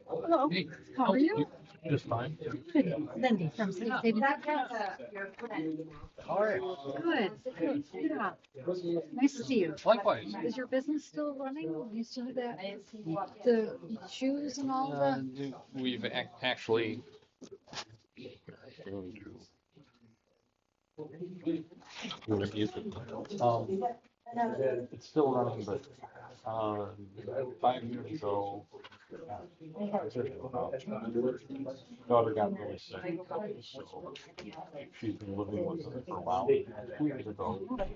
Hello, how are you? Just fine. Lindy from State Savings. All right. Good, good, yeah. Nice to see you. Likewise. Is your business still running? You still have that, the shoes and all the? We've actually. It's still running, but 5 years ago, daughter got really sick, so she's been living with us for a while. 2 years ago, my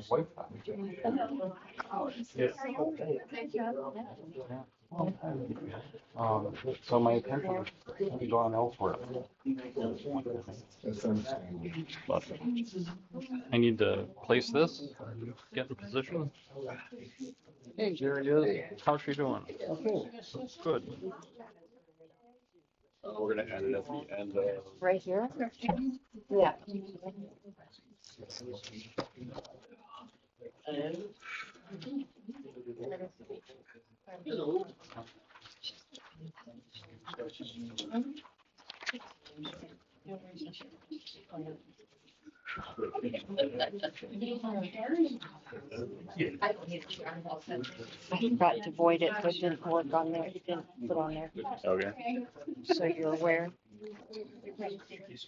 wife died. So my attention has gone elsewhere. But I need to place this, get in position. Hey, there he is. How's she doing? Good. We're gonna add it at the end of. Right here? Yeah. I forgot to void it, so it didn't work on there, it didn't put on there, Okay. so you're aware. Is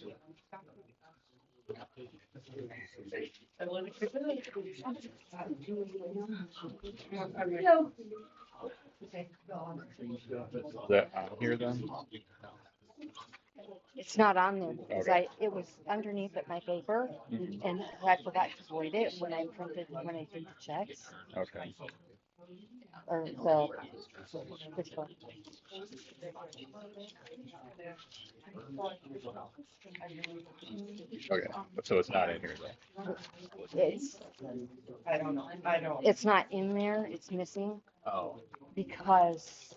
that on here then? It's not on there because it was underneath at my paper and I forgot to void it when I did the checks Okay. or the, this one. Okay. So it's not in here though. It's, it's not in there, it's missing Oh. because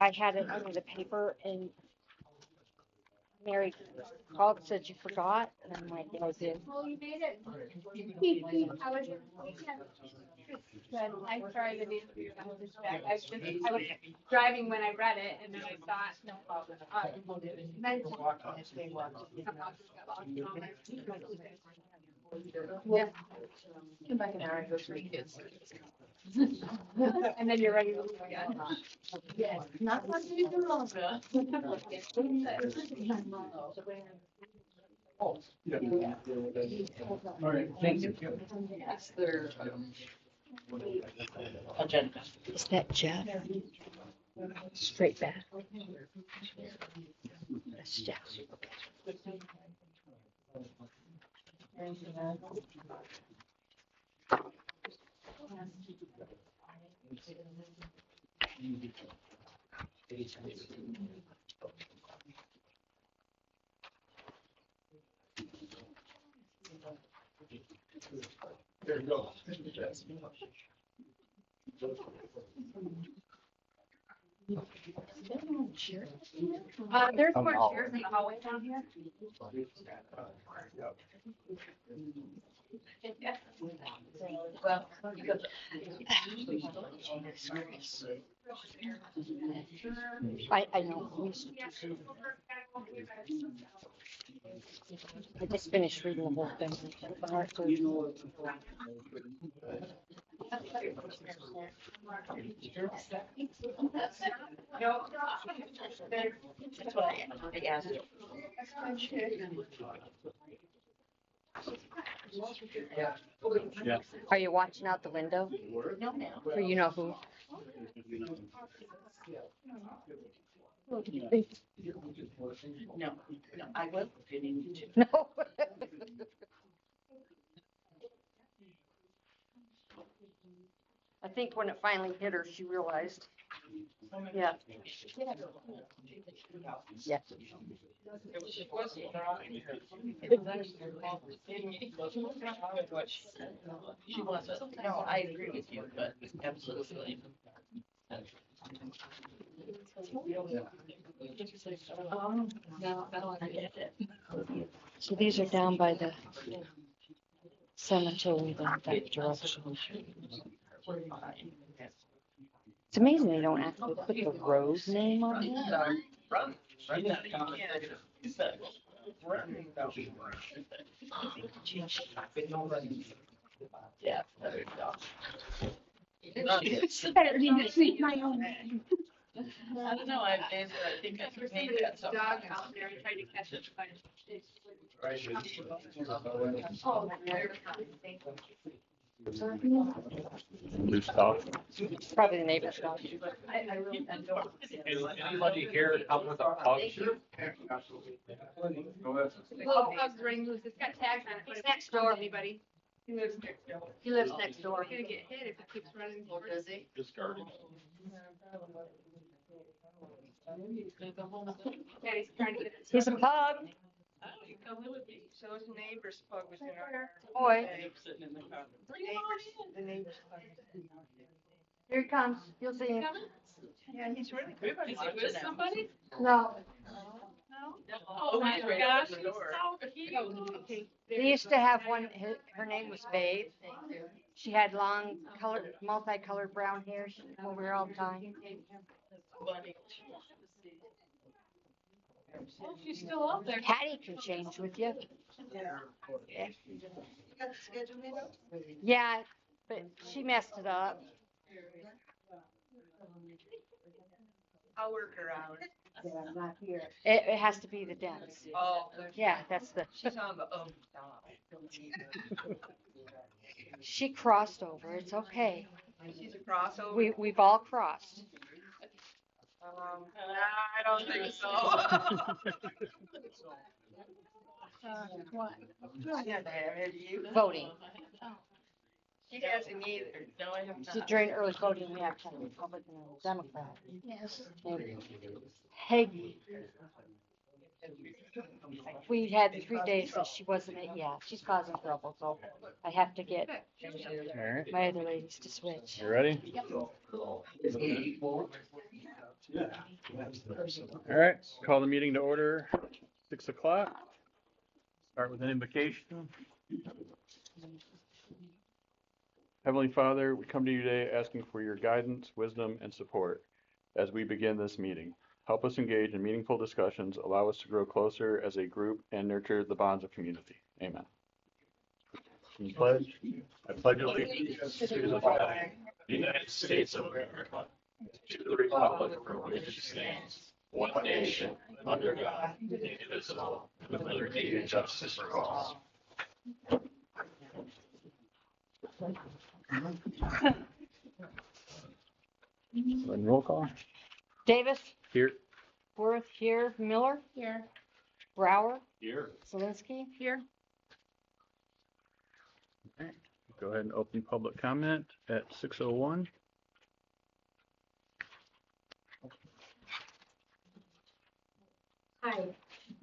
I had it under the paper and Mary called, said you forgot, and I'm like, yeah, I did. Well, you made it. I was, good. I'm sorry to be, I was driving when I read it, and then I thought, no problem. Yeah. Come back an hour and go through kids. And then you're ready to leave again. Yes, not much you do longer. Oh, yeah. All right, thank you. That's their agenda. Is that Jeff? Straight back. That's Jeff. There you go. There's more chairs in the hallway down here. Well, I know. I just finished reading the whole thing. that's what I asked. Yeah. Are you watching out the window? No, ma'am. Or you know who? No, I will. No. I think when it finally hit her, she realized. Yeah. Yeah. She wants us. No, I agree with you, but absolutely. No, I get it. So these are down by the cemetery that direction. It's amazing they don't actually put the road name on it. Yeah. Better than to see my own name. I don't know, I have days where I think I For could some make of that the something. dog out there, I tried to catch it, but it's. Loose talk. Probably the neighbor's dog. I really adore. Is anybody here come with a pug? Little pug's ring loose, it's got tags on it, but it's next door, anybody. He lives next door. He lives next door. He's gonna get hit if it keeps running. Busy. Discarded. Yeah, he's trying to get it. He's a pug. Oh, you come live with me. So his neighbor's pug was in our. Boy, Sitting in the car. Bring him on in. The neighbor's pug. here he comes. You'll see him. Yeah, he's really good. Is he with somebody? No, Oh, my he's right gosh, at the door. so cute. they used to have one, her name was Babe. She had long colored, multicolored brown hair. She came over here all the time. Bunny. Oh, she's still out there. Patty can change with you. Yeah. Yeah, but she messed it up. I'll work her out. It has to be the dents. Oh, Yeah, that's the, she's on the, she crossed over. It's okay. she's a crossover. We've all crossed. I don't think so. What? I never have you. Voting. She hasn't either. No, I have So not. during early voting, we have to have Republican and Democrat. Yes. Peggy. We had 3 days that she wasn't it. Yeah, she's causing trouble, so I have to get All right. my other ladies to switch. You ready? All right. Call the meeting to order. 6 o'clock. Start with an invocation. Heavenly Father, we come to you today asking for your guidance, wisdom, and support as we begin this meeting. Help us engage in meaningful discussions, allow us to grow closer as a group, and nurture the bonds of community. Amen. Can you pledge? I pledge allegiance to the flag of the United States of America, to the republic for which it stands, one nation, under God, indivisible, with liberty and justice for all. Roll call. Davis, Here. Worth here, Miller, Here. Brower, Here. Zelinski. Here. Go ahead and open public comment at 6:01. Hi,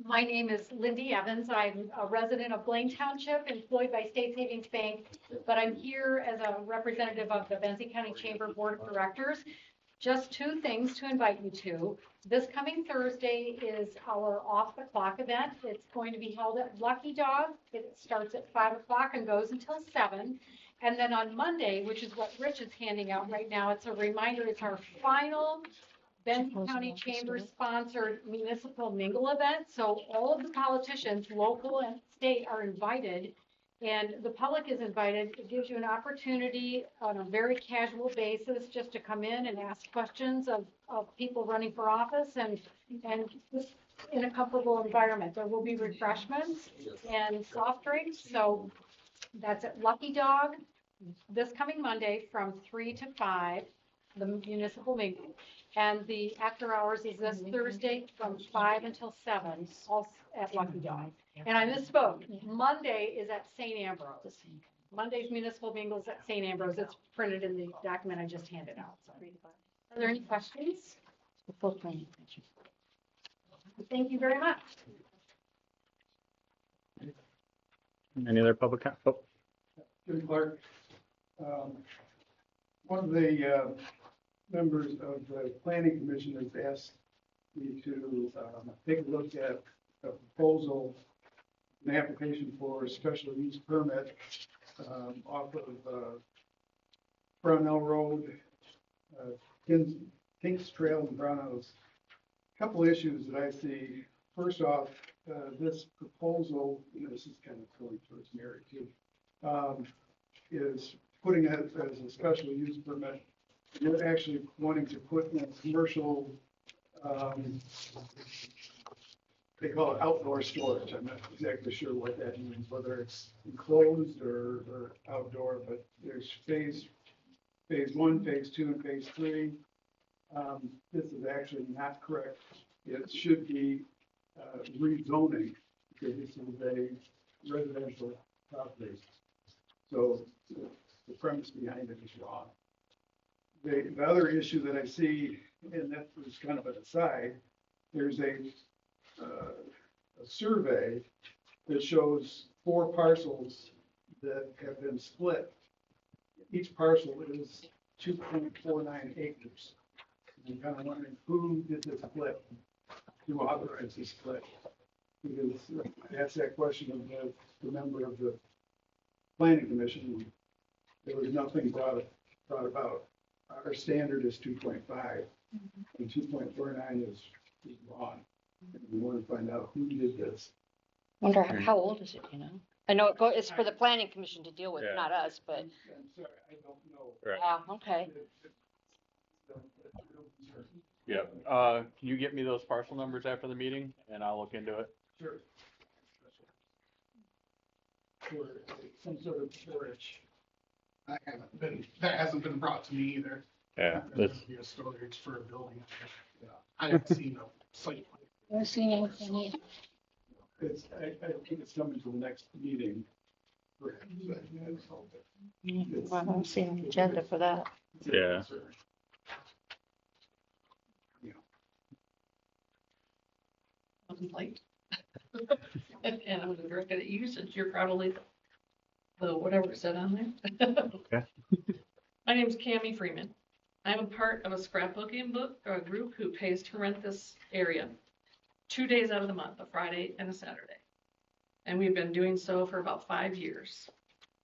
my name is Lindy Evans. I'm a resident of Blaine Township, employed by State Savings Bank, but I'm here as a representative of the Benson County Chamber Board of Directors. Just two things to invite you to. This coming Thursday is our Off the Clock event. It's going to be held at Lucky Dog. It starts at 5 o'clock and goes until 7. And then on Monday, which is what Rich is handing out right now, it's a reminder, it's our final Benson County Chamber sponsored municipal mingle event. So all of the politicians, local and state, are invited, and the public is invited. It gives you an opportunity on a very casual basis just to come in and ask questions of people running for office and just in a comfortable environment. There will be refreshments and soft drinks. So that's at Lucky Dog this coming Monday from 3 to 5, the municipal mingle. And the after hours is this Thursday from 5 until 7, also at Lucky Dog. And I misspoke. Monday is at St. Ambrose. Monday's municipal bingo is at St. Ambrose. It's printed in the document I just handed out. So, are there any questions? The full plan. Thank you very much. Any other public comment? Oh, Good Clerk, one of the members of the planning commission has asked me to take a look at a proposal, an application for a special use permit off of Brownell Road, Tinks Trail and Brownell's. Couple issues that I see. First off, this proposal, this is kind of going towards Mary too, is putting it as a special use permit. You're actually wanting to put in a commercial, they call it outdoor storage. I'm not exactly sure what that means, whether it's enclosed or outdoor, but there's phase one, phase two, and phase three. This is actually not correct. It should be rezoning, because this is a residential property. So the premise behind it is wrong. The other issue that I see, and that was kind of an aside, there's a survey that shows 4 parcels that have been split. Each parcel is 2.49 acres. I'm kind of wondering who did this split, who authorized this split? Because I asked that question of the member of the planning commission. There was nothing brought about. Our standard is 2.5, and 2.49 is wrong. We want to find out who did this. Wonder how old is it, you know? I know it's for the planning commission to deal with, Yeah. not us, but, I'm sorry, I don't know. Right. yeah, okay. Yeah, can you get me those parcel numbers after the meeting, and I'll look into it? Sure. For some sort of storage. That hasn't been brought to me either. Yeah, There's that's, gonna be a storage for a building. Yeah, I haven't seen a site plan. I've seen anything. I think it's coming to the next meeting. I haven't seen an agenda for that. Yeah. Wasn't late. And I'm gonna direct it at you since you're probably the whatever said on there. Okay. My name's Cammie Freeman. I'm a part of a scrapbooking group who pays to rent this area 2 days out of the month, a Friday and a Saturday. And we've been doing so for about 5 years.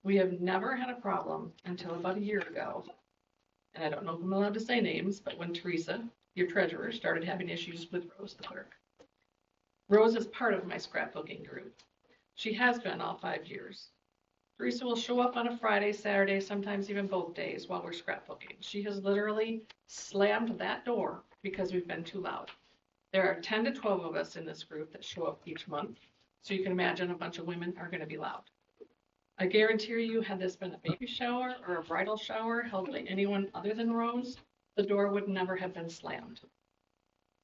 We have never had a problem until about a year ago. And I don't know if I'm allowed to say names, but when Teresa, your treasurer, started having issues with Rose, the clerk. Rose is part of my scrapbooking group. She has been all 5 years. Teresa will show up on a Friday, Saturday, sometimes even both days while we're scrapbooking. She has literally slammed that door because we've been too loud. There are 10 to 12 of us in this group that show up each month. So you can imagine a bunch of women are going to be loud. I guarantee you, had this been a baby shower or a bridal shower held by anyone other than Rose, the door would never have been slammed.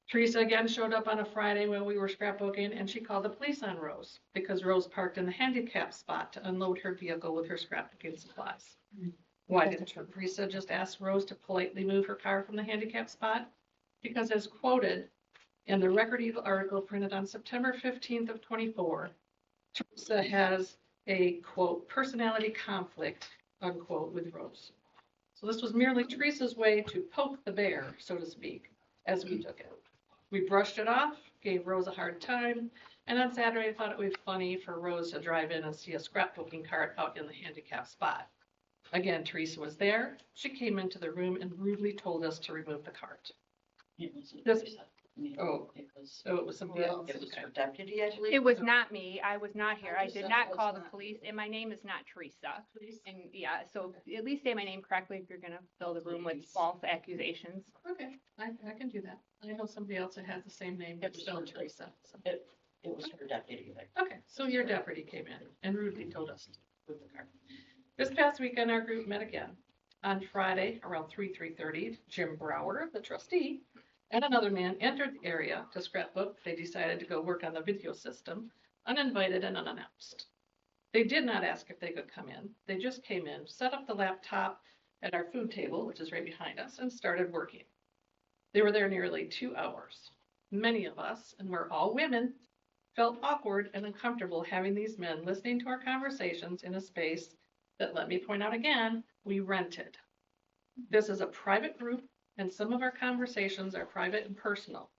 Teresa again showed up on a Friday when we were scrapbooking, and she called the police on Rose because Rose parked in the handicap spot to unload her vehicle with her scrapbooking supplies. Why didn't Teresa just ask Rose to politely move her car from the handicap spot? Because as quoted in the Record Eagle article printed on September 15th of 24, Teresa has a, quote, personality conflict, unquote, with Rose. So this was merely Teresa's way to poke the bear, so to speak, as we took it. We brushed it off, gave Rose a hard time, and on Saturday I thought it would be funny for Rose to drive in and see a scrapbooking cart out in the handicap spot. Again, Teresa was there. She came into the room and rudely told us to remove the cart. It wasn't This- Teresa. Oh, so it was somebody else. It Okay. was Okay. her deputy, I believe. It was not me. I was not here. I just did said not it was call the not police, you. and my name is not Teresa. And yeah, so at least say my name correctly if you're gonna fill the room with false accusations. Okay, I can do that. I know somebody else that has the same name, but still Teresa. So. It was her deputy. Okay, so your deputy came in and rudely told us to move the car. This past weekend, our group met again. On Friday, around 3:30, Jim Brower, the trustee, and another man entered the area to scrapbook. They decided to go work on the video system, uninvited and unannounced. They did not ask if they could come in. They just came in, set up the laptop at our food table, which is right behind us, and started working. They were there nearly 2 hours. Many of us, and we're all women, felt awkward and uncomfortable having these men listening to our conversations in a space that, let me point out again, we rented. This is a private group, and some of our conversations are private and personal.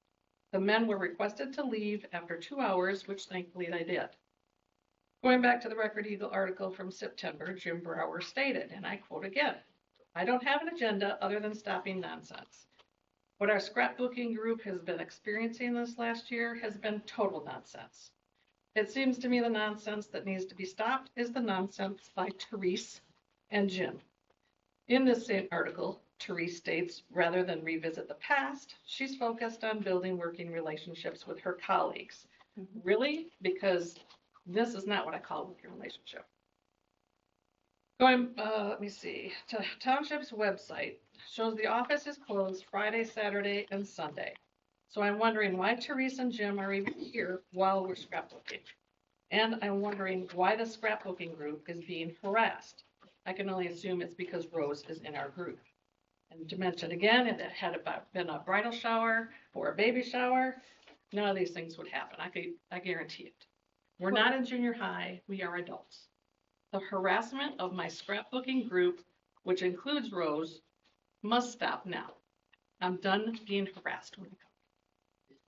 The men were requested to leave after 2 hours, which thankfully they did. Going back to the Record Eagle article from September, Jim Brower stated, and I quote again, "I don't have an agenda other than stopping nonsense. What our scrapbooking group has been experiencing this last year has been total nonsense. It seems to me the nonsense that needs to be stopped is the nonsense by Therese and Jim." In this same article, Therese states, rather than revisit the past, she's focused on building working relationships with her colleagues. Really? Because this is not what I call a working relationship. Going, let me see, to Township's website shows the office is closed Friday, Saturday, and Sunday. So I'm wondering why Therese and Jim are even here while we're scrapbooking. And I'm wondering why the scrapbooking group is being harassed. I can only assume it's because Rose is in our group. And to mention again, if it had been a bridal shower or a baby shower, none of these things would happen. I guarantee it. We're not in junior high, we are adults. The harassment of my scrapbooking group, which includes Rose, must stop now. I'm done being harassed when I come.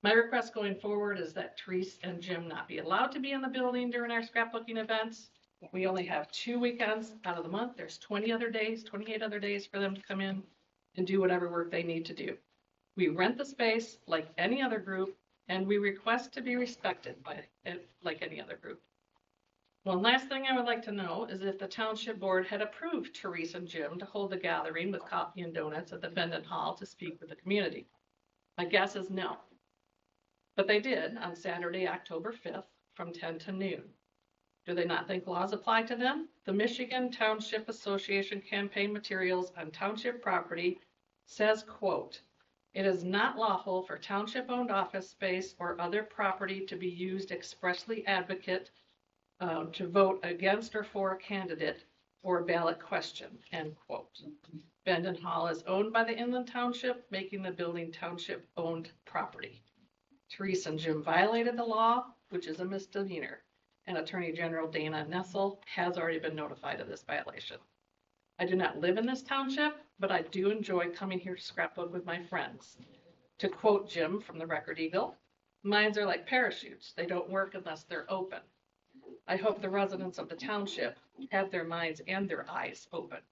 My request going forward is that Therese and Jim not be allowed to be in the building during our scrapbooking events. We only have 2 weekends out of the month. There's 20 other days, 28 other days for them to come in and do whatever work they need to do. We rent the space like any other group, and we request to be respected by like any other group. One last thing I would like to know is if the township board had approved Therese and Jim to hold a gathering with coffee and donuts at the Bendon Hall to speak with the community. My guess is no. But they did on Saturday, October 5th from 10 to noon. Do they not think laws apply to them? The Michigan Township Association campaign materials on township property says, quote, "It is not lawful for township-owned office space or other property to be used expressly advocate to vote against or for a candidate or a ballot question," end quote. Bendon Hall is owned by the Inland Township, making the building township-owned property. Therese and Jim violated the law, which is a misdemeanor, and Attorney General Dana Nessel has already been notified of this violation. I do not live in this township, but I do enjoy coming here to scrapbook with my friends. To quote Jim from the Record Eagle, "Mines are like parachutes. They don't work unless they're open." I hope the residents of the township have their minds and their eyes open.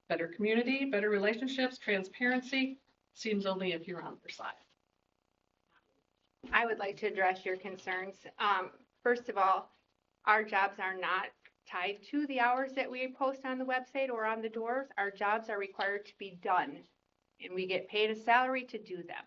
Better community, better relationships, transparency seems only if you're on their side. I would like to address your concerns. First of all, our jobs are not tied to the hours that we post on the website or on the doors. Our jobs are required to be done, and we get paid a salary to do them.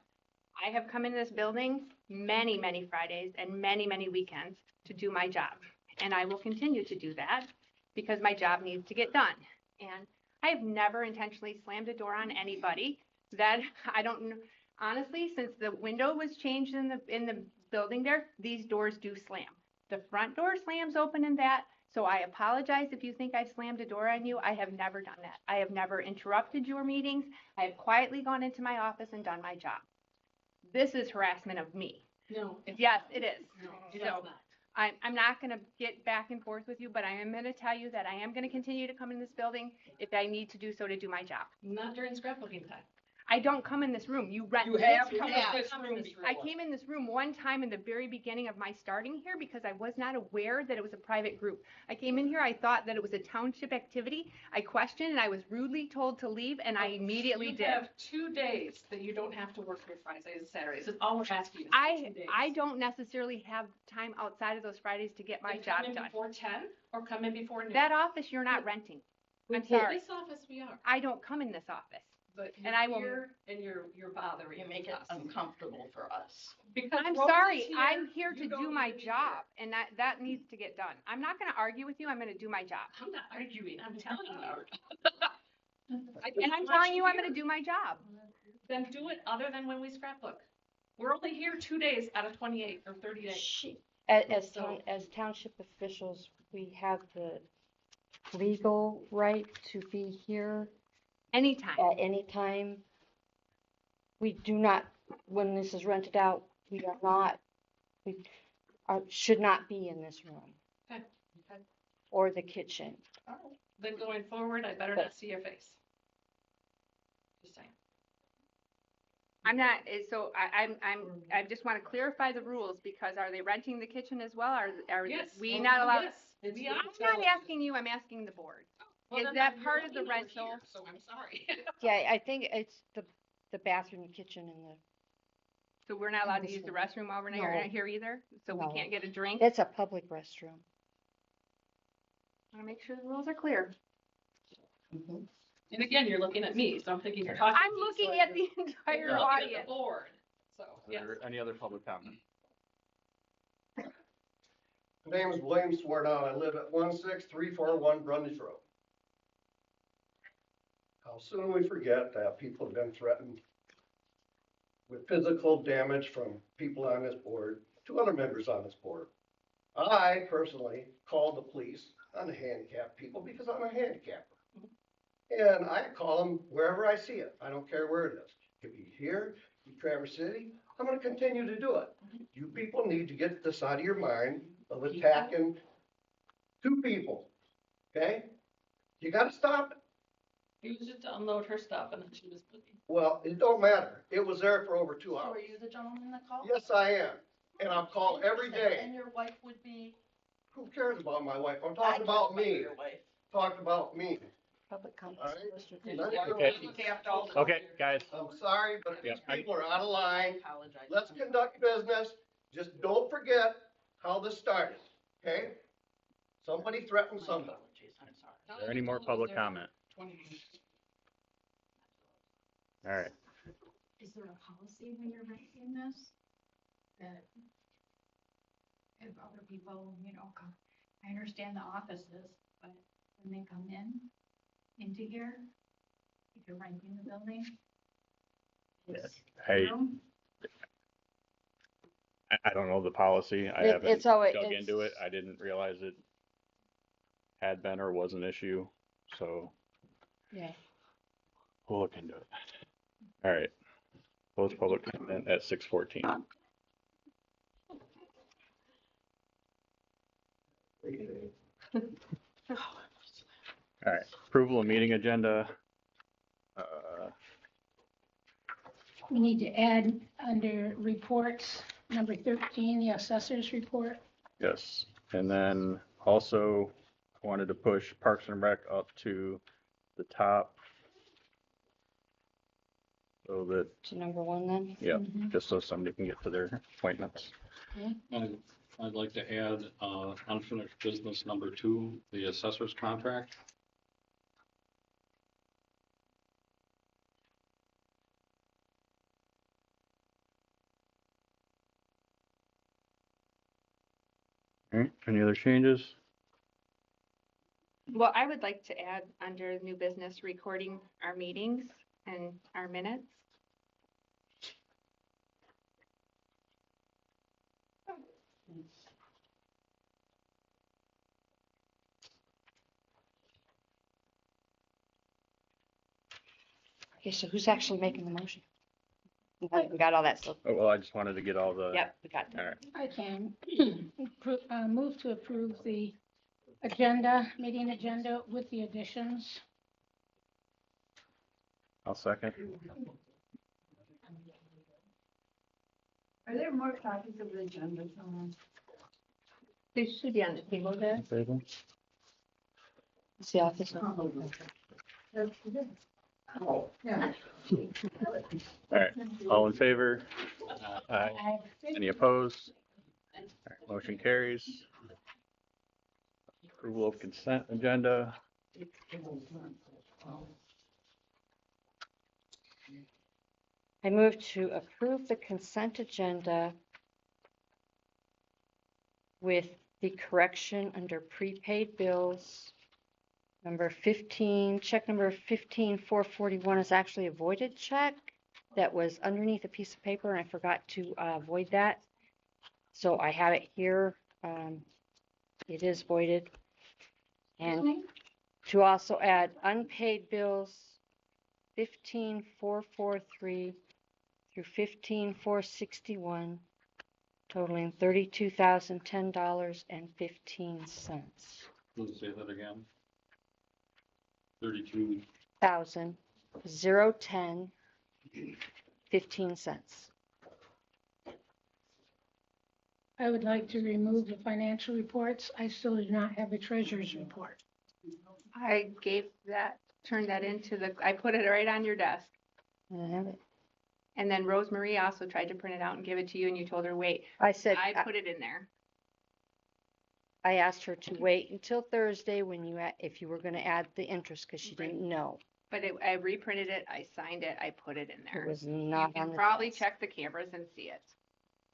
I have come into this building many, many Fridays and many, many weekends to do my job, and I will continue to do that because my job needs to get done. And I have never intentionally slammed a door on anybody. That I don't, honestly, since the window was changed in the building there, these doors do slam. The front door slams open in that, so I apologize if you think I've slammed a door on you. I have never done that. I have never interrupted your meetings. I have quietly gone into my office and done my job. This is harassment of me. No. Yes, it is. No, it is So not. I'm not going to get back and forth with you, but I am going to tell you that I am going to continue to come in this building if I need to do so to do my job. Not during scrapbooking time. I don't come in this room. You rent You this have room. come in this room before. I came in this room one time in the very beginning of my starting here because I was not aware that it was a private group. I came in here, I thought that it was a township activity. I questioned and I was rudely told to leave, and I immediately You did. have 2 days that you don't have to work your Fridays and Saturdays. It's all we're asking you. is 2 days. I don't necessarily have time outside of those Fridays to get my Then job come in done. before 10 or come in before noon. That office you're not renting. I'm sorry. This office we are. I don't come in this office. But And I will- here and you're bothering You make it us. uncomfortable for us. Because I'm Rose is sorry, here, I'm here to you don't do my need to be job, and that needs to get done. I'm not gonna argue with you, I'm gonna do my job. here. I'm not arguing, I'm telling you. And I'm telling you, I'm gonna do my job. Then do it other than when we scrapbook. We're only here 2 days out of 28 or 30 days. As township officials, we have the legal right to be here Anytime. at any time. We do not, when this is rented out, should not be in this room. Okay. Or the kitchen. Then going forward, I better not see your face. Just saying. I'm not, so I just want to clarify the rules, because are they renting the kitchen as well? Are Yes. we not allowed? Yes. We I'm are. not asking you, I'm asking the board. Well, Is then that you're part of the looking over rental? here, So I'm sorry. Yeah, I think it's the bathroom, kitchen, and So we're not allowed to use the restroom overnight No. here either? So we No. can't get a drink? I it's a public restroom. want to make sure the rules are clear. And again, you're looking at me, so I'm thinking you're talking. I'm to me, so looking I at can- the you're entire looking at the audience. board. So, Is yes. there any other public comment? My name is William Swardown. I live at 16341 Brundage Road. How soon we forget that people have been threatened with physical damage from people on this board to other members on this board. I personally called the police on the handicapped people because I'm a handicapper. And I call them wherever I see it. I don't care where it is. It could be here, it could be Traverse City. I'm gonna continue to do it. You people need to get this out of your mind of attacking two people, okay? You gotta stop it. You just to unload her stuff and then she was moving. Well, it don't matter. It was there for over 2 So hours. are you the gentleman that called? Yes, I am. And I'll call every day. And your wife would be? Who cares about my wife? I'm I talking care about me. your wife. Talk about me. Public comments. All right. restricted. Okay, guys. I'm sorry, but these Yeah, people are out of line. Apologize. Let's conduct business. Just don't forget how this started, okay? Somebody threatened somebody. I'm sorry. Is there any more public comment? All right. Is there a policy when you're writing this? That if other people, come, I understand the offices, but when they come into here, if you're renting the building. I don't know the policy. I haven't It's always, dug into it. I didn't realize it had been or was an issue, so yeah. we'll look into it. All right. Close public comment at 6:14. All right, approval of meeting agenda. We need to add under reports, number 13, the assessor's report. Yes, and then also I wanted to push Parks and Rec up to the top. So that, To number 1 then? yeah, just so somebody can get to their appointments. I'd like to add unfinished business number 2, the assessor's contract. All right, any other changes? Well, I would like to add under new business, recording our meetings and our minutes. Okay, so who's actually making the motion? We got all that stuff. Oh, well, I just wanted to get all the. Yep, we got that. All right, I can move to approve the meeting agenda with the additions. I'll second. Are there more copies of the agenda somewhere? They should be on the table there. Favor? It's the office. Oh, yeah. All right, all in favor? Aye. I Any opposed? All right, motion carries. Approval of consent agenda. I move to approve the consent agenda with the correction under prepaid bills. Number 15, check number 15441 is actually a voided check that was underneath a piece of paper, and I forgot to void that. So I have it here. It is voided. And to also add unpaid bills 15443 through 15461, totaling $32,010.15. Let's say that again. 32. 010 $0.15. I would like to remove the financial reports. I still do not have a treasurer's report. I turned that into I put it right on your desk. I have it. And then Rosemary also tried to print it out and give it to you and you told her, wait, I said, I put it in there. I asked her to wait until Thursday if you were going to add the interest because she didn't know. But I reprinted it, I signed it, I put it in It there. was You not on can the probably desk. check the cameras and see it.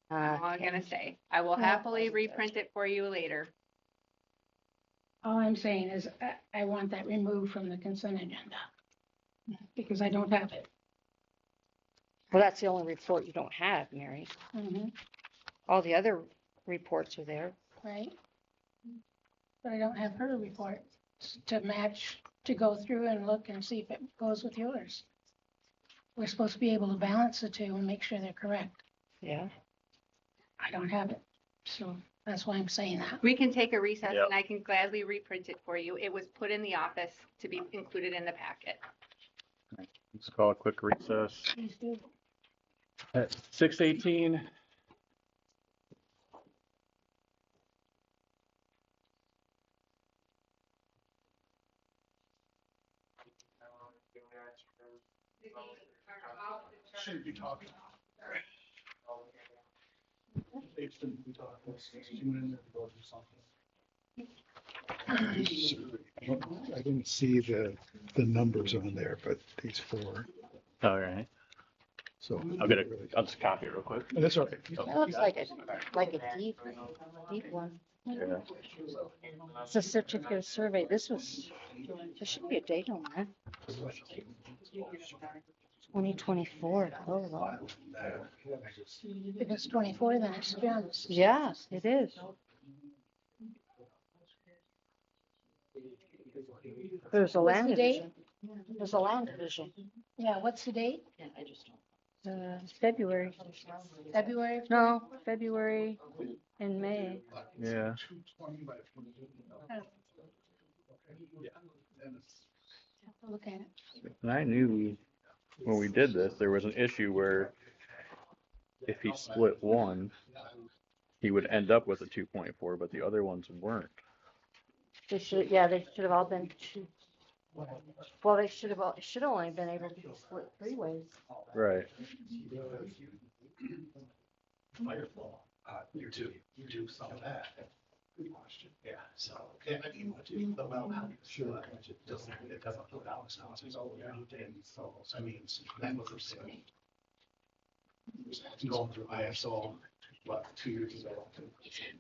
That's all I'm Okay. gonna say. I will Yeah. happily reprint it for you later. All I'm saying is I want that removed from the consent agenda because I don't have it. Well, that's the only report you don't have, Mary. All the other reports are there. Right? But I don't have her report to match, to go through and look and see if it goes with yours. We're supposed to be able to balance the two and make sure they're correct. Yeah. I don't have it, so that's why I'm saying that. We can take a recess Yep. and I can gladly reprint it for you. It was put in the office to be included in the packet. Let's call a quick recess Please do. at 6:18. Shouldn't be talking. They shouldn't be talking. You went in there to go do something. I didn't see the numbers on there, but these four, All right. so. I'll just copy it real quick. That's all right. It looks like a deep one. Yeah. It's a certificate of survey. There should be a date on that. 2024. Oh, wow. If it's 24, then it's John's. Yeah, it is. There's a What's land the date? division. There's a land division. Yeah, what's the date? February. February? No, February and May. Yeah. Look at it. And I knew when we did this, there was an issue where if he split one, he would end up with a 2.4, but the other ones weren't. They should have all been two. Well, it should have only been able to be split 3 ways. Right. You do some of that. Good question. Yeah, so, yeah, I mean, the well, sure, it doesn't put out, so it's all around and so, I mean, that was a city. Going through ISO, what, 2 years ago.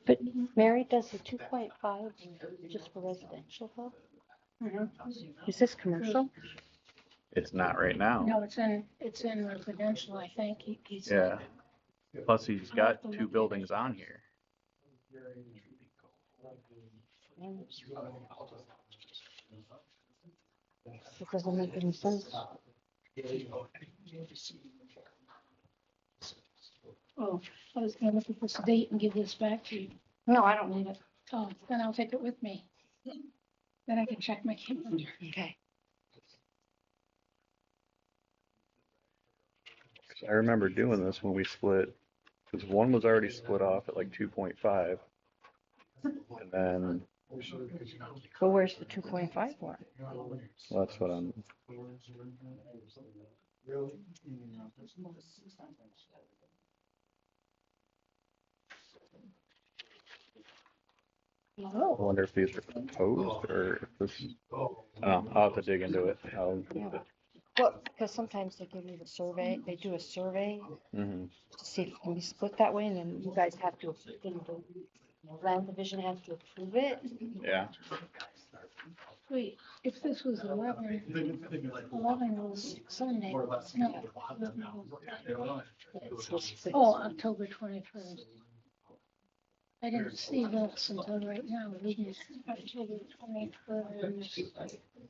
But Mary, does the 2.5 just for residential though? Is this commercial? It's not right now. No, it's in residential, I think. He Yeah. said. Plus, he's got 2 buildings on here. It doesn't make any sense. Oh, I was gonna look at this date and give this back to you. No, I don't need it. Oh, then I'll take it with me. Then I can check my calendar. Okay. I remember doing this when we split, because one was already split off at like 2.5. And then, Well, where's the 2.5 one? well, that's what I'm, I Oh, wonder if these are proposed or if this, I'll have to dig into it. Well, because sometimes they give you the survey, they do a survey Mhm. to see if it can be split that way, and then you guys have to, then the land division has to approve it. Yeah. wait, if this was 11 was Sunday. No. 11 was- Oh, October 21st. I didn't see this until right now. Reading October 21st.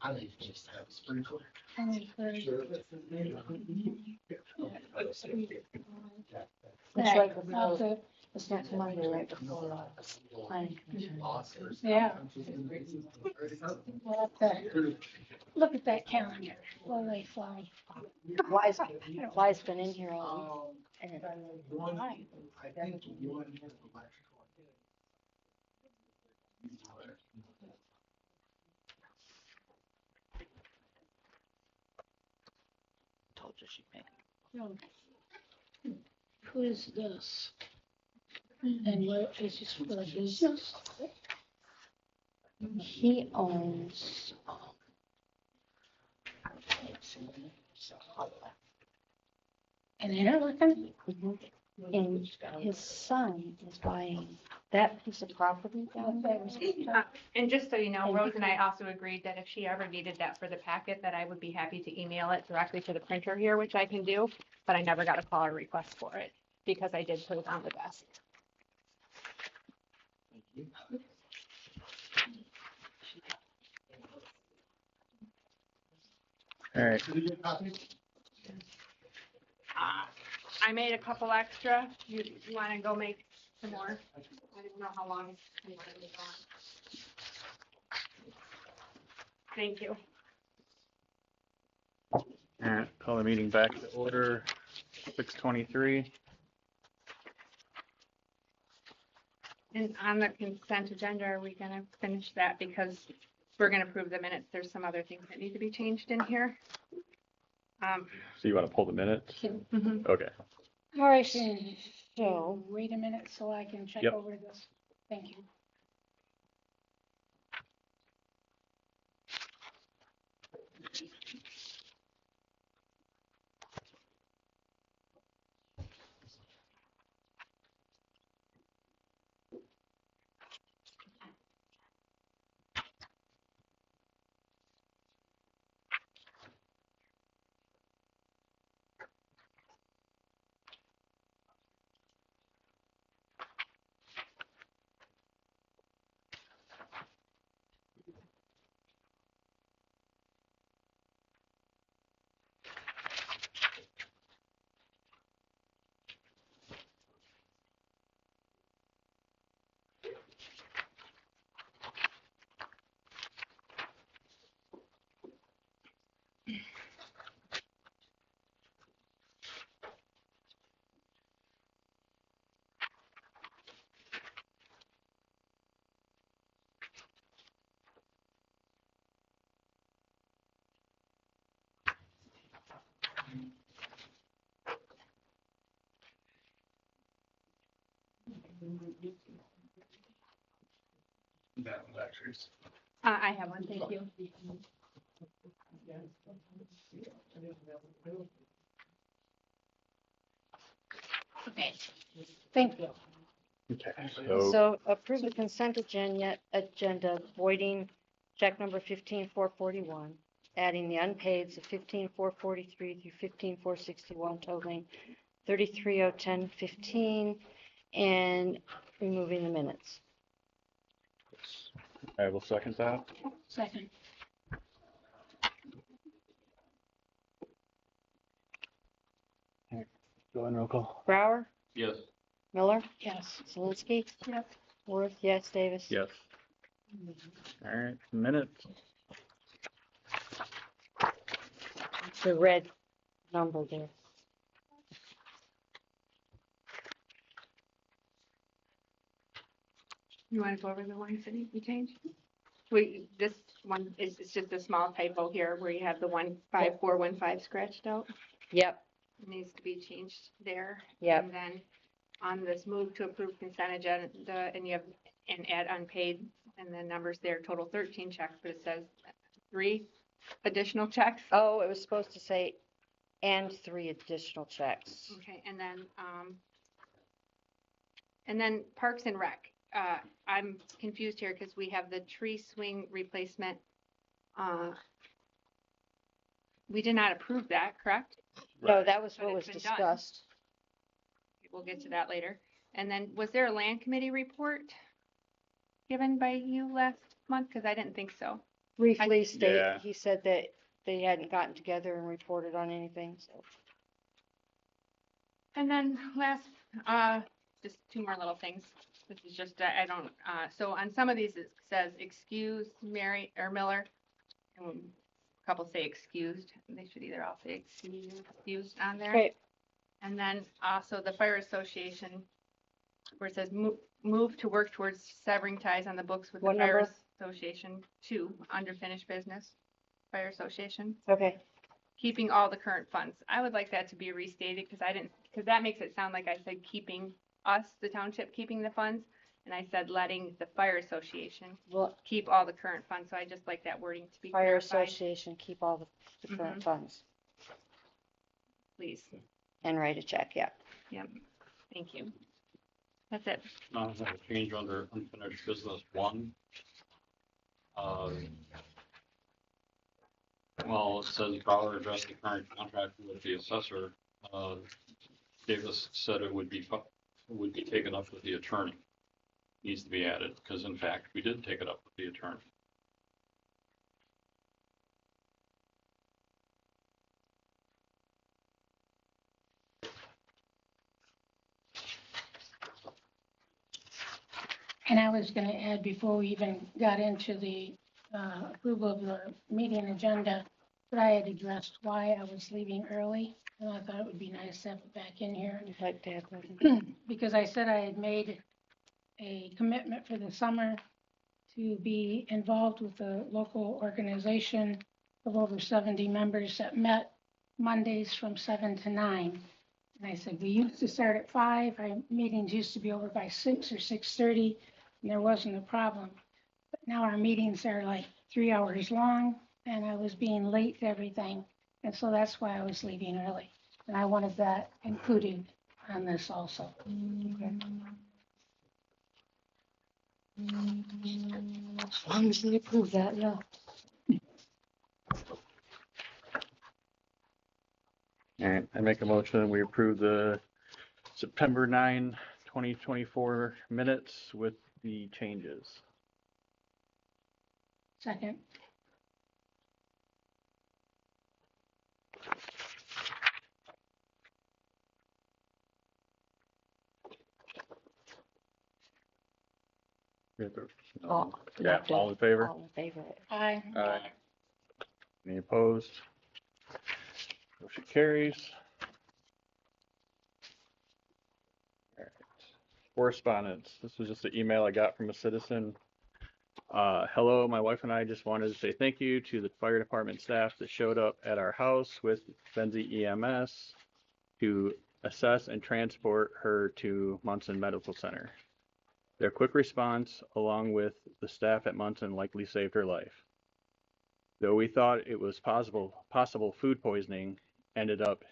I think just have a sprinkler. 21st. It's right before, Also, it's next Monday, right before, planning commission. yeah. Well, Look at that calendar, while they fly. Fly's been in here all week. And One, I think one electrical. told you she'd make Who is this? And what is this for the business? He owns. And they're not looking? Mhm. And his son is buying that piece of property down there. And just so you know, Rose and I also agreed that if she ever needed that for the packet, that I would be happy to email it directly to the printer here, which I can do, but I never got a call or request for it because I did put it on the desk. All right. Did you get a copy? I made a couple extra. You want to go make some more? I don't know how long you want to go on. Thank you. All right, call the meeting back to order, 6:23. And on the consent agenda, are we gonna finish that? Because we're gonna approve the minutes. There's some other things that need to be changed in here. So you want to pull the minutes? Mhm. Okay. All right, Can so you wait a minute so I can check Yep. over this? Thank you. That was actually. I have one, thank you. Okay, thank you. Okay, so So approve the consent agenda voiding check number 15441, adding the unpaids of 15443 through 15461 totaling 33,010.15 and removing the minutes. I will second that. Second, Go ahead and roll call. Brower, Yes. Miller, yes. Zelinski, Yes. Worth, yes, Davis. Yes. All right, minutes. The red number there. You want to go over the ones that need to be changed? This one is, it's just a small typo here where you have the 15415 scratched out. Yep, It needs to be changed there. Yep. And then on this move to approve consent agenda, and you have, and add unpaid, and the numbers there, total 13 checks, but it says 3 additional checks. oh, it was supposed to say, and 3 additional checks. Okay, and then Parks and Rec. I'm confused here because we have the tree swing replacement. We did not approve that, correct? No, that was But what was it's been done. discussed. We'll get to that later. And then was there a land committee report given by you last month? Because I didn't think so. Briefly state, Yeah. he said that they hadn't gotten together and reported on anything, so. And then last, just 2 more little things. This is just, I don't, so on some of these, it says excuse Mary or Miller. And a couple say excused. They should either all say excused on there. Okay, And then also the fire association, where it says move to work towards severing ties on the books with the What fire number? association, 2, under finished business, fire association, okay. keeping all the current funds. I would like that to be restated because that makes it sound like I said keeping us, the township, keeping the funds. And I said letting the fire association Well, keep all the current funds. So I just like that wording to be fire clarified, association, keep all the current Mhm. funds please. and write a check, yeah. Yep, thank you. That's it. Now, a change under unfinished business 1. Well, it says Bauer addressed the current contract with the assessor. Davis said it would be taken up with the attorney. Needs to be added, because in fact, we did take it up with the attorney. And I was gonna add, before we even got into the approval of the meeting agenda, that I had addressed why I was leaving early, and I thought it would be nice to have it back in here. I'd like to have that. Because I said I had made a commitment for the summer to be involved with a local organization of over 70 members that met Mondays from 7 to 9. And I said, we used to start at 5, our meetings used to be over by 6 or 6:30, and there wasn't a problem. But now our meetings are like 3 hours long, and I was being late to everything. And so that's why I was leaving early. And I wanted that included on this also. Okay. As long as they approve that, yeah. All right, I make a motion, we approve the September 9, 2024 minutes with the changes. Second. All- Yeah, all in favor? All in favor. Aye. Aye. Any opposed? Motion carries. All right. Correspondence. This was just an email I got from a citizen. Hello, my wife and I just wanted to say thank you to the fire department staff that showed up at our house with Benzie EMS to assess and transport her to Munson Medical Center. Their quick response, along with the staff at Munson, likely saved her life. Though we thought it was possible food poisoning, ended up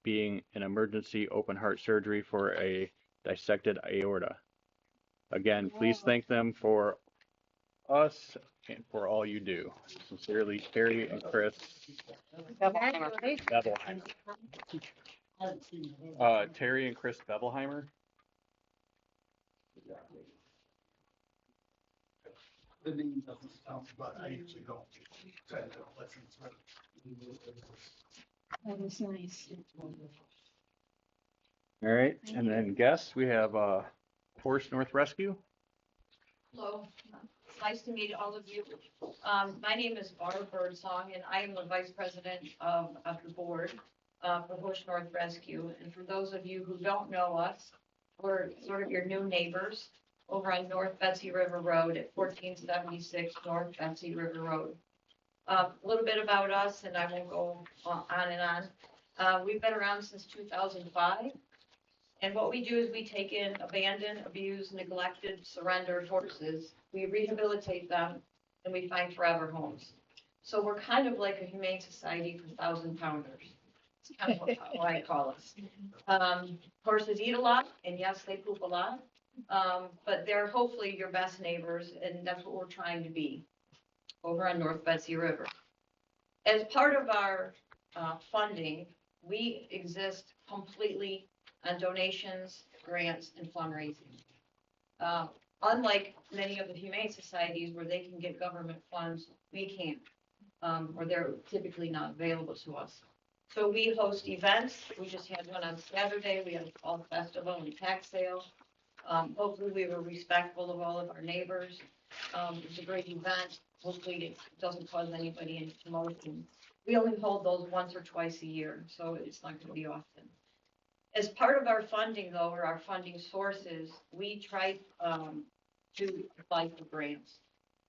being an emergency open heart surgery for a dissected aorta. Again, please thank them for us and for all you do. Sincerely, Terry and Chris Bevelheimer. Terry and Chris Bevelheimer. The name doesn't sound, but I usually don't try to listen to it. That was nice. All right, and then guests, we have Forest North Rescue. Hello, it's nice to meet all of you. My name is Barb Birdsong, and I am the vice president of the board for Bush North Rescue. And for those of you who don't know us, we're sort of your new neighbors over on North Betsy River Road at 1476 North Betsy River Road. A little bit about us, and I won't go on and on. We've been around since 2005. And what we do is we take in abandoned, abused, neglected, surrendered horses. We rehabilitate them and we find forever homes. So we're kind of like a humane society for 1,000-pounders. It's kind of what I call us. Horses eat a lot, and yes, they poop a lot. But they're hopefully your best neighbors, and that's what we're trying to be over on North Betsy River. As part of our funding, we exist completely on donations, grants, and fundraising. Unlike many of the humane societies where they can get government funds, we can't, or they're typically not available to us. So we host events. We just had one on Saturday. We had a fall festival and tax sale. Hopefully we were respectful of all of our neighbors. It's a great event. hopefully it doesn't cause anybody any commotion. We only hold those once or twice a year, so it's not gonna be often. As part of our funding though, or our funding sources, we try, to apply for grants.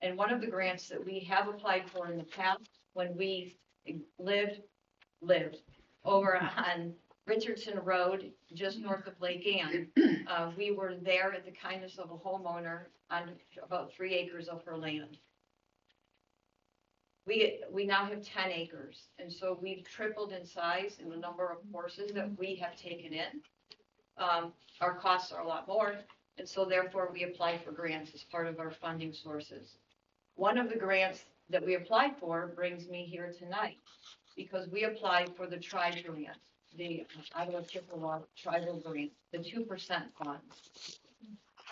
And one of the grants that we have applied for in the past, when we lived over on Richardson Road, just north of Lake Ann. We were there at the kindness of a homeowner on about 3 acres of her land. We now have 10 acres, and so we've tripled in size in the number of horses that we have taken in. Our costs are a lot more, and so therefore we apply for grants as part of our funding sources. One of the grants that we applied for brings me here tonight, because we applied for the tribe grant, the Iowa Chippewa tribal grant, the 2% funds.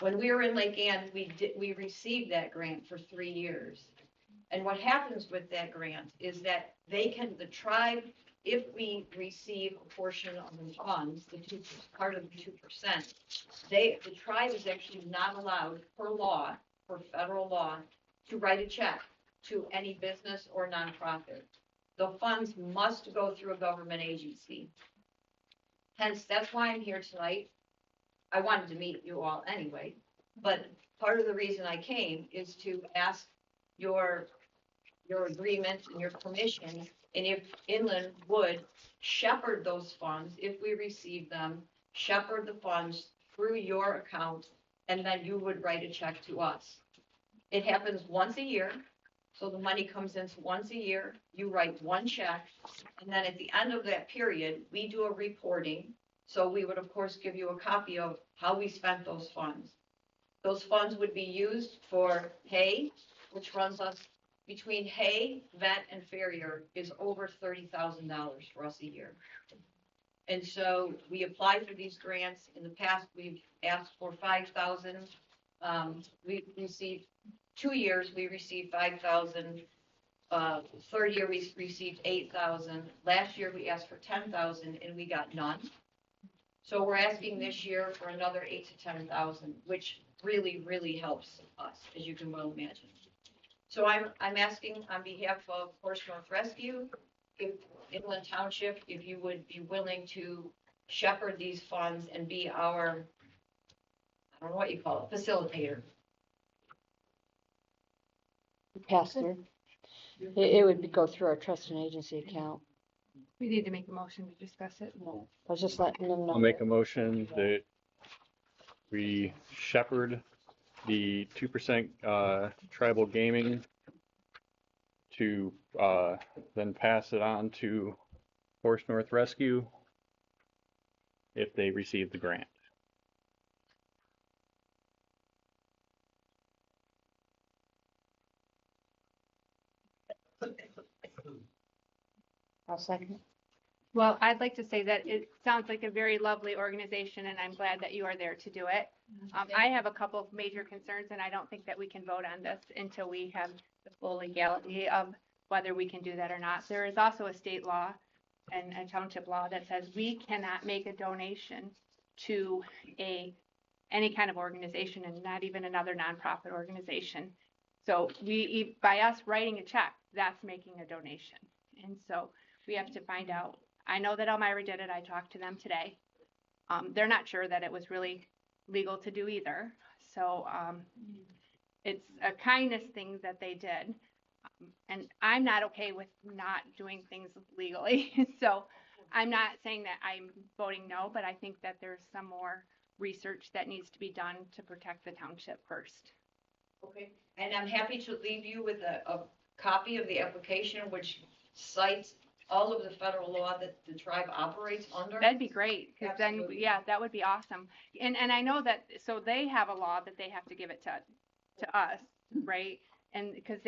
When we were in Lake Ann, we received that grant for 3 years. And what happens with that grant is that the tribe, if we receive a portion of the funds, part of the 2%, the tribe is actually not allowed per law, per federal law, to write a check to any business or nonprofit. The funds must go through a government agency. Hence, that's why I'm here tonight. I wanted to meet you all anyway, but part of the reason I came is to ask your agreement and your permission, and if Inland would shepherd those funds, if we receive them, shepherd the funds through your account, and then you would write a check to us. It happens once a year, so the money comes in once a year, you write one check, and then at the end of that period, we do a reporting. So we would of course give you a copy of how we spent those funds. Those funds would be used for hay, which runs us between hay, vet, and farrier is over $30,000 for us a year. And so we apply for these grants. In the past, we've asked for 5,000. We received 2 years, we received 5,000. Third year, we received 8,000. Last year, we asked for 10,000 and we got none. So we're asking this year for another 8,000 to 10,000, which really, really helps us, as you can well imagine. So I'm asking on behalf of Horse North Rescue, if Inland Township, if you would be willing to shepherd these funds and be our, I don't know what you call it, facilitator. Pastor, it would go through our trust and agency account. We need to make a motion to discuss it. No, I was just letting them know. I'll make a motion that we shepherd the 2% tribal gaming to then pass it on to Horse North Rescue if they receive the grant. I'll second. Well, I'd like to say that it sounds like a very lovely organization, and I'm glad that you are there to do it. I have a couple of major concerns, and I don't think that we can vote on this until we have the full legality of whether we can do that or not. There is also a state law and a township law that says we cannot make a donation to any kind of organization, and not even another nonprofit organization. So by us writing a check, that's making a donation. And so we have to find out. I know that Elmira did it. I talked to them today. They're not sure that it was really legal to do either. So it's a kindness thing that they did. And I'm not okay with not doing things legally. So I'm not saying that I'm voting no, but I think that there's some more research that needs to be done to protect the township first. Okay, and I'm happy to leave you with a copy of the application, which cites all of the federal law that the tribe operates under. That'd be great, because then, Absolutely. yeah, that would be awesome. And I know that, so they have a law that they have to give it to us, right? And because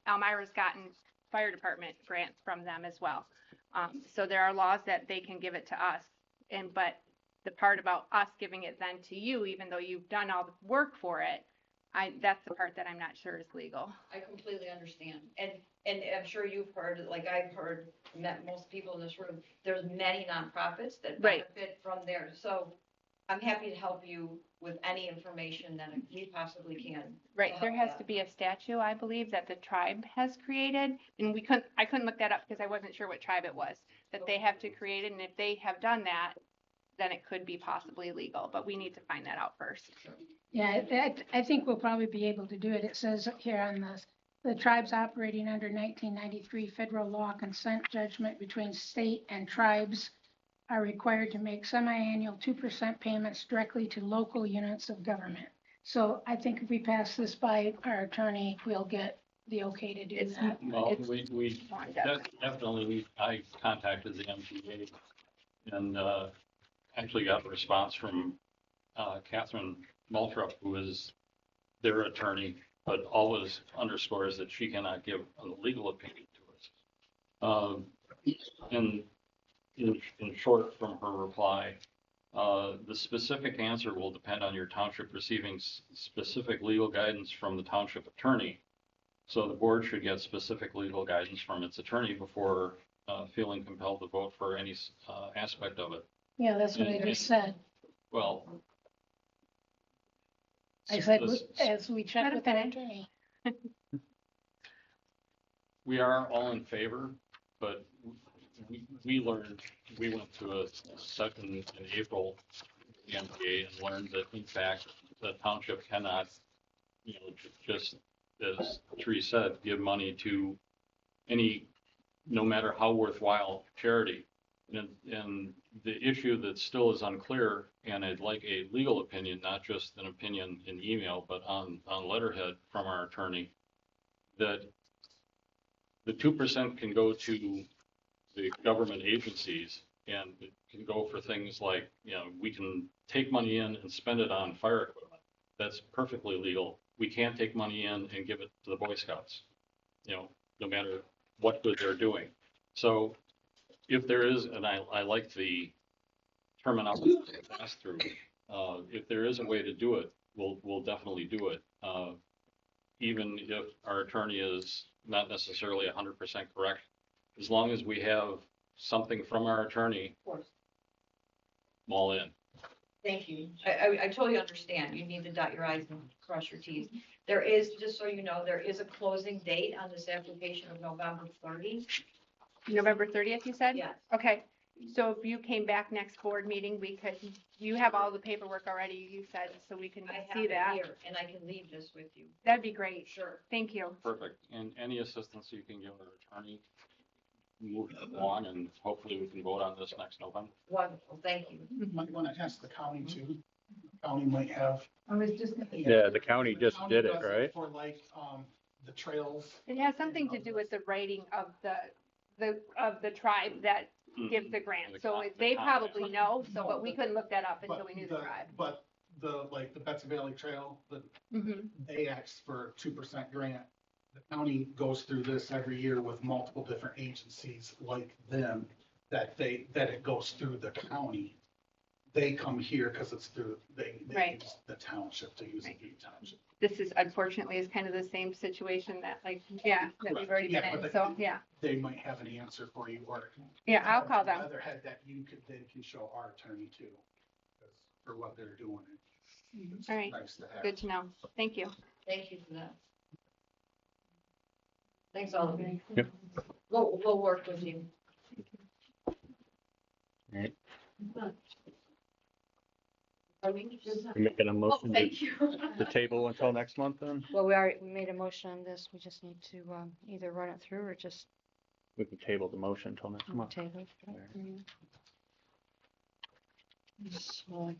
Elmira's gotten fire department grants from them as well. So there are laws that they can give it to us. But the part about us giving it then to you, even though you've done all the work for it, that's the part that I'm not sure is legal. I completely understand. And I'm sure you've heard, like I've heard, met most people in this room, there's many nonprofits that Right. benefit from there. So I'm happy to help you with any information that we possibly can. Right, there has to be a statue, I believe, that the tribe has created, and I couldn't look that up because I wasn't sure what tribe it was, that they have to create it, and if they have done that, then it could be possibly legal, but we need to find that out first. Yeah, I think we'll probably be able to do it. It says here on the tribes operating under 1993 federal law consent judgment between state and tribes are required to make semi-annual 2% payments directly to local units of government. So I think if we pass this by our attorney, we'll get the okay to do that. Well, we definitely, I contacted the MTA and actually got a response from Catherine Maltrup, who is their attorney, but always underscores that she cannot give a legal opinion to us. And in short, from her reply, the specific answer will depend on your township receiving specific legal guidance from the township attorney. So the board should get specific legal guidance from its attorney before feeling compelled to vote for any aspect of it. Yeah, that's what I just said. Well, I said, as we check with our attorney. we are all in favor, but we learned, we went to a session in April, the MPA, and learned that in fact, the township cannot, just as Therese said, give money to any, no matter how worthwhile charity. And the issue that still is unclear, and I'd like a legal opinion, not just an opinion in email, but on letterhead from our attorney, that the 2% can go to the government agencies, and it can go for things like, we can take money in and spend it on fire equipment. That's perfectly legal. We can't take money in and give it to the Boy Scouts, no matter what good they're doing. So if there is, and I like the terminology pass through, if there is a way to do it, we'll definitely do it. Even if our attorney is not necessarily 100% correct, as long as we have something from our attorney, I'm all in. Thank you. I totally understand. You need to dot your i's and cross your t's. There is, just so you know, there is a closing date on this application of November 30th. November 30th, you said? Yes. Okay, so if you came back next board meeting, you have all the paperwork already, you said, so we can I have see it that. here, and I can leave this with you. That'd be great. Sure. Thank you. Perfect. And any assistance you can give our attorney, move it along, and hopefully we can vote on this next November. Wonderful, thank you. Might want to ask the county too. County might have. I was just gonna. Yeah, the county just did it, does right? For like, the trails. It has something to do with the writing of the tribe that gives the grant. So they probably know, but we couldn't look that up until we knew the tribe. But the Betts Valley Trail, they asked for a 2% grant. The county goes through this every year with multiple different agencies like them, that it goes through the county. They come here because it's through, they Right. use the township to use the township. This is unfortunately is kind of the same situation that that we've already been Yeah, in. but So, They might have an answer for you, or. Yeah, I'll call them. Letterhead that they can show our attorney too, for what they're doing. It's All right. nice to have. Good to know. Thank you. Thank you for that. Thanks, all of you. Yep. We'll work with you. Right. Are we You're making a motion thank you. to table until next month then? Well, we made a motion on this. We just need to either run it through or just We can table the motion until next month. table it. So,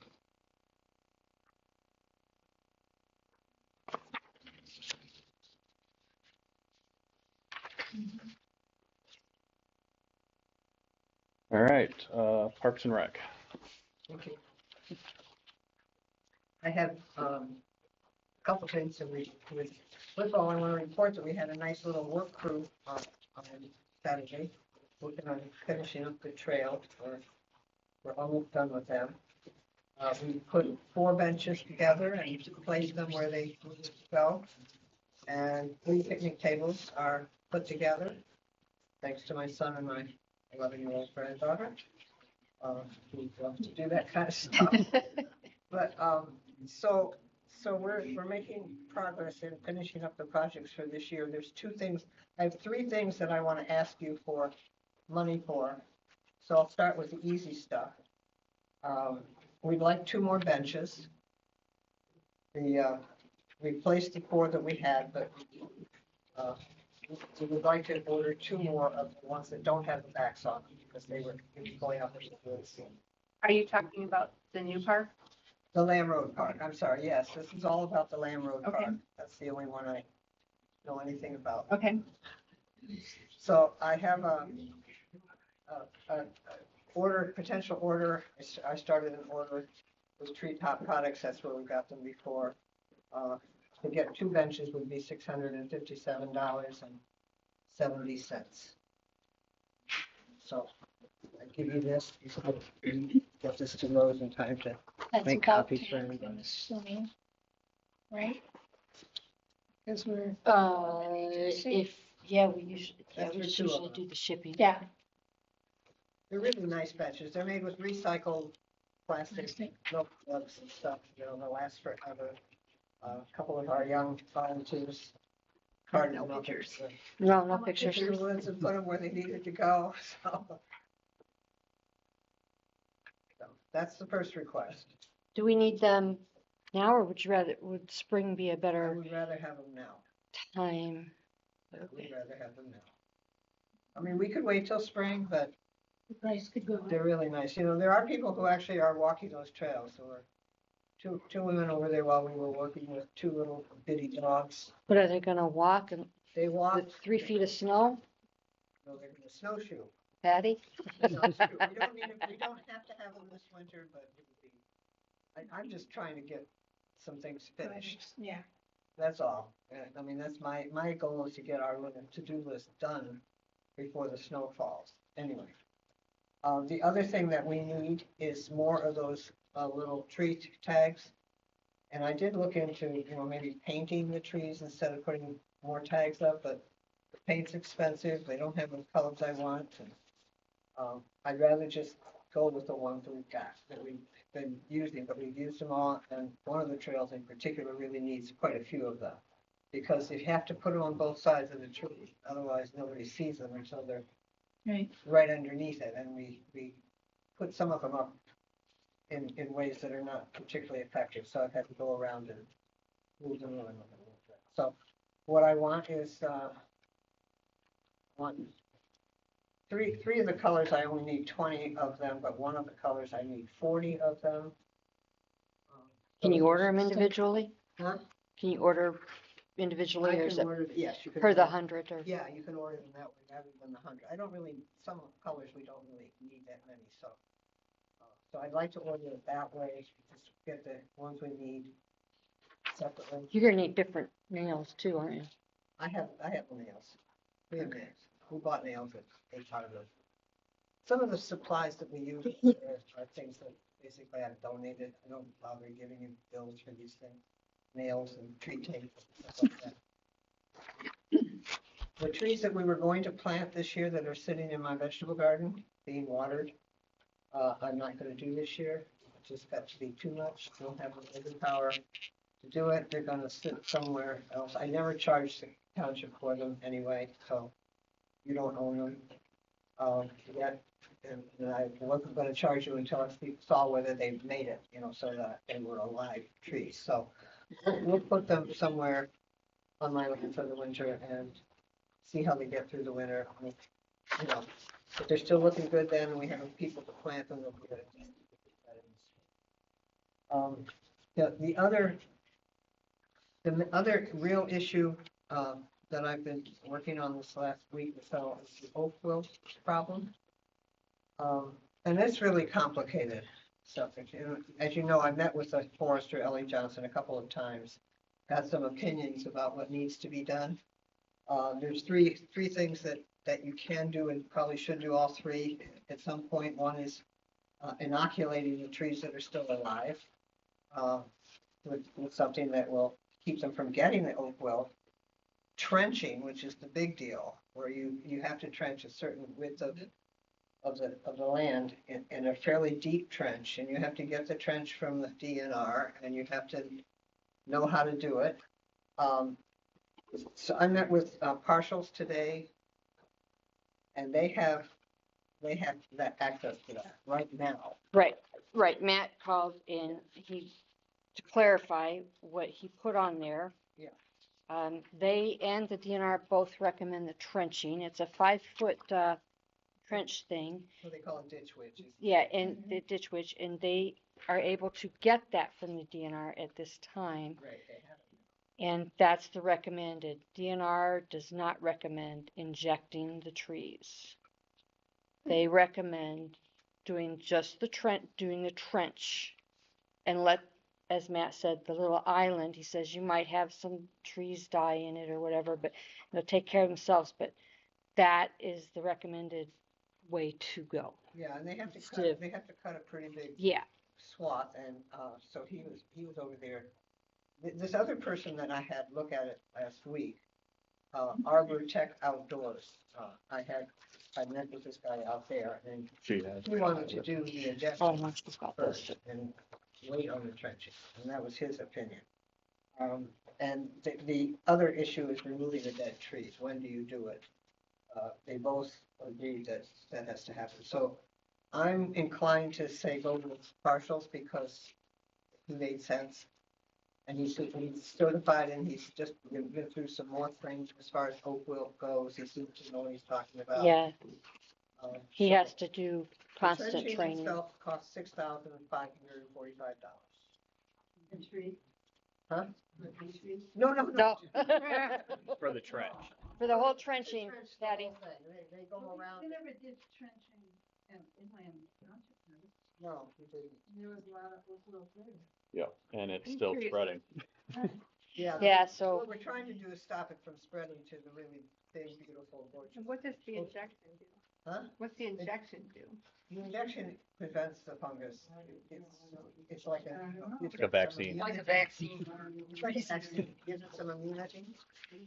All right, Parks and Rec. Okay. I have a couple things that first of all, I want to report that we had a nice little work crew on Saturday, working on finishing up the trail. We're almost done with them. We put 4 benches together and placed them where they need to go. And 3 picnic tables are put together, thanks to my son and my 11-year-old granddaughter. Who love to do that kind of stuff. But, so we're making progress in finishing up the projects for this year. There's two things, I have three things that I want to ask you for money for. So I'll start with the easy stuff. We'd like 2 more benches. Replaced the 4 that we had, but, we would like to order 2 more of the ones that don't have the backs on them, because they were going up into the scene. Are you talking about the new park? The Lamb Road Park, I'm sorry, yes, this is all about the Lamb Road Okay. Park. That's the only one I know anything about. Okay. So I have a potential order. I started an order with Treetop Products, that's where we got them before. To get 2 benches would be $657.70. So I give you this, you can get this to Rose in time to That's make about copies for 10, everybody. I'm assuming, right? Because we're, We usually That's for 2 of usually them. do the shipping. yeah, They're really nice benches. They're made with recycled plastic, no plugs and stuff, they'll last forever. A couple of our young volunteers. No pictures. No pictures. Took the ones and put them where they needed to go, so. So that's the first request. Do we need them now, or would spring be a I better would rather have them now. time? I would rather have them now. I mean, we could wait till spring, but the price could go up. they're really nice. You know, there are people who actually are walking those trails. There were two women over there while we were working with 2 little bitty dogs. But are they gonna walk in They walk. the 3 feet of snow, No, they're gonna snowshoe. Patty? Snowshoe. We don't have to have them this winter, but it would be, I'm just trying to get some things finished. Yeah. That's all. I mean, that's my goal is to get our little to-do list done before the snow falls. Anyway. The other thing that we need is more of those little tree tags. And I did look into, maybe painting the trees instead of putting more tags up, but the paint's expensive. They don't have the colors I want. And, I'd rather just go with the ones that we've got, that we've been using, but we've used them all. And one of the trails in particular really needs quite a few of them. Because you have to put them on both sides of the tree. Otherwise, nobody sees them until they're right underneath it. And we put some of them up in ways that are not particularly effective. So I've had to go around and move them around a little bit. So what I want is, three of the colors, I only need 20 of them, but one of the colors, I need 40 of them. Can you order them individually? Huh? Can you order individually, or is it Yes, you can. per the order- 100 or? Yeah, you can order them that way rather than the 100. I don't really, some colors we don't really need that many, so. So I'd like to order it that way, just get the ones we need separately. You're gonna need different nails too, aren't you? I have nails. We have nails. We bought nails at part of those. Some of the supplies that we use are things that basically I've donated. I don't bother giving you bills for these things. Nails and tree tape and stuff like that. The trees that we were going to plant this year that are sitting in my vegetable garden, being watered, I'm not gonna do this year. It just got to be too much. Don't have the labor power to do it. They're gonna sit somewhere else. I never charged the township for them anyway, so you don't own them. Yet, and I wasn't gonna charge you until I saw whether they made it, so that they were alive trees. So we'll put them somewhere on my land for the winter and see how they get through the winter. If they're still looking good then, and we have people to plant them, they'll be good. The other real issue that I've been working on this last week or so is the oak wilt problem. And it's really complicated subject. As you know, I met with the forester, Ellie Johnson, a couple of times, got some opinions about what needs to be done. There's three things that you can do and probably should do all 3 at some point. One is inoculating the trees that are still alive with something that will keep them from getting the oak wilt. Trenching, which is the big deal, where you have to trench a certain width of of the land in a fairly deep trench, and you have to get the trench from the DNR, and you have to know how to do it. So I met with Partials today, and they have that access to that right now. Right, right. Matt called in, to clarify what he put on there. Yeah. They and the DNR both recommend the trenching. It's a 5-foot, trench thing. What they call it, ditch witches. Yeah, and the ditch witch, and they are able to get that from the DNR at this time. Right, they have it. And that's the recommended. DNR does not recommend injecting the trees. They recommend doing just the trench and let, as Matt said, the little island, he says you might have some trees die in it or whatever, but they'll take care of themselves. But that is the recommended way to go. Yeah, and they have to Stiff. cut a pretty big Yeah. swath, and so he was over there. This other person that I had look at it last week, Arbor Tech Outdoors. I met with this guy out there, and he wanted to do the injection first and wait on the trenching, and that was his opinion. And the other issue is removing the dead trees. When do you do it? They both agreed that that has to happen. So I'm inclined to say go with Partials because he made sense. And he's certified, and he's just been through some more things as far as oak wilt goes. He seems to know what he's talking about. Yeah, he So has to do the constant trenching training. itself costs $6,545. Huh? No. No. For the trench. For the whole trenching, Patty. They go around. We never did trenching in Inland Township. No, we didn't. There was a lot of little there. Yeah, and it's still spreading. Yeah. Yeah, so What we're trying to do is stop it from spreading to the really big, beautiful, gorgeous. And what does the injection do? Huh? What's the injection do? The injection prevents the fungus. It's like a. It's like a vaccine. Like a vaccine. Gives it some immunity.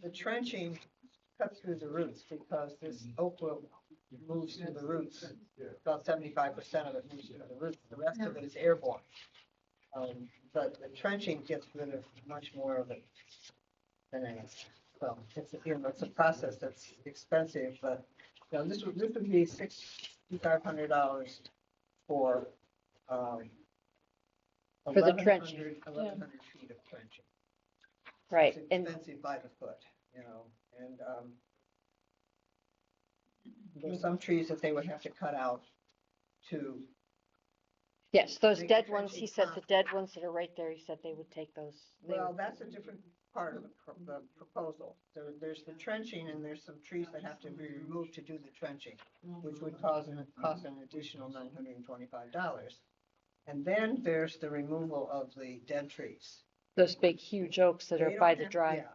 The trenching cuts through the roots because this oak wilt moves through the roots. About 75% of it moves through the roots. The rest of it is airborne. But the trenching gets rid of much more of it than anything. So it's a process that's expensive, but this would be $6,500 for the trenching. 1,100 feet of trenching. right, It's and expensive by the foot, and there's some trees that they would have to cut out to. yes, those Make dead the ones, he trenching said the dead ones that are right there, he said they would take those. They Well, would- that's a different part of the proposal. There's the trenching, and there's some trees that have to be removed to do the trenching, which would cost an additional $925. And then there's the removal of the dead trees. Those big huge oaks that They are don't by the have- drive.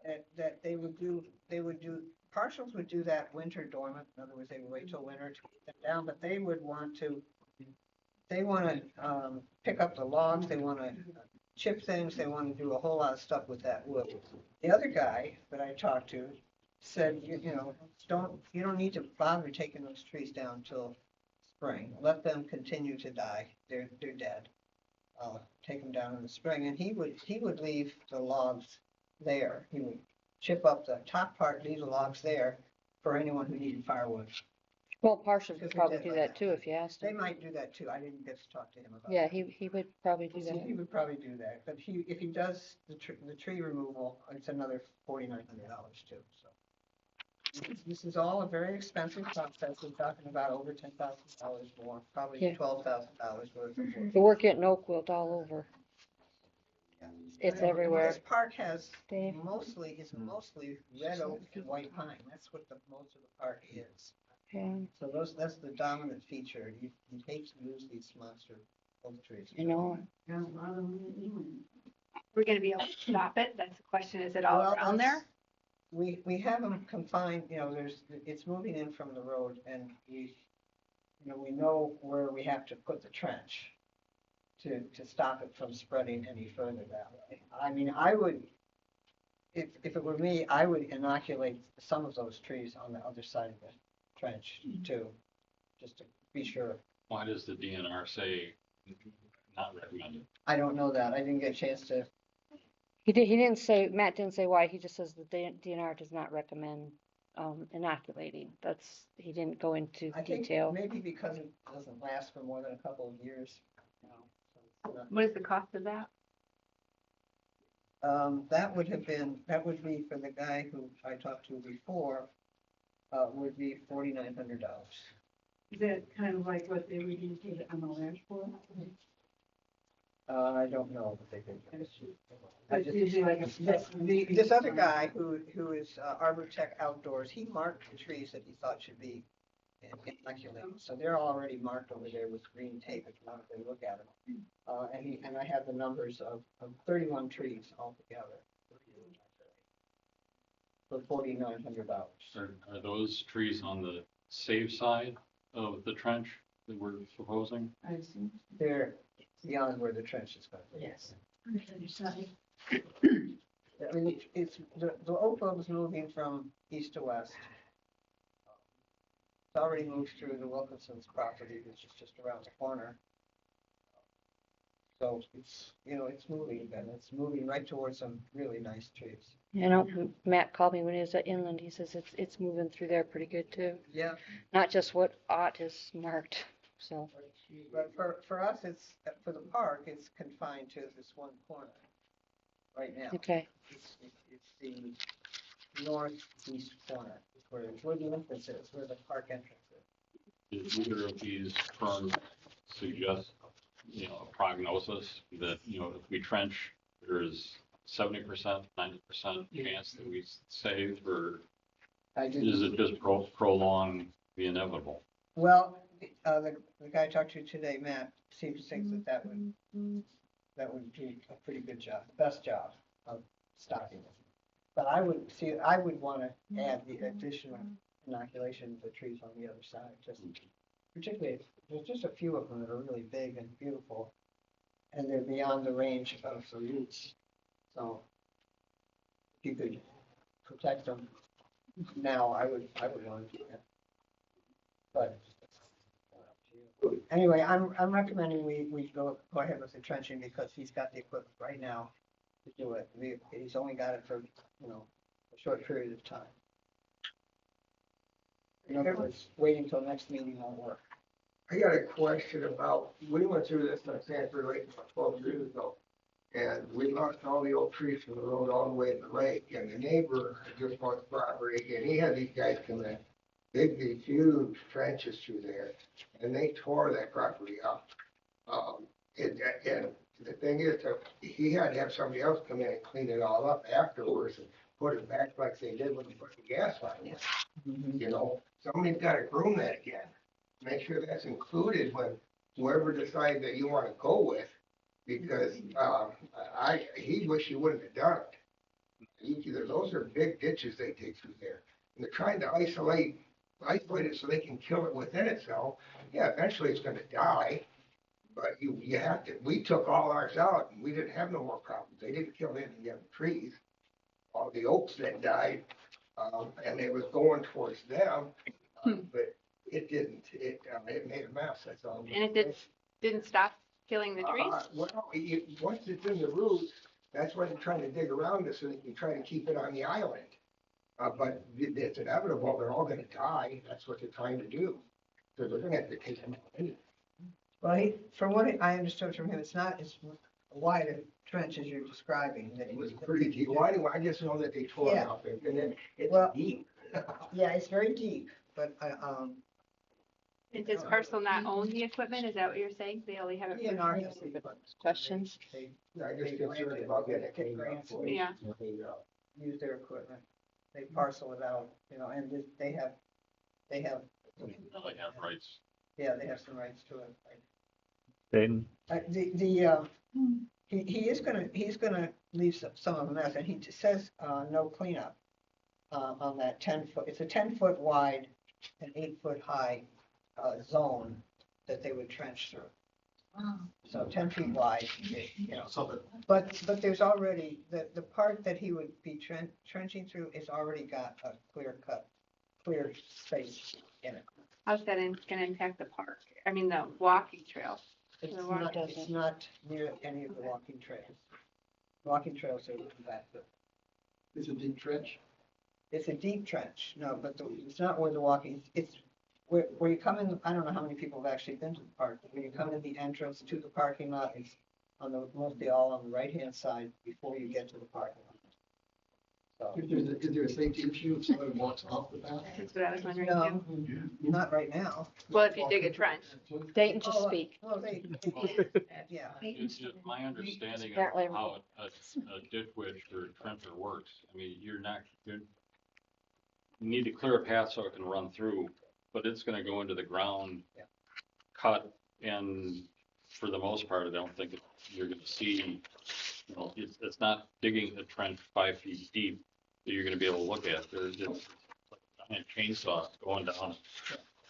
yeah, that they would do, Partials would do that winter dormant. In other words, they would wait till winter to keep them down, but they want to pick up the logs, they want to chip things, they want to do a whole lot of stuff with that wood. The other guy that I talked to said, you don't need to bother taking those trees down till spring. Let them continue to die. They're dead. Take them down in the spring, and he would leave the logs there. He would chip up the top part, leave the logs there for anyone who needed firewood. Well, Partial Because would they're probably dead do by that now. too if you asked They him. might do that too. I didn't get to talk to him about Yeah, that. he would probably do that. He would probably do that, but if he does the tree removal, it's another $4,900 too, so. This is all a very expensive process. We're talking about over $10,000 more, probably Yeah. $12,000 worth of work. The work getting oak wilt all over. Yeah. It's And everywhere. This park has Dave? mostly red oak and white pine. That's what most of the park is. Yeah, So that's the dominant feature. You hate to lose these monster oak trees. I know. We're gonna be able to stop it? That's the question. Is it all Well, around there? We have them confined, it's moving in from the road, and we know where we have to put the trench to stop it from spreading any further that way. I mean, I would, if it were me, I would inoculate some of those trees on the other side of the trench too, just to be sure. Why does the DNR say not recommended? I don't know that. I didn't get a chance to, He didn't say, Matt didn't say why, he just says the DNR does not recommend, inoculating. He didn't go into I think detail. maybe because it doesn't last for more than a couple of years. You know, so it's not- What is the cost of that? That would be for the guy who I talked to before, would be $4,900. Is that kind of like what they would use for the MLS for? I don't know what they did. It's usually like a. This other guy who is Arbor Tech Outdoors, he marked the trees that he thought should be inoculated. So they're already marked over there with green tape if you want to look at them. And I have the numbers of 31 trees altogether. For $4,900. Are those trees on the safe side of the trench that we're proposing? I see. They're beyond where the trench is going to be. Yes. I mean, it's the oak grove is moving from east to west. It's already moved through the Wilkinson's property, which is just around the corner. So it's, it's moving, and it's moving right towards some really nice trees. I know Matt called me when he was at Inland. He says it's moving through there pretty good too. Yeah, Not just what Ott has marked, so. but for us, it's, for the park, it's confined to this one corner right now. Okay. It's the northeast corner, where the entrance is, where the park entrance is. Did either of these firms suggest, a prognosis that, if we trench, there's 70%, 90% chance that we save, or is it just prolong the inevitable? Well, the guy I talked to today, Matt, seems to think that would be a pretty good job, best job of stopping it. But I would want to add the additional inoculation of the trees on the other side, just particularly, there's just a few of them that are really big and beautiful, and they're beyond the range of the roots. So if you could protect them now, I would want to do that. But anyway, I'm recommending we go ahead with the trenching because he's got the equipment right now to do it. He's only got it for, a short period of time. In other words, waiting till next meeting won't work. I got a question about, we went through this on Sanford Lake about 12 years ago, and we lost all the old trees from the road all the way to the lake, and the neighbor just bought the property, and he had these guys come in, dig these huge trenches through there, and they tore that property up. And the thing is, he had to have somebody else come in and clean it all up afterwards and put it back like they did when they put the gas line in. Somebody's got to groom that again. Make sure that's included when whoever decides that you want to go with, because he wish you wouldn't have done it. Those are big ditches they take through there. And they're trying to isolate it so they can kill it within itself. Yeah, eventually it's going to die, but you have to. We took all ours out, and we didn't have no more problems. They didn't kill any of the other trees. All the oaks that died, and it was going towards them, but it didn't. It made a mess. That's all. And it didn't stop killing the trees? Well, once it's in the roots, that's why they're trying to dig around it so they can try to keep it on the island. But it's inevitable. They're all going to die. That's what they're trying to do. So they're going to have to take them out anyway. Well, from what I understood from him, it's not as wide a trench as you're describing. That It was pretty deep. Well, anyway, I just know that they tore it Yeah. up, and then it's deep. Yeah, it's very deep, but And does Parcel not own the equipment? Is that what you're saying? They only have it for DNR free? has the equipment. Questions? I just concerned about getting it cleaned up. Grants. Yeah. Use their equipment. They parcel it out, and they have, They have rights. yeah, they have some rights to it. Dayton? He's gonna leave some of them out, and he says, no cleanup, on that 10-foot, it's a 10-foot wide and 8-foot high, zone that they would trench through. So 10 feet wide, but there's already, the part that he would be trenching through is already got a clear space in it. How's that gonna impact the park? I mean, the walking trail. It's The walk- it's not near any of the walking trails. Walking trails are back there. It's a deep trench. It's a deep trench, no, but it's not where the walking, it's where you come in, I don't know how many people have actually been to the park, but when you come in the entrance to the parking lot, it's on the, mostly all on the right-hand side before you get to the parking lot. So, Is there a safety issue if somebody walks off the path? That's what I was wondering no, too. not right now. Well, if you dig a trench. Dayton, just Oh, speak. well, yeah. It's just my understanding of Apparently- how a ditch witch or trencher works. I mean, you need to clear a path so it can run through, but it's gonna go into the ground, Yeah. cut, and for the most part, I don't think you're gonna see, you know, it's not digging a trench 5 feet deep that you're gonna be able to look at. There's just like a chainsaw going down.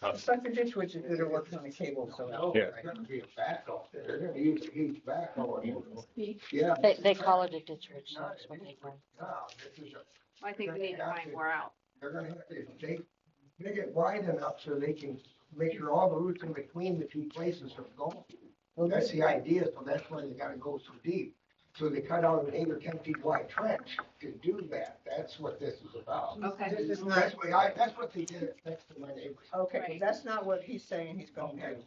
It's like the ditch witch that are working on the cable, so. Yeah. There's gonna be a backhoe there. They're gonna use a huge backhoe. Yeah. They call it a ditch witch, that's what they call it. No, this is a, I think we need to find more out. they're gonna have to, make it wide enough so they can make sure all the roots in between the two places are gone. Well, that's the idea, so that's why they gotta go so deep. So they cut out an 8 or 10 feet wide trench to do that. That's what this is about. Okay. This is not, That's what they did next to my neighbor's. okay, but Right. that's not what he's saying he's going to do.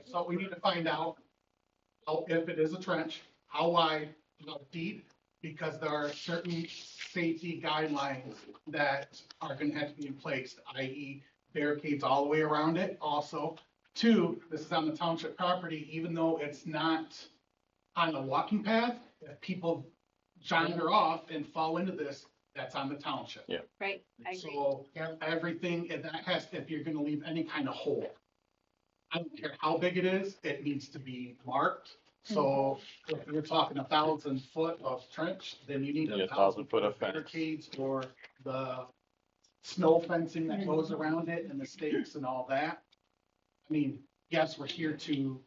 So we need to find out if it is a trench, how wide, how deep, because there are certain safety guidelines that are gonna have to be in place, i.e. barricades all the way around it also. Two, this is on the township property, even though it's not on the walking path, if people wander off and fall into this, that's on the township. Yeah. Right, I agree. So everything, and that has, if you're gonna leave any kind of hole. I don't care how big it is, it needs to be marked. So if you're talking 1,000 foot of trench, then you need Yeah, 1,000 foot foot of of fence. barricades or the snow fencing that goes around it and the stakes and all that. I mean, yes, we're here to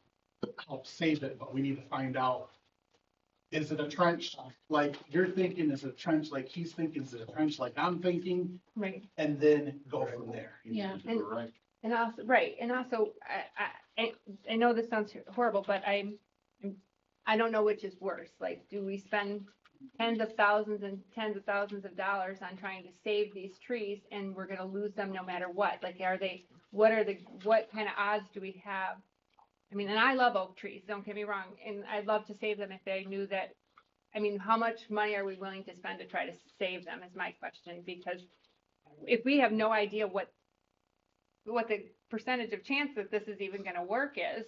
help save it, but we need to find out, is it a trench like you're thinking, is it a trench like he's thinking, is it a trench like I'm thinking? Right. And then go from there. Yeah. You're right. And also, right, and also, I know this sounds horrible, but I don't know which is worse. Like, do we spend tens of thousands and tens of thousands of dollars on trying to save these trees and we're gonna lose them no matter what? Like, what kind of odds do we have? I mean, and I love oak trees, don't get me wrong, and I'd love to save them if I knew that. I mean, how much money are we willing to spend to try to save them is my question, because if we have no idea what the percentage of chance that this is even gonna work is,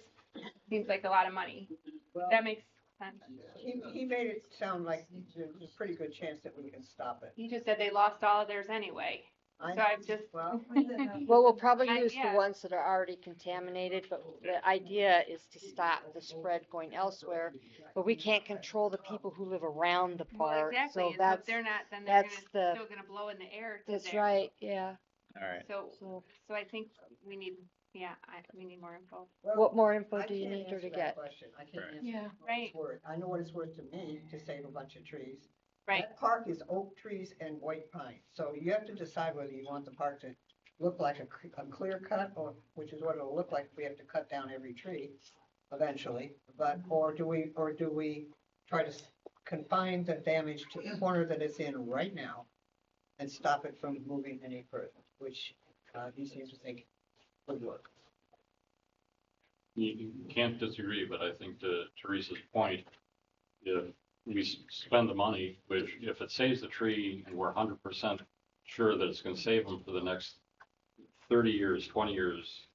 seems like a lot of money. Well, That makes sense. he made it sound like there's a pretty good chance that we can stop it. You just said they lost all of theirs anyway, so I'm just, Well, Well, we'll probably I- use the yeah. ones that are already contaminated, but the idea is to stop the spread going elsewhere. But we can't control the people who live around the well, park, exactly, so and so if that's, they're not, then they're that's gonna, the- still gonna blow in the air to that's there. right, yeah. All right. So, So so I think we need, we need more info. what more info I do you can't need her answer to that get? question. I can't Right. answer Yeah. what Right. it's worth. I know what it's worth to me to save a bunch of trees. Right. That park is oak trees and white pine, so you have to decide whether you want the park to look like a clear cut, or, which is what it'll look like if we have to cut down every tree eventually, but, or do we try to confine the damage to the corner that it's in right now and stop it from moving any further, which, he seems to think would work. You can't disagree, but I think to Teresa's point, if we spend the money, which if it saves the tree and we're 100% sure that it's going to save them for the next 30 years, 20 years,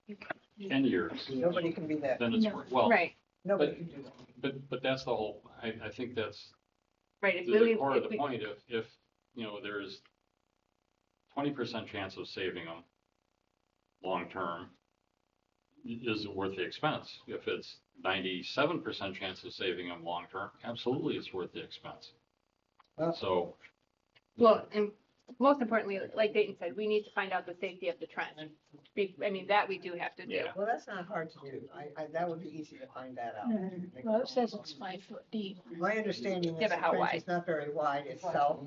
10 years, Nobody can be that, then it's, No. well, Right, nobody can do that. but that's the whole, I think that's right, if the we, core of if the we, point. If, you know, there's 20% chance of saving them long-term, is it worth the expense? If it's 97% chance of saving them long-term, absolutely it's worth the expense. Well- So, well, and most importantly, like Dayton said, we need to find out the safety of the trench. I mean, that we do have to do. Yeah. Well, that's not hard to do. That would be easy to find that out. Well, it says it's 5 foot deep. My understanding Yeah, is the but how trench wide? is not very wide itself.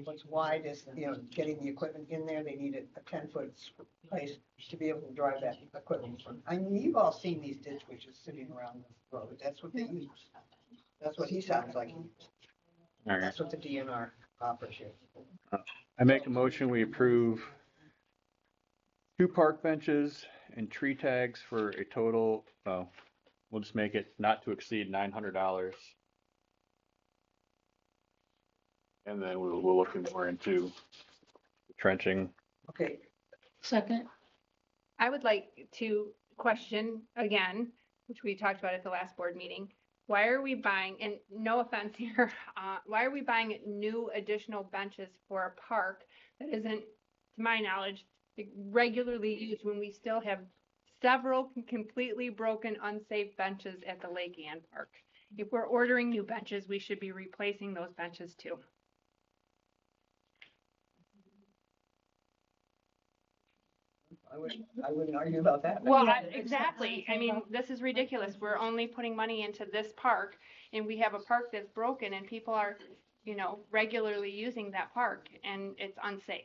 What's wide is, getting the equipment in there. They need a 10-foot place to be able to drive that equipment. I mean, you've all seen these ditch witches sitting around the road. That's what they use. That's what he sounds like. All right. That's what the DNR offers you. I make a motion, we approve 2 park benches and tree tags for a total, we'll just make it not to exceed $900. And then we'll look more into the trenching. Okay, Second, I would like to question again, which we talked about at the last board meeting. Why are we buying, and no offense here, why are we buying new additional benches for a park that isn't, to my knowledge, regularly used when we still have several completely broken, unsafe benches at the Lake Ann Park? If we're ordering new benches, we should be replacing those benches too. I wouldn't argue about that. Well, exactly. I mean, this is ridiculous. We're only putting money into this park, and we have a park that's broken, and people are, regularly using that park, and it's unsafe.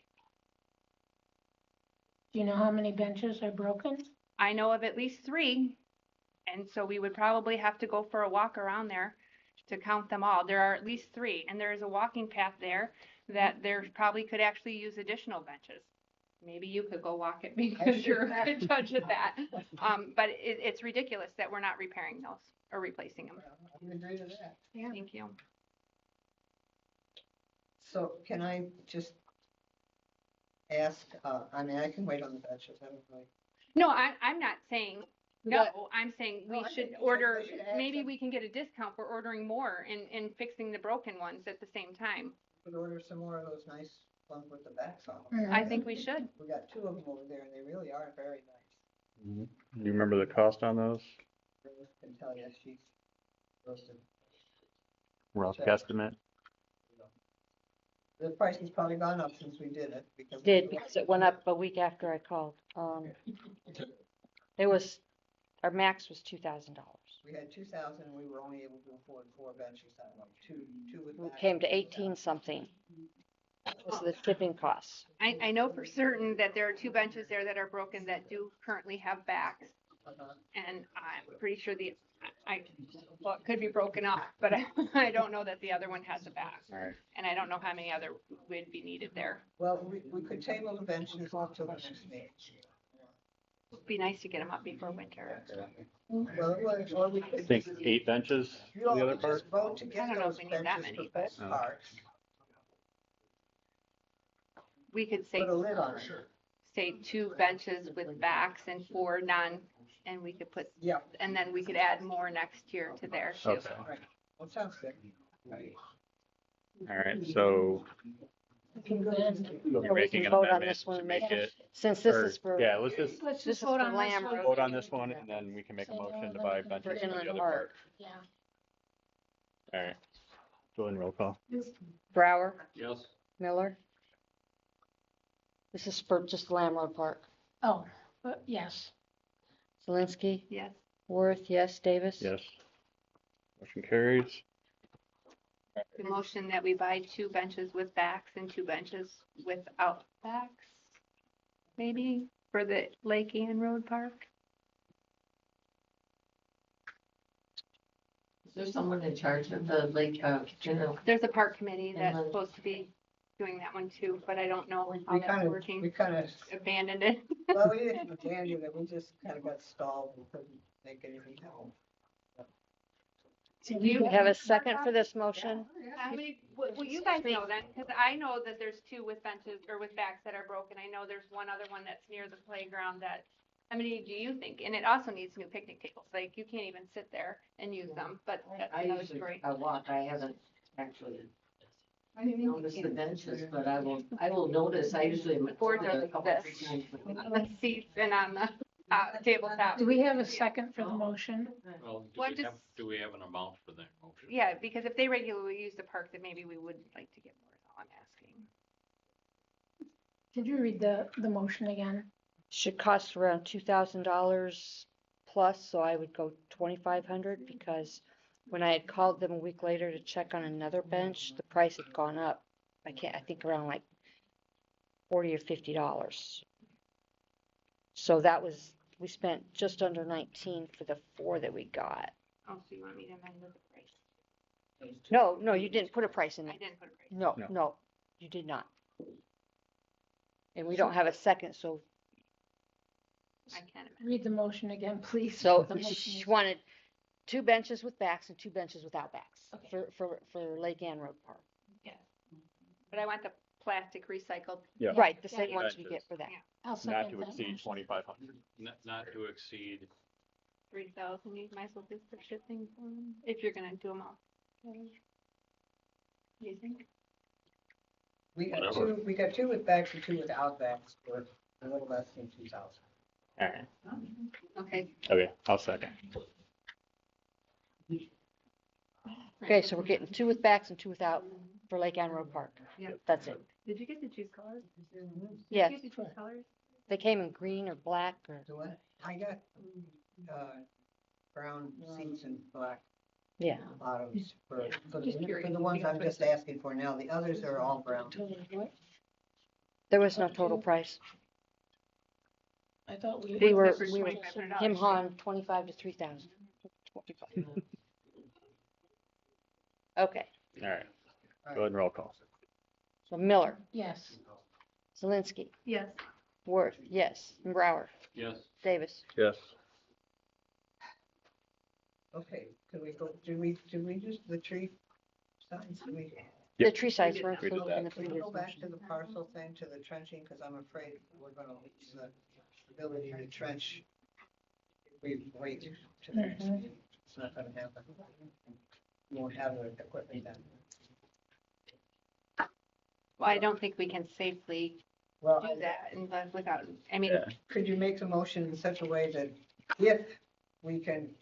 do you know how many benches are broken? I know of at least 3, and so we would probably have to go for a walk around there to count them all. There are at least 3, and there is a walking path there that there probably could actually use additional benches. Maybe you could go walk it because you're a judge at that. But it's ridiculous that we're not repairing those or replacing them. I agree to that. Thank you. So can I just ask, I mean, I can wait on the benches, I don't really. No, I'm not saying no. I'm saying No, we I should think order, they should add maybe some- we can get a discount for ordering more and fixing the broken ones at the same time. Could order some more of those nice ones with the backs on Mhm. them. I think we should. We got 2 of them over there and they really are very nice. Do you remember the cost on those? Rose can tell you, she's roasted. Rough Sure. guesstimate? The price has probably gone up since we did it because. Because it went up a week after I called. Our max was $2,000. We had 2,000 and we were only able to afford 4 benches that way, two with We backs. came to 18 something. Was the shipping costs. I know for certain that there are 2 benches there that are broken that do currently have backs. Uh-huh. And I'm pretty sure well, it could be broken off, but I don't know that the other one has a back. All right. And I don't know how many other would be needed there. Well, we could table the benches until the next meeting. It'd be nice to get them up before winter. Well, or we I could. think 8 benches You for all the other could part? just vote to I get don't know if those we need that benches many, for but- both parks. We could say, Put a lid on it. say 2 benches with backs and 4 and we could put, Yeah, and then we could add more next year to there too. Okay. well, sounds good. All right, so We making can an vote on amendment this one, to make make it, since this or- is for, yeah, let's just Let's this just is vote for on Lamb this one. Road. vote on this one and then we can make a motion to buy benches for Inland the other Park. part. Yeah. All right. Julian, roll call. Brower, Yes. Miller. This is for just Lamb Road Park. Oh, but yes. Zelinski, Yes. Worth, yes, Davis? Yes. Motion carries. The motion that we buy 2 benches with backs and 2 benches without backs, maybe, for the Lake Ann Road Park. Is there someone in charge of the lake, There's a park committee that's Inland. supposed to be doing that one too, but I don't know how We that's kind of, working. we kind of, Abandoned it. well, we didn't abandon it, we just kind of got stalled and couldn't make anything happen. Do you have a second for this motion? How many, well, you guys know then, because I know that there's 2 with benches or with backs that are broken. I know there's one other one that's near the playground that, how many do you think? And it also needs new picnic tables. Like, you can't even sit there and use them, but that's I another usually, story. I walk, I haven't actually noticed the benches, but I will notice, I usually am. Boards are a like couple, this. 3 times a week. On the seats and on the tabletop. Do we have a second for the motion? Well, Well, just- do we have an amount for that motion? Yeah, because if they regularly use the park, then maybe we would like to get more, is all I'm asking. Could you read the motion again? Should cost around $2,000 plus, so I would go 2,500 because when I had called them a week later to check on another bench, the price had gone up. I think around like $40 or $50. So that was, we spent just under 19 for the 4 that we got. Oh, so you want me to amend the price? No, you didn't put a price in I there. didn't put a price. No, you did not. And we don't have a second, so I can amend. Read the motion again, please. So The motion she is- wanted 2 benches with backs and 2 benches without backs Okay. for Lake Ann Road Park. But I want the plastic recycled. Yeah. Right, the Yeah, same yeah. ones we get for that. I'll Not second to that exceed motion. 2,500. Not to exceed, 3,000, you might as well just put shipping for them, if you're gonna do them all. You think? Whatever. We got 2 with backs and 2 without backs for a little less than 2,000. All right. Okay. Okay, I'll second. Okay, so we're getting 2 with backs and 2 without for Lake Ann Road Park. Yeah. That's it. Did you get to choose colors? Yes. Did you get to choose colors? They came in green or black or, Do what? I got, brown seats and black yeah. bottoms for Just curious. the ones I'm just asking for now. The others are all brown. There was no total price. I thought we. We were, Except for we were, $2,500, him right? hawing 25 to 3,000. 25. Okay, All right. Go ahead and roll call. so Miller, Yes. Zelinski, Yes. Worth, yes, and Brower, yes, Davis. Yes. Okay, could we go, do we just the tree signs? Do we? The tree sites were We did included in the Can we previous go back to motion. the parcel thing, to the trenching, because I'm afraid we're gonna lose the ability to trench if we wait to the next meeting. It's not gonna happen. We won't have the equipment then. Well, I don't think we can safely Well, do that without, I mean, Yeah. could you make the motion in such a way that if we can,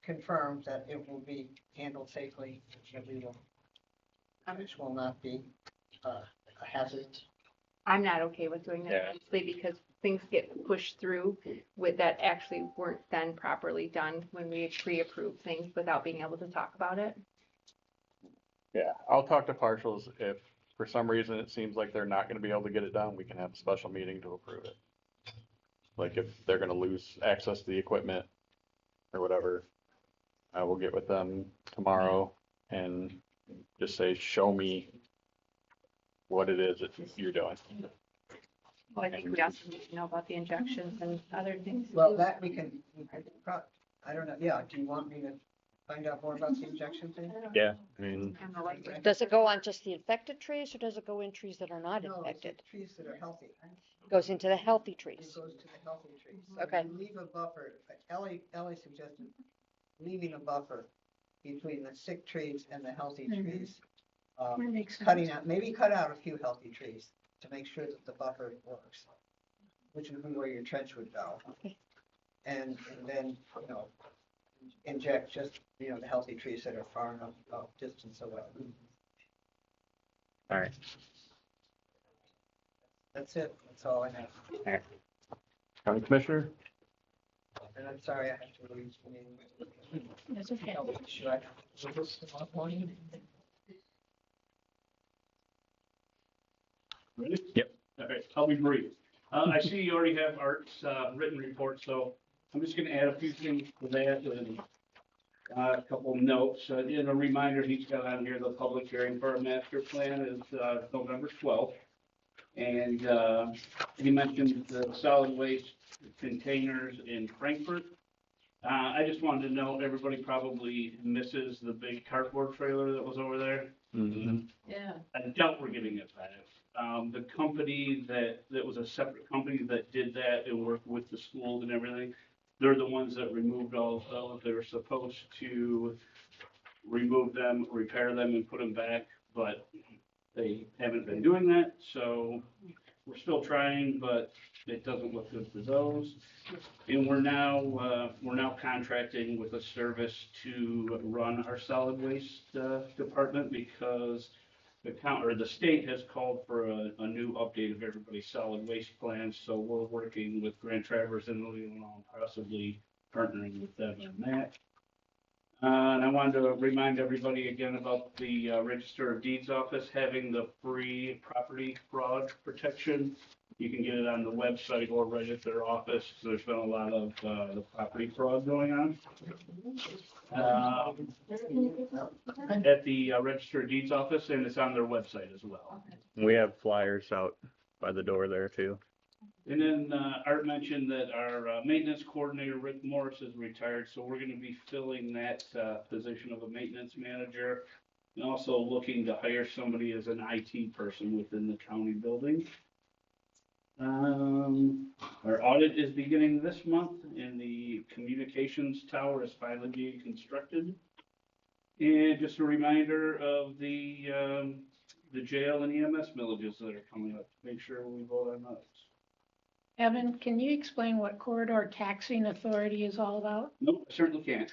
confirm that it will be handled safely, that we will, which will not be a hazard? I'm not okay with doing that, Yeah. honestly, because things get pushed through with that actually weren't then properly done when we pre-approved things without being able to talk about it. Yeah, I'll talk to partials. If for some reason it seems like they're not gonna be able to get it done, we can have a special meeting to approve it. Like if they're gonna lose access to the equipment or whatever, I will get with them tomorrow and just say, show me what it is that you're doing. Well, I think we also need to know about the injections and other things. Well, that we can, I don't know, yeah, do you want me to find out more about the injection thing? Yeah, I mean, And the like. Does it go on just the infected trees or does it go in trees that are not No, it's infected? the trees that are healthy. Goes into the healthy It trees. goes to the healthy trees. So Okay. you leave a buffer, Ellie suggested leaving a buffer between the sick trees and the healthy trees. That makes sense. Cutting out, maybe cut out a few healthy trees to make sure that the buffer works, which would be where your trench would go. And then, inject just, the healthy trees that are far enough distance away. all right. That's it, that's all I have. County Commissioner? And I'm sorry I have to leave. I mean, That's okay. should I do this tomorrow morning? Yep. All right, I'll be brief. I see you already have Art's written report, so I'm just gonna add a few things to that and a couple of notes. And a reminder, he's got on here, the public hearing for our master plan is November 12th. And he mentioned the solid waste containers in Frankfurt. I just wanted to know, everybody probably misses the big cardboard trailer that was over there. Mm-hmm. Yeah. I doubt we're getting it back. The company that was a separate company that did that and worked with the schools and everything, they're the ones that removed all of those. They were supposed to remove them, repair them and put them back, but they haven't been doing that. So we're still trying, but it doesn't look good for those. And we're now contracting with a service to run our solid waste department because the state has called for a new update of everybody's solid waste plans, so we're working with Grand Traverse and Leland on possibly partnering with them on that. And I wanted to remind everybody again about the Register of Deeds office having the free property fraud protection. You can get it on the website or right at their office. There's been a lot of the property fraud going on. At the Register of Deeds office, and it's on their website as well. We have flyers out by the door there too. And then Art mentioned that our maintenance coordinator, Rick Morris, is retired, so we're gonna be filling that position of a maintenance manager. And also looking to hire somebody as an IT person within the county building. Our audit is beginning this month, and the communications tower is finally being constructed. And just a reminder of the jail and EMS villages that are coming up. Make sure we vote on those. Evan, can you explain what corridor taxing authority is all about? Nope, I certainly can't.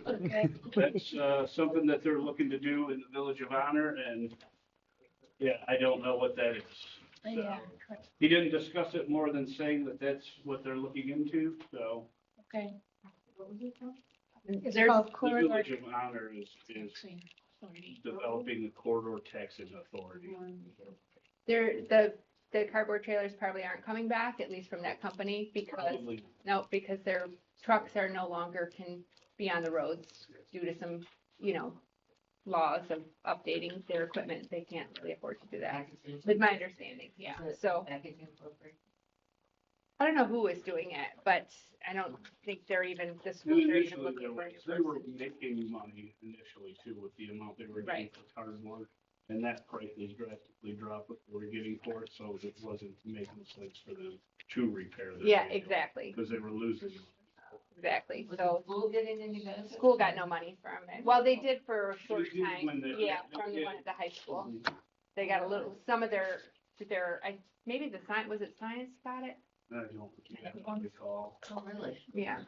Okay. That's something that they're looking to do in the Village of Honor, and yeah, I don't know what that is. So, Yeah. he didn't discuss it more than saying that that's what they're looking into, so. Okay. It's There's- called The corridor Village of Honor is taxing authority. developing the corridor taxing authority. The cardboard trailers probably aren't coming back, at least from that company, because, Probably. no, because their trucks are no longer can be on the roads due to some, laws of updating their equipment. They can't really afford to do that, with my understanding, yeah. So I don't know who is doing it, but I don't think they're even, the schools are even Initially, looking for a new they were person. making money initially too with the amount they were getting Right. for cardboard. And that price has drastically dropped what they were getting for it, so it wasn't making sense for them to repair their. Yeah, exactly, Because they were losing. exactly. So School getting any benefit? school got no money from it. Well, they did for a short They did time, when they- yeah, they from the did. one at the high school. They got a little, some of their, maybe the science, was it science got it? I don't recall. Oh, really? Yeah.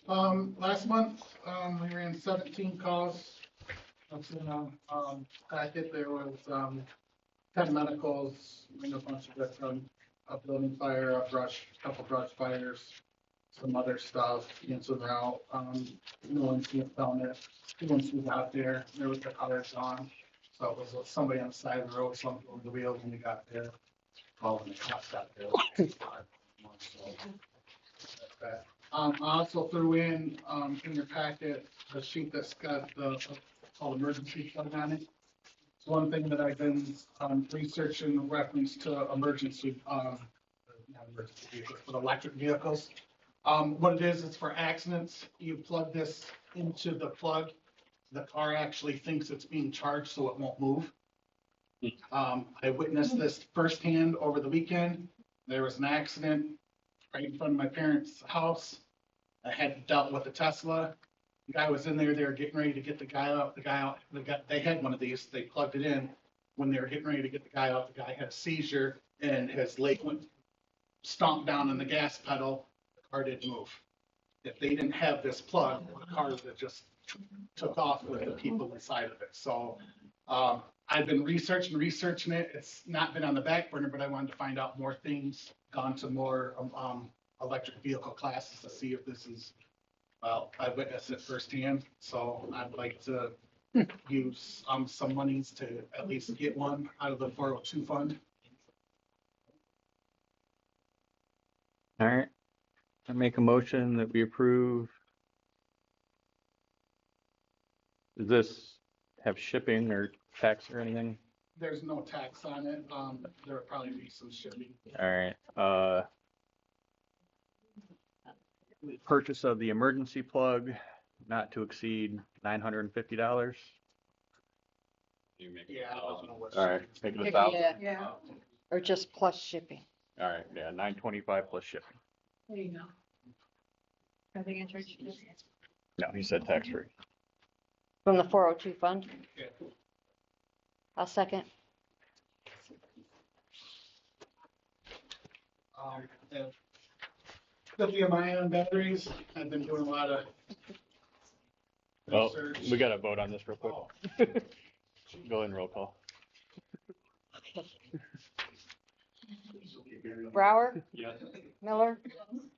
Last month, we ran 17 calls. That's in a packet. There was 10 medicals, a bunch of different, a building fire, a couple brush fires, some other stuff, canceled route. No one's found it. Once we got there, there was the colors on. So it was somebody on the side of the road, something over the wheels when we got there. All when the cops got there. So, that's that. I also threw in your packet, the sheet that's got called emergency plug on it. It's one thing that I've been researching in reference to emergency, not emergency vehicles, but electric vehicles. What it is, it's for accidents. You plug this into the plug. The car actually thinks it's being charged, so it won't move. I witnessed this firsthand over the weekend. There was an accident right in front of my parents' house. I had dealt with the Tesla. The guy was in there, they were getting ready to get the guy out, they had one of these, they plugged it in. When they were getting ready to get the guy out, the guy had a seizure and his leg went stomped down on the gas pedal, the car didn't move. If they didn't have this plug, the car would have just took off with the people inside of it. So I've been researching it. It's not been on the back burner, but I wanted to find out more things, gone to more electric vehicle classes to see if this is, well, I witnessed it firsthand. So I'd like to use some monies to at least get one out of the 402 fund. All right. I make a motion that we approve. Does this have shipping or tax or anything? There's no tax on it. There would probably be some shipping. All right. Purchase of the emergency plug not to exceed $950. You make Yeah, I don't know what. All right, make it 1,000. Yeah, or just plus shipping. All right, yeah, $925 plus shipping. There you go. Are they gonna charge you? No, he said tax free. From the 402 fund? Yeah. I'll second. And lithium-ion batteries, I've been doing a lot of Well, research. we got to vote on this real quick. Go in roll call. Brower, Yes. Miller,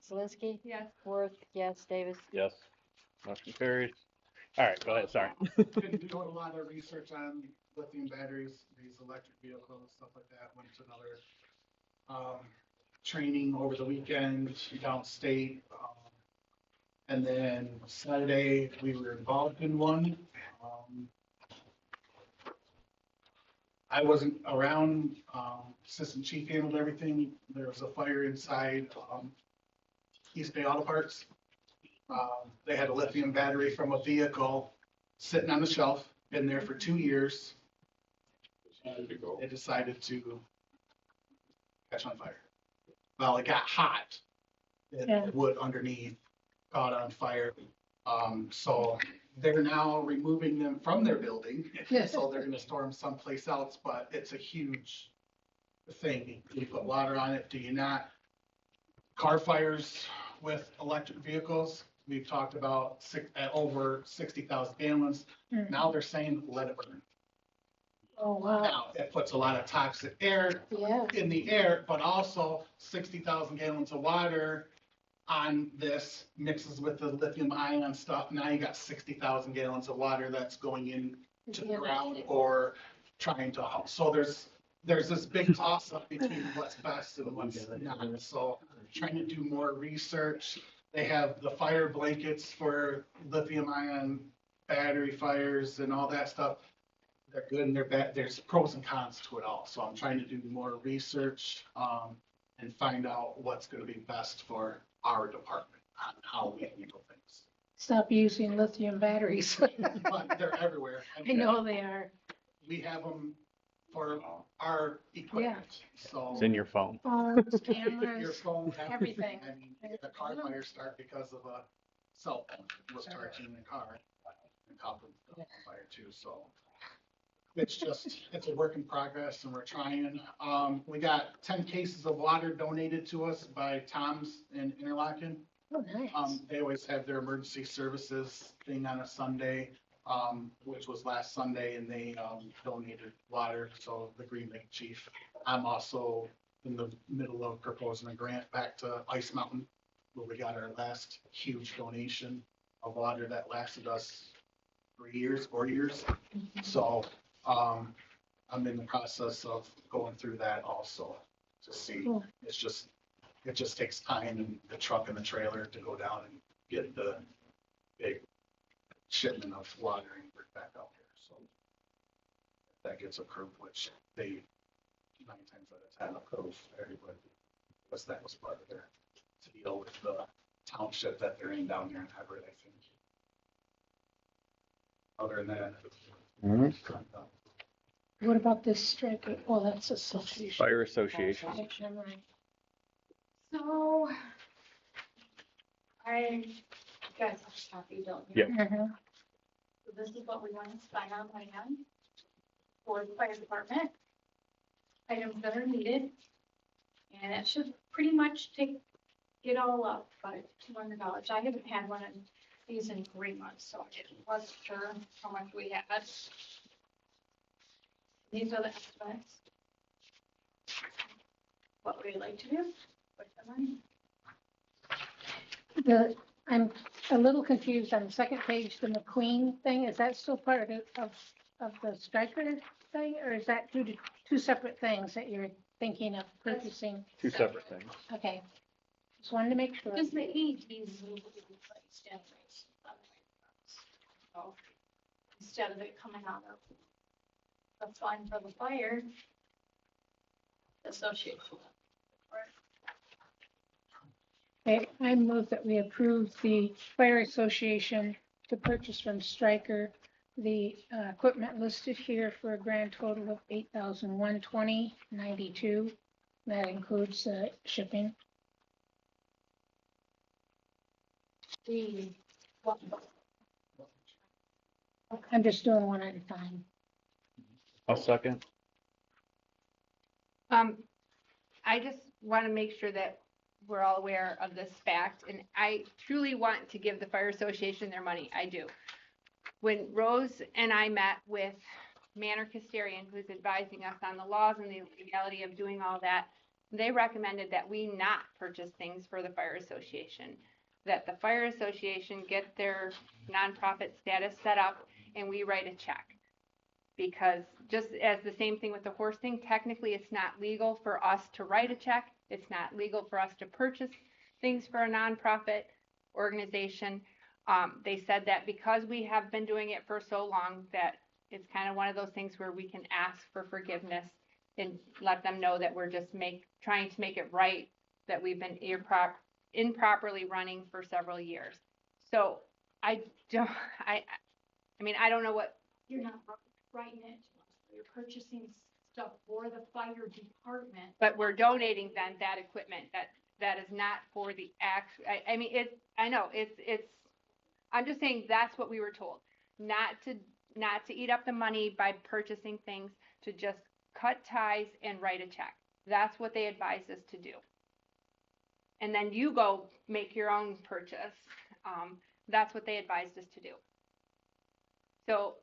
Zelinski, Yes. Worth, yes, Davis. Yes. Motion carries. All right, go ahead, sorry. Been doing a lot of research on lithium batteries, these electric vehicles, stuff like that. Went to another training over the weekend downstate. And then Saturday, we were involved in one. I wasn't around, Assistant Chief handled everything. There was a fire inside East Bay Auto Parts. They had a lithium battery from a vehicle sitting on the shelf, been there for 2 years. They decided to catch on fire. Well, it got hot. The wood underneath caught on fire. So they're now removing them from their building. So they're gonna store them someplace else, but it's a huge thing. Do you put water on it? Do you not? Car fires with electric vehicles, we've talked about over 60,000 gallons. Now they're saying let it burn. Oh, wow. Now, it puts a lot of toxic air in the air, but also 60,000 gallons of water on this mixes with the lithium ion stuff. Now you got 60,000 gallons of water that's going into the ground or trying to, so there's this big toss up between what's best and what's not. So trying to do more research. They have the fire blankets for lithium ion battery fires and all that stuff. They're good and they're bad. There's pros and cons to it all. So I'm trying to do more research and find out what's going to be best for our department on how we handle things. Stop using lithium batteries. But they're everywhere. I know they are. We have them for our equipment. So It's in your phone. Phones, your cameras, phone, everything. I mean, the car fire start because of a cell phone was charging in the car and caught the fire too. So it's a work in progress and we're trying. We got 10 cases of water donated to us by Tom's in Interlaken. Oh, nice. They always have their emergency services thing on a Sunday, which was last Sunday, and they donated water. So the Green Lake Chief. I'm also in the middle of proposing a grant back to Ice Mountain, where we got our last huge donation of water that lasted us 4 years. So I'm in the process of going through that also to see. Cool. It just takes time and the truck and the trailer to go down and get the big shipment of water and bring it back out here. So that gets approved, which they 9 times out of 10 approve everybody. Because that was part of their deal with the township that they're in down there in Everett, I think. Other than that. What about this strike? Well, that's association. Fire Association. Right. So, you guys have a copy, don't you? Yep. Mhm. So this is what we want to spend our money on for the fire department. Items that are needed. And it should pretty much get all up by $200. I haven't had one of these in 3 months, so I wasn't sure how much we had. These are the estimates. What we'd like to do with the money. I'm a little confused on the second page, the McQueen thing. Is that still part of the striker thing, or is that two separate things that you're thinking of purchasing? Two separate things. Okay, just wanted to make sure. Because the AEDs will be replaced anyways. So instead of it coming out of the fund for the fire association. Okay, I move that we approve the fire association to purchase from Stryker the equipment listed here for a grand total of $8,120.92. That includes shipping. I'm just doing one at a time. I'll second. I just want to make sure that we're all aware of this fact, and I truly want to give the fire association their money. I do. when Rose and I met with Manor Custodian, who's advising us on the laws and the legality of doing all that, they recommended that we not purchase things for the fire association, that the fire association get their nonprofit status set up and we write a check. Because just as the same thing with the horse thing, technically it's not legal for us to write a check. It's not legal for us to purchase things for a nonprofit organization. They said that because we have been doing it for so long, that it's kind of one of those things where we can ask for forgiveness and let them know that we're just trying to make it right, that we've been improperly running for several years. So I mean, I don't know what. You're not writing it, you're purchasing stuff for the fire department. But we're donating then that equipment, that is not for the I mean, I know, I'm just saying that's what we were told. Not to eat up the money by purchasing things, to just cut ties and write a check. That's what they advised us to do. And then you go make your own purchase. That's what they advised us to do. So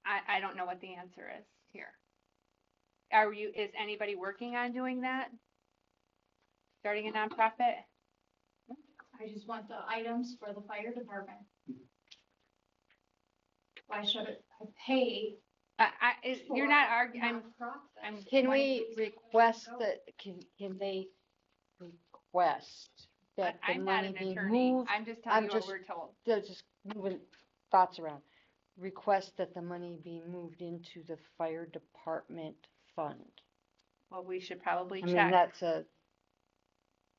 I don't know what the answer is here. Is anybody working on doing that? Starting a nonprofit? I just want the items for the fire department. Why should I pay? You're not arguing. Can we request that, can they request that the I'm not money an be attorney. moved? I'm just telling you what we're told. They're just moving thoughts around. Request that the money be moved into the fire department fund. Well, we should probably I check. mean, that's a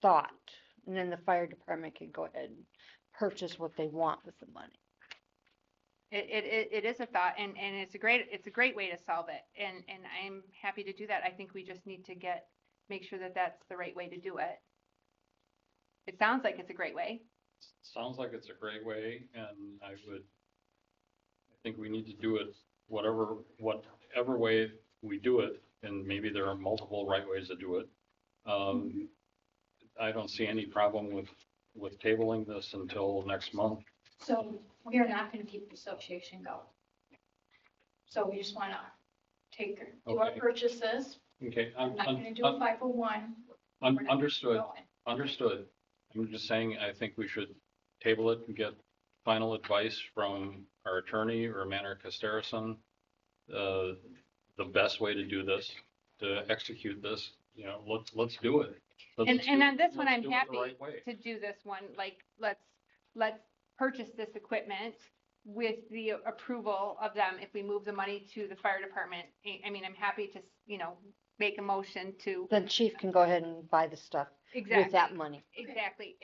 thought. And then the fire department can go ahead and purchase what they want with the money. It is a thought, and it's a great way to solve it, and I'm happy to do that. I think we just need to make sure that that's the right way to do it. It sounds like it's a great way. Sounds like it's a great way, and I think we need to do it whatever way we do it, and maybe there are multiple right ways to do it. I don't see any problem with tabling this until next month. So we are not going to keep the association going. So we just want to do our purchases. Okay. I'm not going to do a 501. Understood. Understood. I'm just saying, I think we should table it and get final advice from our attorney or Manor Custodian, the best way to do this, to execute this. You know, let's do it. And on this one, I'm happy to do this one. Like, let's purchase this equipment with the approval of them if we move the money to the fire department. I mean, I'm happy to, make a motion to. Then chief can go ahead and buy the stuff with that money. Exactly.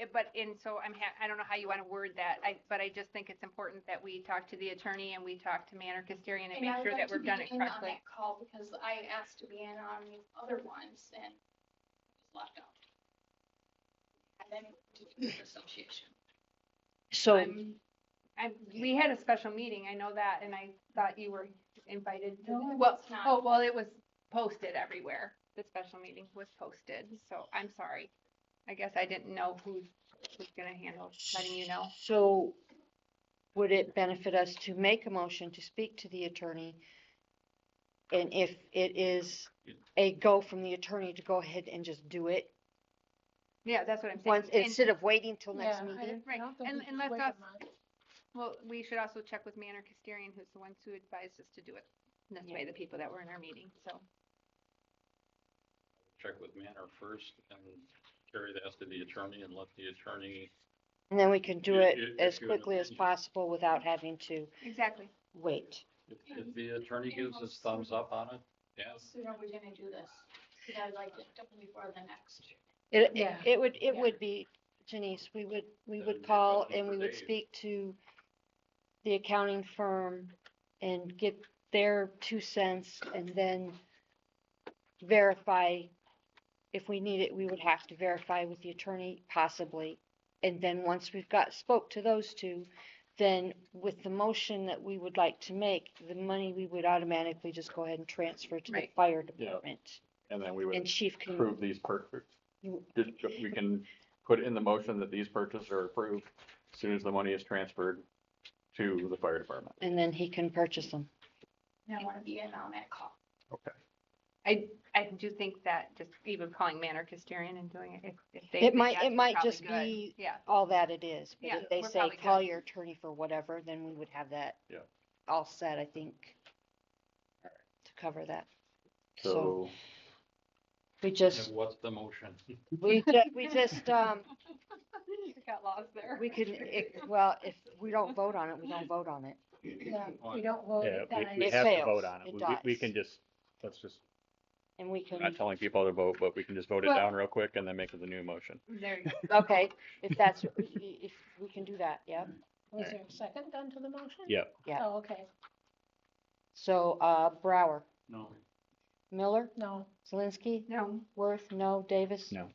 So I don't know how you want to word that, but I just think it's important that we talk to the attorney and we talk to Manor Custodian and make sure that we've done it correctly. On that call because I asked to be in on the other ones and was left out. And then to the association. So we had a special meeting, I know that, and I thought you were invited to. No, Well, it's not. It was posted everywhere. The special meeting was posted, so I'm sorry. I guess I didn't know who's gonna handle letting you know. So would it benefit us to make a motion to speak to the attorney? And if it is a go from the attorney to go ahead and just do it? Yeah, that's what I'm saying. Once, instead of waiting till next Yeah, meeting? Right, and let's us, well, we should also check with Manor Custodian, who's the ones who advised us to do it. And that's why the people that were in our meeting, so. Check with Manor first and carry that to the attorney and let the attorney. And then we can do it as issue an quickly as opinion. possible without having to Exactly. wait. If the attorney gives his thumbs up on it, yeah. How soon are we going to do this? Because I'd like it done before the next. It would be, Janice, we would call and we would speak to the accounting firm and get their 2 cents and then verify. If we need it, we would have to verify with the attorney possibly. And then once we've spoke to those two, then with the motion that we would like to make, the money we would automatically just go ahead and transfer to the fire department. And then we would And chief can. approve these we can put in the motion that these purchases are approved as soon as the money is transferred to the fire department. And then he can purchase them. And I want to be in on that call. Okay. I do think that just even calling Manor Custodian and doing it, if they. It say might, yes, it we're might probably just good. be Yeah, all that it is. But Yeah, if they we're say, probably call good. your attorney for whatever, then we would have that Yeah. all set, I think, to cover that. So, We just, What's the motion? we just, got lost there. we can, well, if we don't vote on it, we don't vote on it. Yeah, we don't vote, yeah, it dies. we It have to fails. vote on it. It We dies. can just, let's just, And we not can, telling people to vote, but we can just vote it Well- down real quick and then make it the new motion. There you go. okay, if that's, if we can do that, yeah. Was there a second done to the motion? Yep. Yeah. Oh, okay. So, Brower, No. Miller, No, Zelinski, No, Worth, no, Davis. No.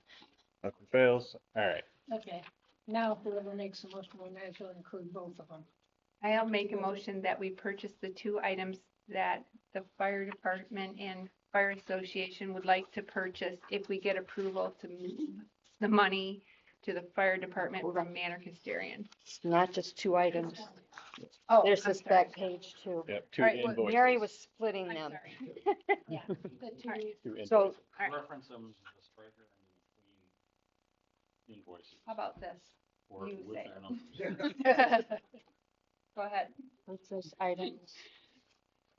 Motion fails. All right. okay. Now whoever makes the motion, we might as well include both of them. I'll make a motion that we purchase the 2 items that the fire department and fire association would like to purchase if we get approval to move the money to the fire department from Manor Custodian. It's not just 2 items. Oh, There's I'm this sorry. back page too. Yep, 2 All right, well, invoices. Mary was splitting I'm them. sorry. Yeah. The two, All right. 2 invoices. So, All right. Reference them to the striker and the McQueen invoices. How about this? Or You with say their it. numbers. Go ahead. what's this items?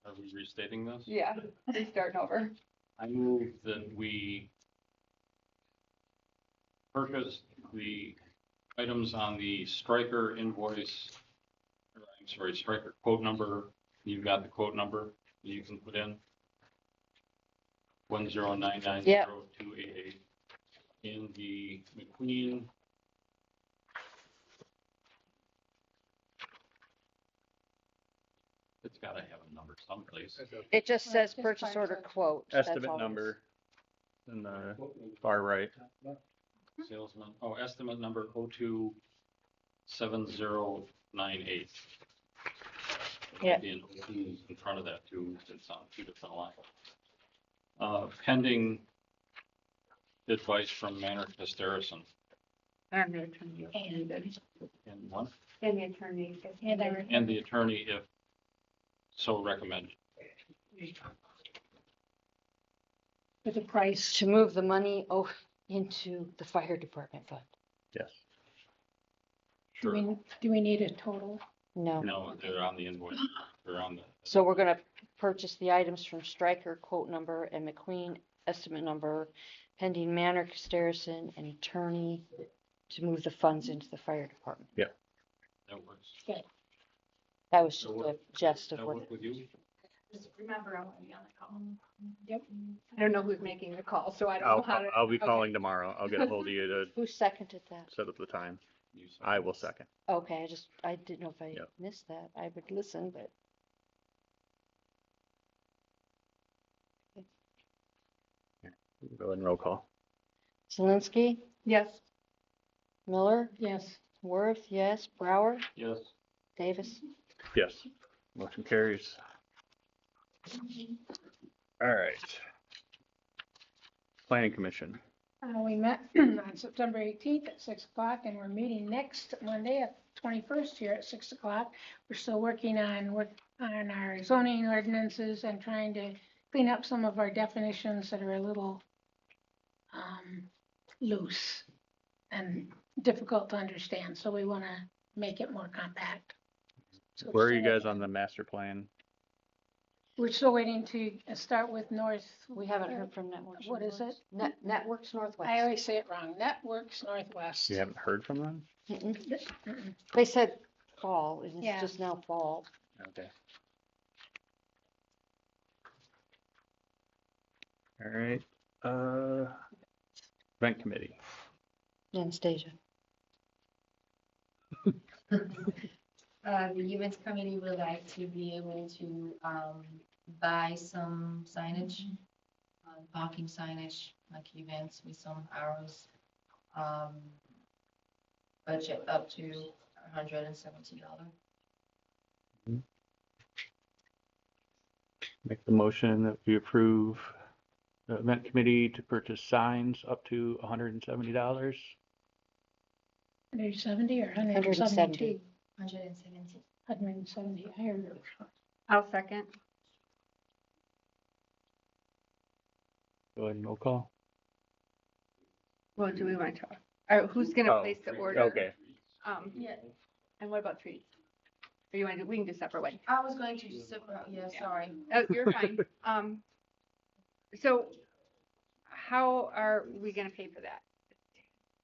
Are we restating this? Yeah, we're starting over. I move that we purchase the items on the striker invoice, or I'm sorry, striker quote number. You've got the quote number you can put in. 10990288 in the McQueen. It's gotta have a number someplace. It just Well, says it's just purchase fire order trucks. quote. That's Estimate all it is. number in the far right. Salesman, estimate number 027098. Yeah. Be an O2 in front of that too, it's on 2 different lines. Pending advice from Manor Custodian. And the attorney. if needed. And one, And the attorney. if And our- needed. and the attorney if so recommended. with the price. To move the money into the fire department fund. Yes. Do Sure. we need a total? No. No, they're on the invoice, they're on the. So we're gonna purchase the items from Stryker quote number and McQueen estimate number pending Manor Custodian and attorney to move the funds into the fire department. That works. That was just That a work- gist of That what. work with you? Just remember, I want to be on the call. Yep. I don't know who's making the call, so I don't know how to. I'll be okay. calling tomorrow. I'll get a hold of you to Who seconded that? set up the time. You said- I will second. Okay, I didn't know if I Yep. missed that. I would listen, but. Go ahead and roll call. Zelinski, Yes. Miller, Yes. Worth, yes, Brower, Yes. Davis. Yes. Motion carries. All right. Planning Commission. We met on September 18th at 6 o'clock, and we're meeting next Monday at 21st here at 6 o'clock. We're still working on our zoning ordinances and trying to clean up some of our definitions that are a little loose and difficult to understand, so we want to make it more compact. So Where are we're you still guys working on the master plan? We're still waiting to start with North. We haven't heard from Networks. What is it? Networks Northwest. I always say it wrong. Networks Northwest. You haven't heard from them? Mm-mm. Mm-mm. They said fall, and it's Yeah. just now fall. Okay. All right. Event committee. Anastasia. The events committee would like to be able to, buy some signage, parking signage, like events with some arrows. Budget up to $170. Make the motion that we approve the event committee to purchase signs up to $170. 170 or 170. 172? 170. $170 higher. I'll second. Go ahead and roll call. Well, do we want to talk? Or who's gonna Oh, place the order? Okay. Yeah. And what about trees? Or you want to do, we can do separate one. I was going to separate, yeah, sorry. Oh, you're fine. So how are we gonna pay for that?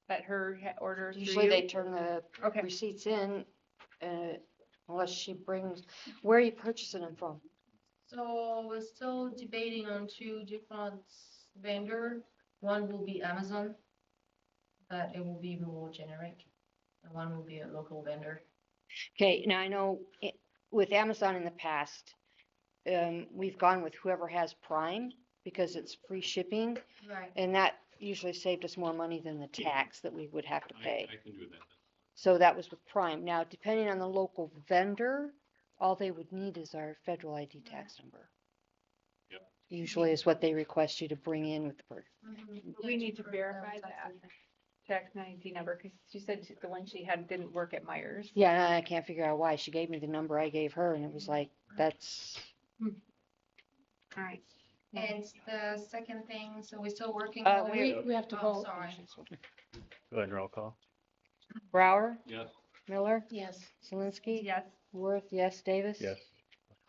Let her order through Usually you? they turn the Okay. receipts in, unless she brings, where are you purchasing them from? So we're still debating on two different vendor. One will be Amazon, but it will be more generic. And one will be a local vendor. Okay, now I know with Amazon in the past, we've gone with whoever has Prime because it's free shipping, Right. and that usually saved us more money than the tax that we would have to pay. I can do that. So that was with Prime. Now, depending on the local vendor, all they would need is our federal ID tax number. Yep. Usually is what they request you to bring in with the purchase. We need to verify that tax ID number, because she said the one she had didn't work at Myers. Yeah, and I can't figure out why. She gave me the number I gave her, and it was like, that's, All right. And the second thing, so we're still working Uh, on we- it. We have to Oh, vote. sorry. Go ahead and roll call. Brower, Yes. Miller, Yes. Zelinski, Yes. Worth, yes, Davis? Yes.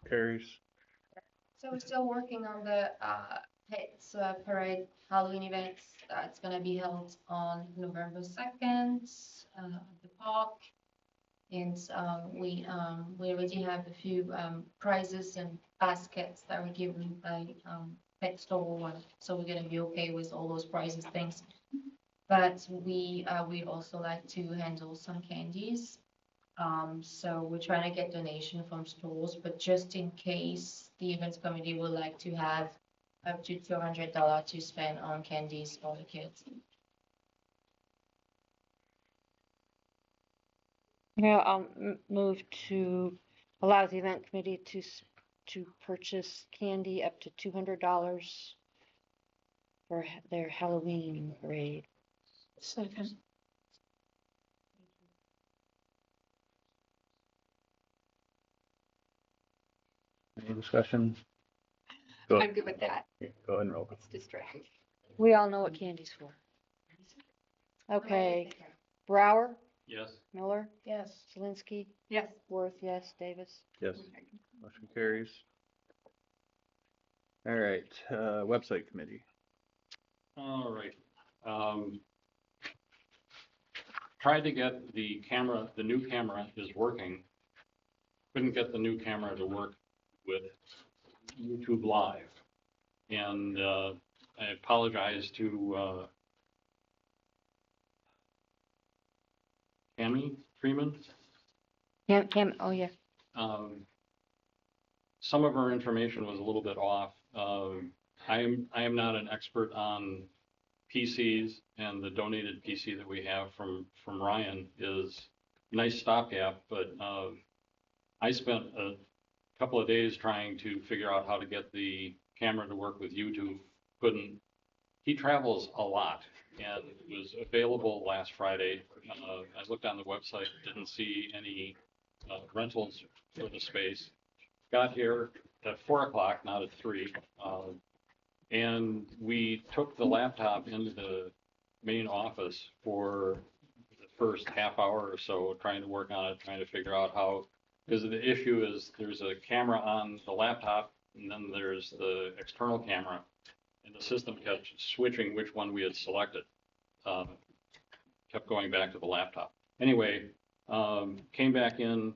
Carries. So we're still working on the Pets Parade Halloween event. It's gonna be held on November 2nd at the park. And we already have a few prizes and baskets that were given by pet store. So we're gonna be okay with all those prizes things. But we also like to handle some candies. So we're trying to get donation from stores, but just in case the events committee would like to have up to $200 to spend on candies for the kids. Yeah, I'll move to allow the event committee to purchase candy up to $200 for their Halloween parade. Second. Any discussion? Go I'm good with that. Go ahead and roll call. It's distracting. We all know what candy's for. Okay, Brower, Yes. Miller, Yes. Zelinski, Yes. Worth, yes, Davis? Yes. Motion carries. All right, website committee. All right. Tried to get the camera, the new camera is working. Couldn't get the new camera to work with YouTube Live. And I apologize to Tammy Freeman. Cam, oh yeah. Some of her information was a little bit off. I am not an expert on PCs, and the donated PC that we have from Ryan is a nice stopgap, but I spent a couple of days trying to figure out how to get the camera to work with YouTube. Couldn't. He travels a lot, and it was available last Friday. I looked on the website, didn't see any rentals for the space. Got here at 4 o'clock, not at 3. And we took the laptop into the main office for the first half hour or so, trying to work on it, trying to figure out how, because the issue is there's a camera on the laptop, and then there's the external camera, and the system kept switching which one we had selected. Kept going back to the laptop. Anyway, came back in.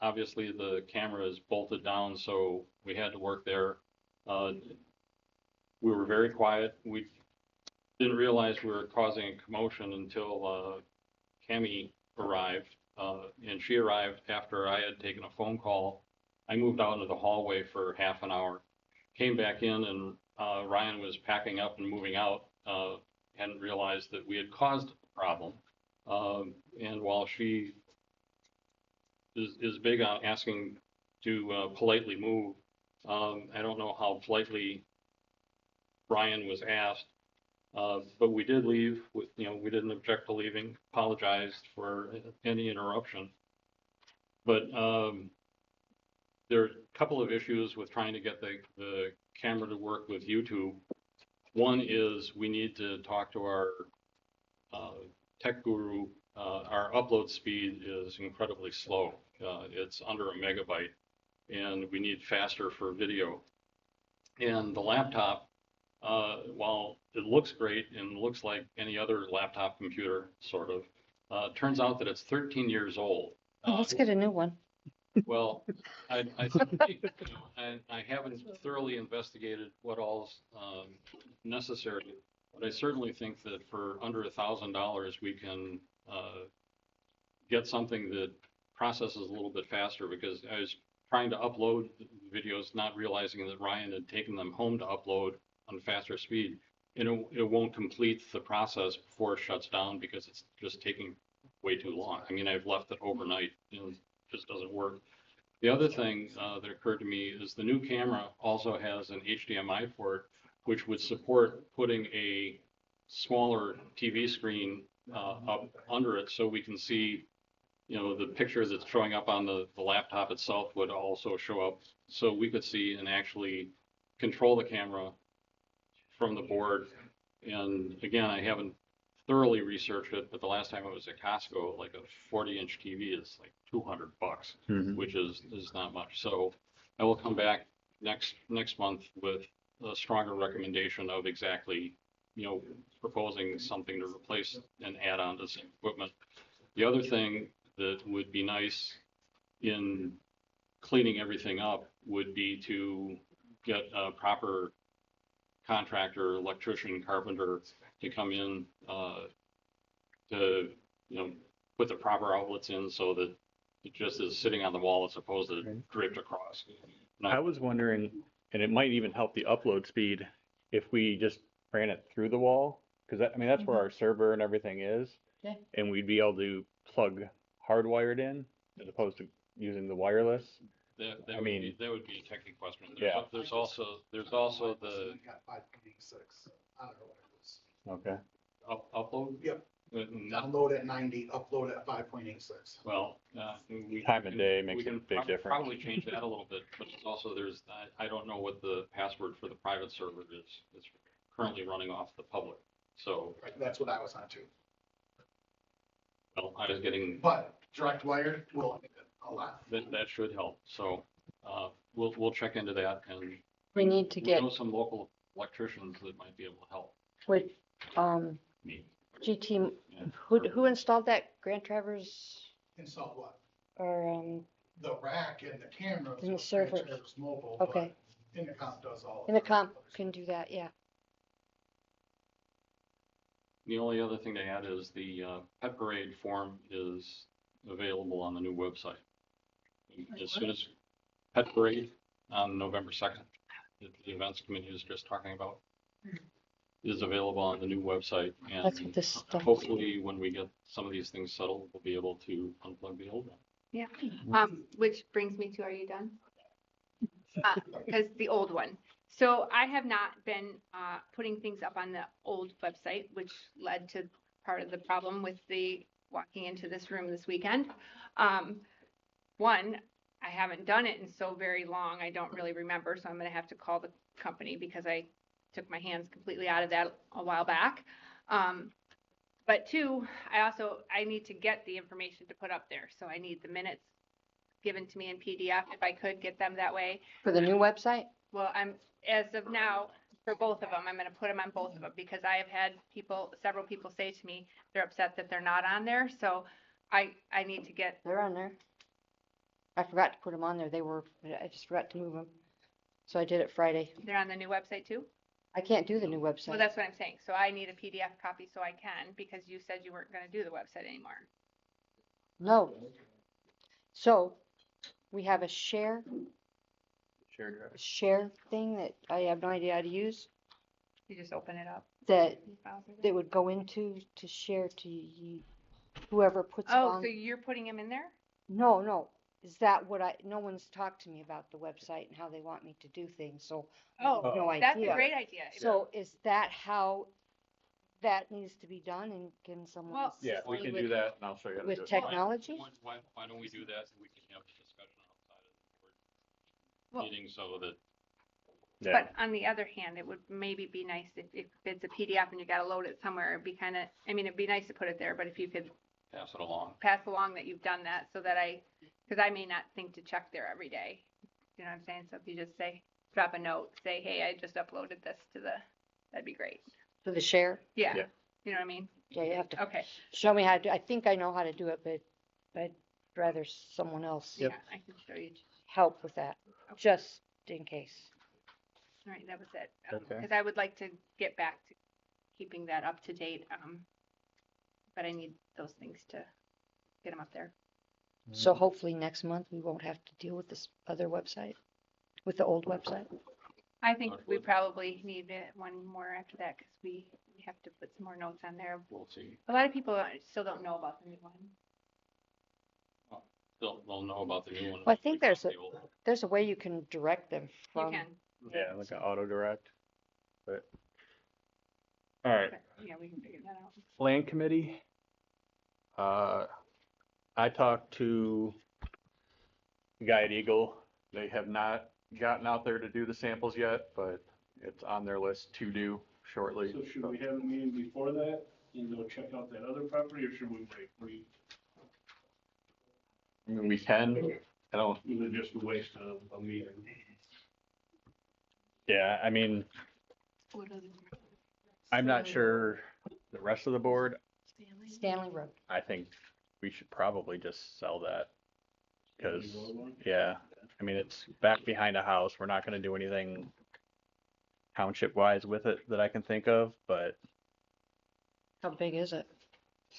Obviously, the camera is bolted down, so we had to work there. We were very quiet. We didn't realize we were causing a commotion until Cammie arrived, and she arrived after I had taken a phone call. I moved out into the hallway for half an hour, came back in, and Ryan was packing up and moving out. Hadn't realized that we had caused a problem. And while she is big on asking to politely move, I don't know how politely Ryan was asked, but we did leave with, we didn't object to leaving, apologized for any interruption. But there are a couple of issues with trying to get the camera to work with YouTube. One is we need to talk to our tech guru. Our upload speed is incredibly slow. It's under a megabyte, and we need faster for video. And the laptop, while it looks great and looks like any other laptop computer, sort of, turns out that it's 13 years old. Oh, let's get a new one. Well, I think, I haven't thoroughly investigated what all's necessary, but I certainly think that for under $1,000, we can get something that processes a little bit faster, because I was trying to upload videos, not realizing that Ryan had taken them home to upload on faster speed. And it won't complete the process before it shuts down because it's just taking way too long. I mean, I've left it overnight and it just doesn't work. The other thing that occurred to me is the new camera also has an HDMI port, which would support putting a smaller TV screen up under it, so we can see, the picture that's showing up on the laptop itself would also show up, so we could see and actually control the camera from the board. And again, I haven't thoroughly researched it, but the last time I was at Costco, like a 40-inch TV is like $200, which is not much. So I will come back next month with a stronger recommendation of exactly, proposing something to replace and add on to the same equipment. The other thing that would be nice in cleaning everything up would be to get a proper contractor, electrician, carpenter to come in to, put the proper outlets in so that it just is sitting on the wall as opposed to draped across. I was wondering, and it might even help the upload speed if we just ran it through the wall, because that's where our server and everything is. Yeah. And we'd be able to plug hardwired in as opposed to using the wireless. That would be a technical question. Yeah. There's also the Got 5.86. I don't know what it is. Okay. upload. Yep. Download at 90, upload at 5.86. Well, time of day makes a big difference. Probably change that a little bit, but it's also I don't know what the password for the private server is. It's currently running off the public, so. That's what I was on too. Well, I was getting. But direct wired will allow. That should help. So we'll check into that, and We need to get, know some local electricians that might be able to help. with, Me. GT, Yeah. who installed that? Grant Travers Install what? or, The rack and the cameras. And the with servers. Traverse Mobile. okay. But Intercom does all. Intercom can do that, yeah. The only other thing to add is the pet parade form is available on the new website. As soon as pet parade on November 2nd, that the events committee is just talking about, is available on the new website. And That's what this stuff. hopefully when we get some of these things settled, we'll be able to unplug the old one. Yeah, which brings me to, are you done? Because the old one. So I have not been putting things up on the old website, which led to part of the problem with the walking into this room this weekend. One, I haven't done it in so very long, I don't really remember, so I'm gonna have to call the company because I took my hands completely out of that a while back. But two, I need to get the information to put up there, so I need the minutes given to me in PDF, if I could get them that way. For the new website? Well, as of now, for both of them, I'm gonna put them on both of them, because I have had several people say to me, they're upset that they're not on there, so I need to get. They're on there. I forgot to put them on there. I just forgot to move them. So I did it Friday. They're on the new website too? I can't do the new website. Well, that's what I'm saying, so I need a PDF copy so I can, because you said you weren't gonna do the website anymore. No. So we have a share thing that I have no idea how to use, You just open it up. that they would go into to share to whoever puts it Oh, on. so you're putting them in there? No. Is that no one's talked to me about the website and how they want me to do things, so I have no idea. That's a great idea. So is that how that needs to be done and can someone Well- Yeah, assist we me can with, do that and I'll show you how to do with it. technology? Why don't we do that, so we can have the discussion outside of the Well- board meeting, so that Yeah, But on the other hand, it would maybe be nice if it's a PDF and you gotta load it somewhere, it'd be kinda, I mean, it'd be nice to put it there, but if you could pass it along. pass along that you've done that so that because I may not think to check there every day. You know what I'm saying? So if you just say, drop a note, say, hey, I just uploaded this that'd be great. For the share? Yeah. Yeah. You know what I mean? Yeah, you have to Okay. show me how to do, I think I know how to do it, but I'd rather someone else Yeah, I can show you. help with that, just in case. All right, that was it. Okay. Because I would like to get back to keeping that up to date. But I need those things to get them up there. So hopefully next month we won't have to deal with this other website, with the old website. I think we probably need one more after that because we have to put some more notes on there. We'll see. A lot of people still don't know about the new one. They'll know about the new one. Well, I think there's The old one. there's a way you can direct them You from. can. yeah, like an auto direct. But all right, But, yeah, we can figure that out. land committee. I talked to the guy at Eagle. They have not gotten out there to do the samples yet, but it's on their list to do shortly. So should we have a meeting before that and go check out that other property, or should we wait? I mean, we can. I don't. Is it just a waste of a meeting? Yeah, I mean, I'm not sure the rest of the board. Stanley Road. I think we should probably just sell that because, yeah, I mean, it's back behind a house. We're not going to do anything township wise with it that I can think of, but How big is it?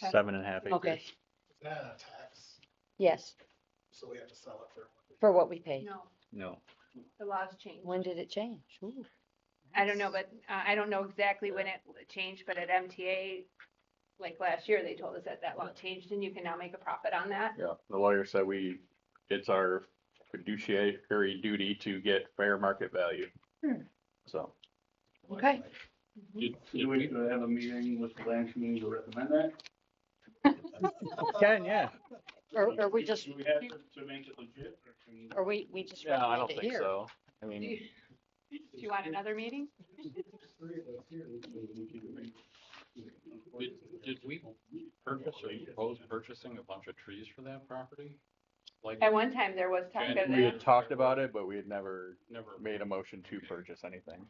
7.5 acres. Okay, Is that a tax? yes, So we have to sell it for. for what we paid. No, No. the laws changed. When did it change? Ooh. I don't know, but I don't know exactly when it changed, but at MTA, like last year, they told us that law changed and you can now make a profit on that. Yeah, the lawyer said it's our fiduciary duty to get fair market value. So, Okay. Did Do we have a meeting with the land committee to recommend that? can, yeah. Or we just, Do we have to make it legit, or can? or we just Yeah, I recommend don't it think here. so. I mean, Do you want another meeting? Did we purchase or propose purchasing a bunch of trees for that property? Like, At one time, there was talk of we that. had talked about it, but we had never never, made a motion to purchase anything.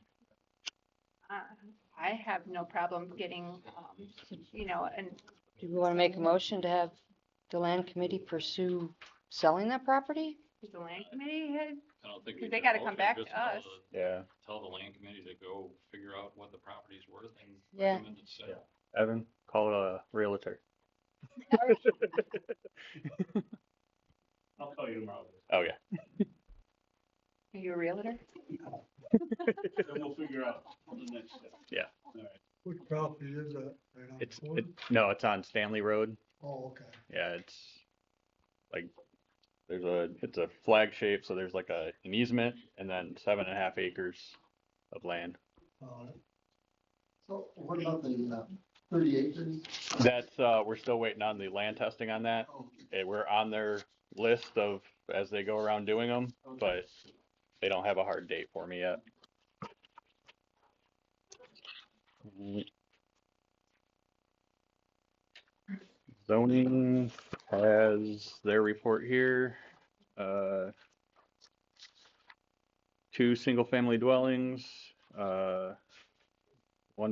I have no problem getting, and Do we want to make a motion to have the land committee pursue selling that property? the land committee had, I don't think. we because they did gotta a come motion, back just to us. Yeah. Tell the land committee to go figure out what the property's worth and Yeah. recommend it sale. Evan, call a realtor. I'll call you tomorrow. Oh, yeah. Are you a realtor? Then we'll figure out the next step. Yeah. All right. Which property is that? Right on the corner? No, it's on Stanley Road. Oh, okay. Yeah, it's like, it's a flag shape, so there's like an easement and then 7.5 acres of land. So what about the 30 acres? That's, we're still waiting on the land testing on that. We're on their list of, as they go around doing them, but they don't have a hard date for me yet. Zoning has their report here. 2 single-family dwellings, 1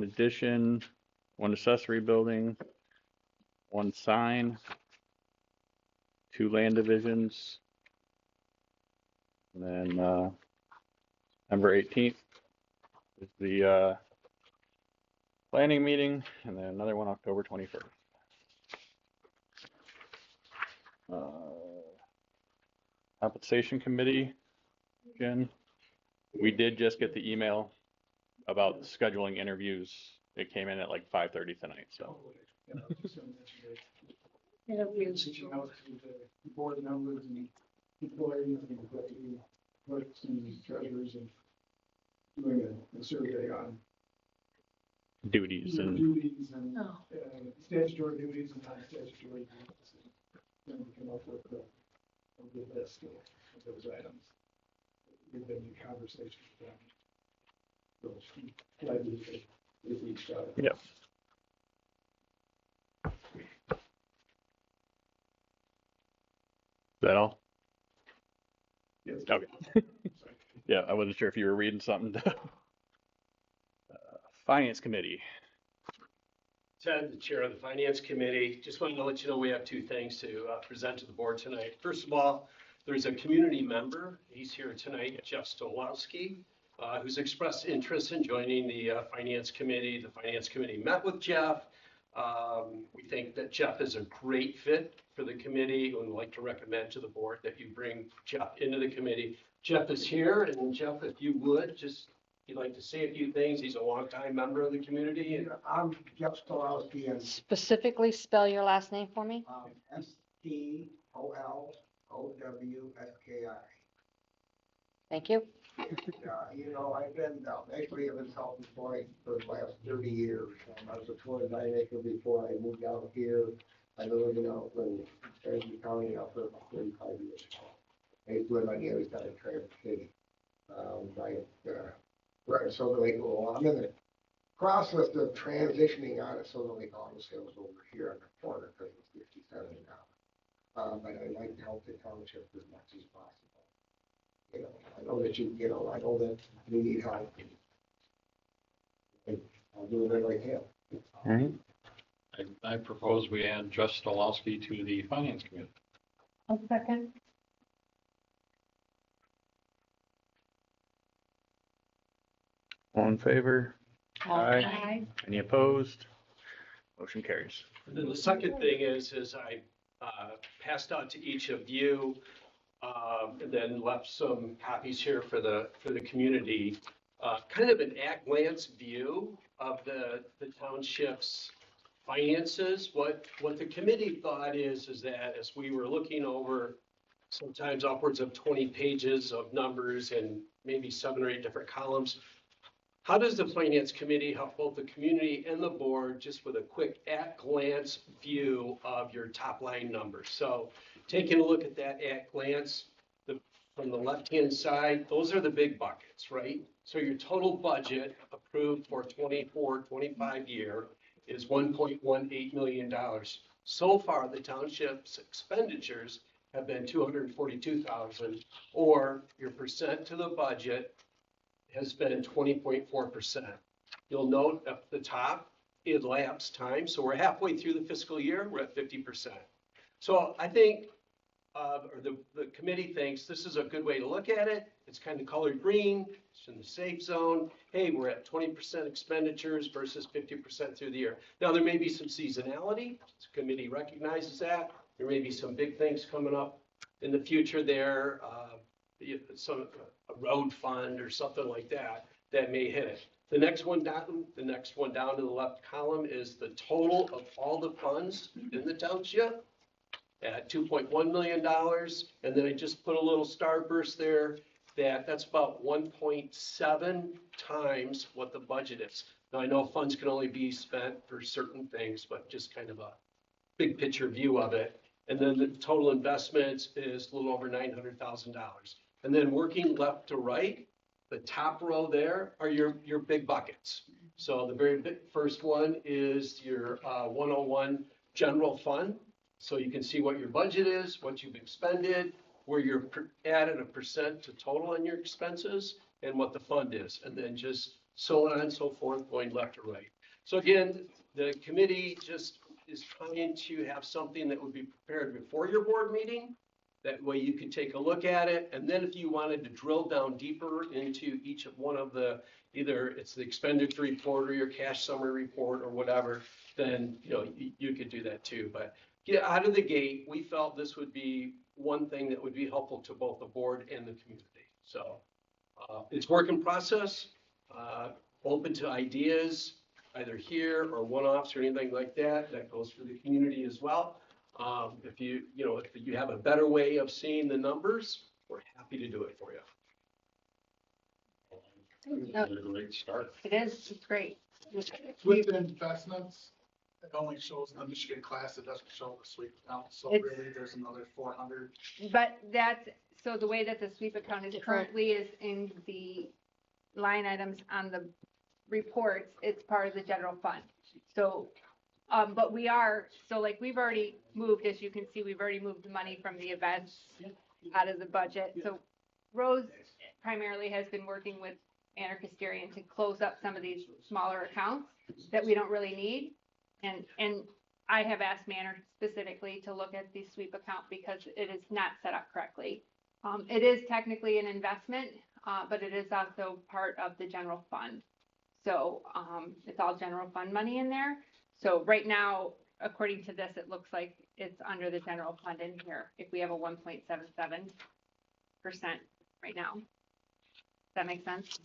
addition, 1 accessory building, 1 sign, 2 land divisions. And then, November 18th is the, planning meeting, and then another one October 21st. Compensation committee, Jen, we did just get the email about scheduling interviews. It came in at like 5:30 tonight, so. Reaching out to the board members and employees and executive clerks and treasurers and doing a survey on duties and, duties and Oh. statutory duties and non-statutory duties. And we come up with a good list of those items. We've been in conversation with them. So, glad with each other. yeah. Is that all? Yes. Okay. Yeah, I wasn't sure if you were reading something. Finance Committee. Ted, the chair of the Finance Committee, just wanted to let you know we have two things to present to the board tonight. First of all, there's a community member. He's here tonight, Jeff Stolowski, who's expressed interest in joining the Finance Committee. The Finance Committee met with Jeff. We think that Jeff is a great fit for the committee and would like to recommend to the board that you bring Jeff into the committee. Jeff is here, and Jeff, if you would, just, if you'd like to say a few things. He's a longtime member of the community. And I'm Jeff Stolowski, and Specifically spell your last name for me. Stolowski. Thank you. You know, I've been, actually I've been self-employed for the last 30 years. I was a 29 acre before I moved out here. I've been living out in Transit County now for about 35 years. I used to live on the other side of Transit City. Right in Silver Lake. Well, I'm in the process of transitioning out of Silver Lake Auto Sales over here on the corner because it's 57 now. But I'd like to help the township as much as possible. You know, I know that I know that you need help. I'll do whatever I can. All right. I propose we add Jeff Stolowski to the Finance Committee. I'll second. All in favor? Aye. Any opposed? Motion carries. And then the second thing is I passed out to each of you, and then left some copies here for the community. Kind of an at-glance view of the township's finances. What the committee thought is that as we were looking over sometimes upwards of 20 pages of numbers and maybe 7 or 8 different columns, how does the Finance Committee help both the community and the board just with a quick at-glance view of your top-line numbers? So taking a look at that at-glance, from the left-hand side, those are the big buckets, right? So your total budget approved for 24-25 year is $1.18 million. So far, the township's expenditures have been $242,000, or your percent to the budget has been 20.4%. You'll note at the top, it elapsed time. So we're halfway through the fiscal year, we're at 50%. So I think, or the committee thinks this is a good way to look at it. It's kind of colored green, it's in the safe zone. Hey, we're at 20% expenditures versus 50% through the year. Now, there may be some seasonality. The committee recognizes that. There may be some big things coming up in the future there. A road fund or something like that may hit it. The next one down to the left column is the total of all the funds in the township at $2.1 million. And then I just put a little starburst there that's about 1.7 times what the budget is. Now I know funds can only be spent for certain things, but just kind of a big picture view of it. And then the total investments is a little over $900,000. And then working left to right, the top row there are your big buckets. So the very first one is your 101 general fund. So you can see what your budget is, what you've expended, where you're added a percent to total on your expenses, and what the fund is. And then just so on and so forth, going left to right. So again, the committee just is trying to have something that would be prepared before your board meeting. That way you could take a look at it. And then if you wanted to drill down deeper into each of one of the, either it's the expenditure report or your cash summary report or whatever, then you could do that too. But get out of the gate, we felt this would be one thing that would be helpful to both the board and the community. So it's work in process, open to ideas, either here or one-offs or anything like that. That goes for the community as well. If you have a better way of seeing the numbers, we're happy to do it for you. It's a great start. It is, it's great. With investments, it only shows the Michigan class, it doesn't show the sweep account, so It's- really there's another 400. But that's, so the way that the sweep account is currently is in the line items on the reports, it's part of the general fund. So, but we are, so like we've already moved, as you can see, we've already moved the money from the events out of the budget. So Rose primarily has been working with Anna Custarian to close up some of these smaller accounts that we don't really need. And I have asked Manor specifically to look at the sweep account because it is not set up correctly. It is technically an investment, but it is also part of the general fund. So, it's all general fund money in there. So right now, according to this, it looks like it's under the general fund in here, if we have a 1.77% right now. Does that make sense?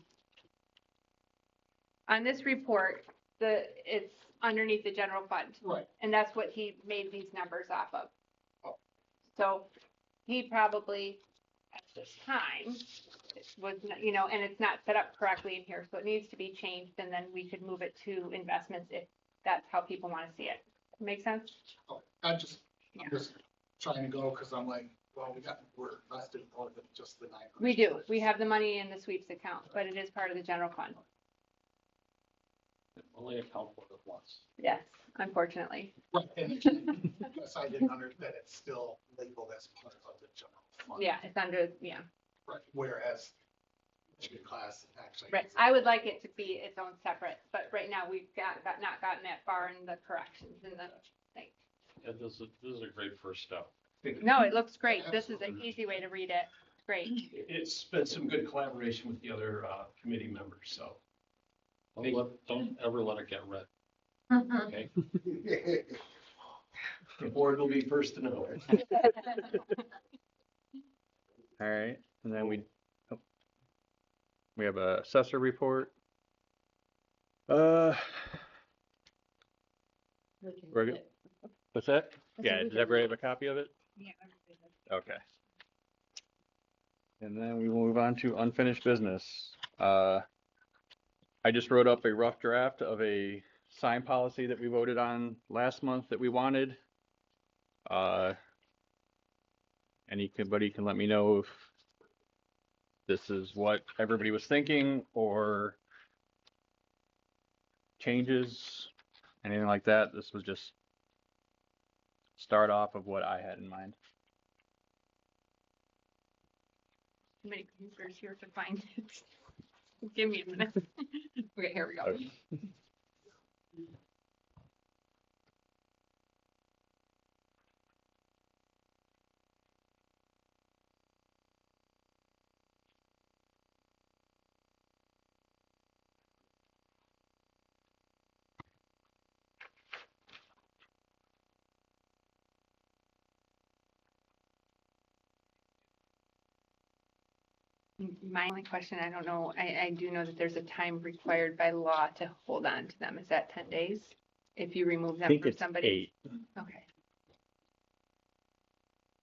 On this report, it's underneath the general fund. Right. And that's what he made these numbers off of. So he probably, at this time, was, and it's not set up correctly in here, so it needs to be changed, and then we could move it to investments if that's how people want to see it. Make sense? I'm just trying to go, because I'm like, well, we're invested more than just the 900. We do. We have the money in the sweeps account, but it is part of the general fund. Only account for it once. Yes, unfortunately. Right, and again, yes, I didn't understand that it's still labeled as part of the general fund. Yeah, it's under, yeah. Right, whereas Michigan class actually. Right. I would like it to be its own separate, but right now we've not gotten that far in the corrections and the thing. Yeah, this is a great first step. No, it looks great. This is an easy way to read it. Great. It's been some good collaboration with the other committee members, so. Don't ever let it get read. Okay. The board will be first to know. All right, and then we have a assessor report. We're good. What's that? Yeah, does everybody have a copy of it? Yeah. Okay. And then we will move on to unfinished business. I just wrote up a rough draft of a sign policy that we voted on last month that we wanted. Anybody can let me know if this is what everybody was thinking or changes, anything like that. This was just start off of what I had in mind. Too many computers here to find it. Give me a minute. Okay, here we go. Okay. My only question, I don't know, I do know that there's a time required by law to hold on to them. Is that 10 days? If you remove I them think from it's somebody? 8. Okay.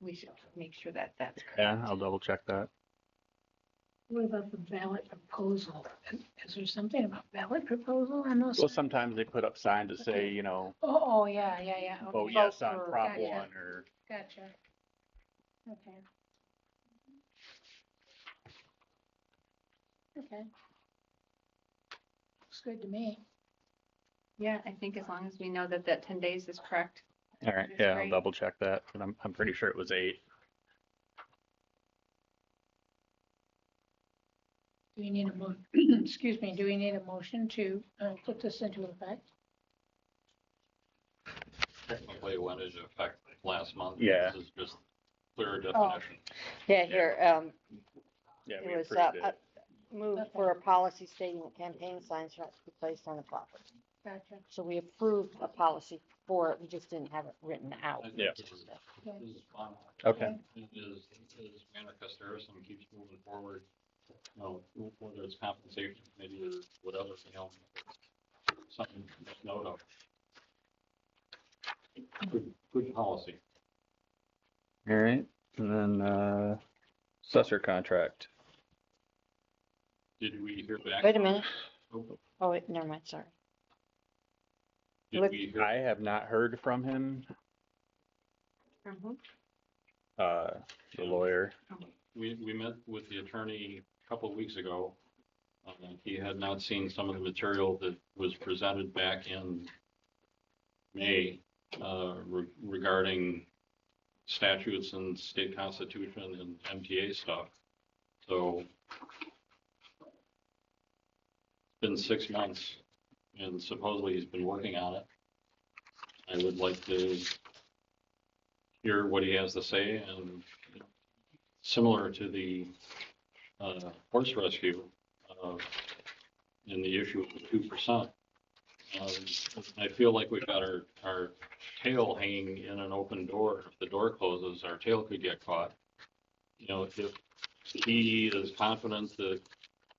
We should make sure that that's correct. Yeah, I'll double check that. What about the ballot proposal? Is there something about ballot proposal on those? Well, sometimes they put up signs that say, Oh, yeah. vote Okay. yes on Prop Gotcha. 1 or. Gotcha. Okay. Okay. Looks good to me. Yeah, I think as long as we know that that 10 days is correct. All right, That's yeah, I'll great. double check that, but I'm pretty sure it was 8. Do we need a excuse me, do we need a motion to put this into effect? Technically, it went into effect last month. Yeah. This is just clear definition. Yeah, here, Yeah, it we was, approved it. moved for a policy stating that campaign signs are not to be placed on the property. Gotcha. So we approved a policy for it, we just didn't have it written out. I think Yeah. This is fine. Okay. Is Anna Harrison keeps moving forward, whether it's compensation committee or whatever, something to make note of. Good policy. All right, and then assessor contract. Did we hear back? Wait a minute. Oh, Oh, wait, never mind, sorry. Did Look- we hear? I have not heard from him, Mhm. the lawyer. We met with the attorney a couple of weeks ago. He had not seen some of the material that was presented back in May regarding statutes and state constitution and MTA stuff. So it's been 6 months and supposedly he's been working on it. I would like to hear what he has to say, and similar to the horse rescue and the issue of the 2%. I feel like we've got our tail hanging in an open door. If the door closes, our tail could get caught. You know, if he is confident that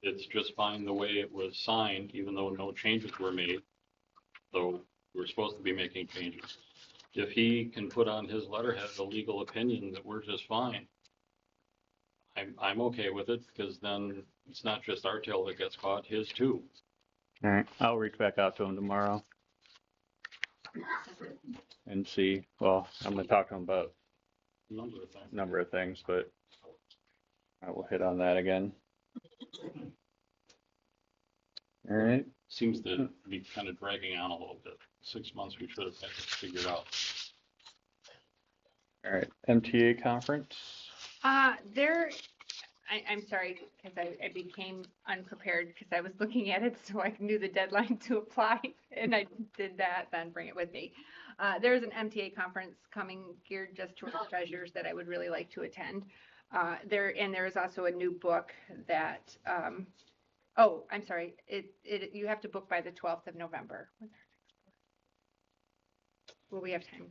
it's just fine the way it was signed, even though no changes were made, though we're supposed to be making changes. If he can put on his letterhead a legal opinion that we're just fine, I'm okay with it, because then it's not just our tail that gets caught, his too. All right, I'll reach back out to him tomorrow and see. Well, I'm gonna talk to him about Number of things. number of things, but I will hit on that again. All right, Seems to be kind of dragging on a little bit. 6 months, we should have had it figured out. all right, MTA conference. I'm sorry, because I became unprepared because I was looking at it, so I knew the deadline to apply, and I did that, then bring it with me. There's an MTA conference coming geared just towards treasures that I would really like to attend. There is also a new book that, oh, I'm sorry, you have to book by the 12th of November. Will we have time?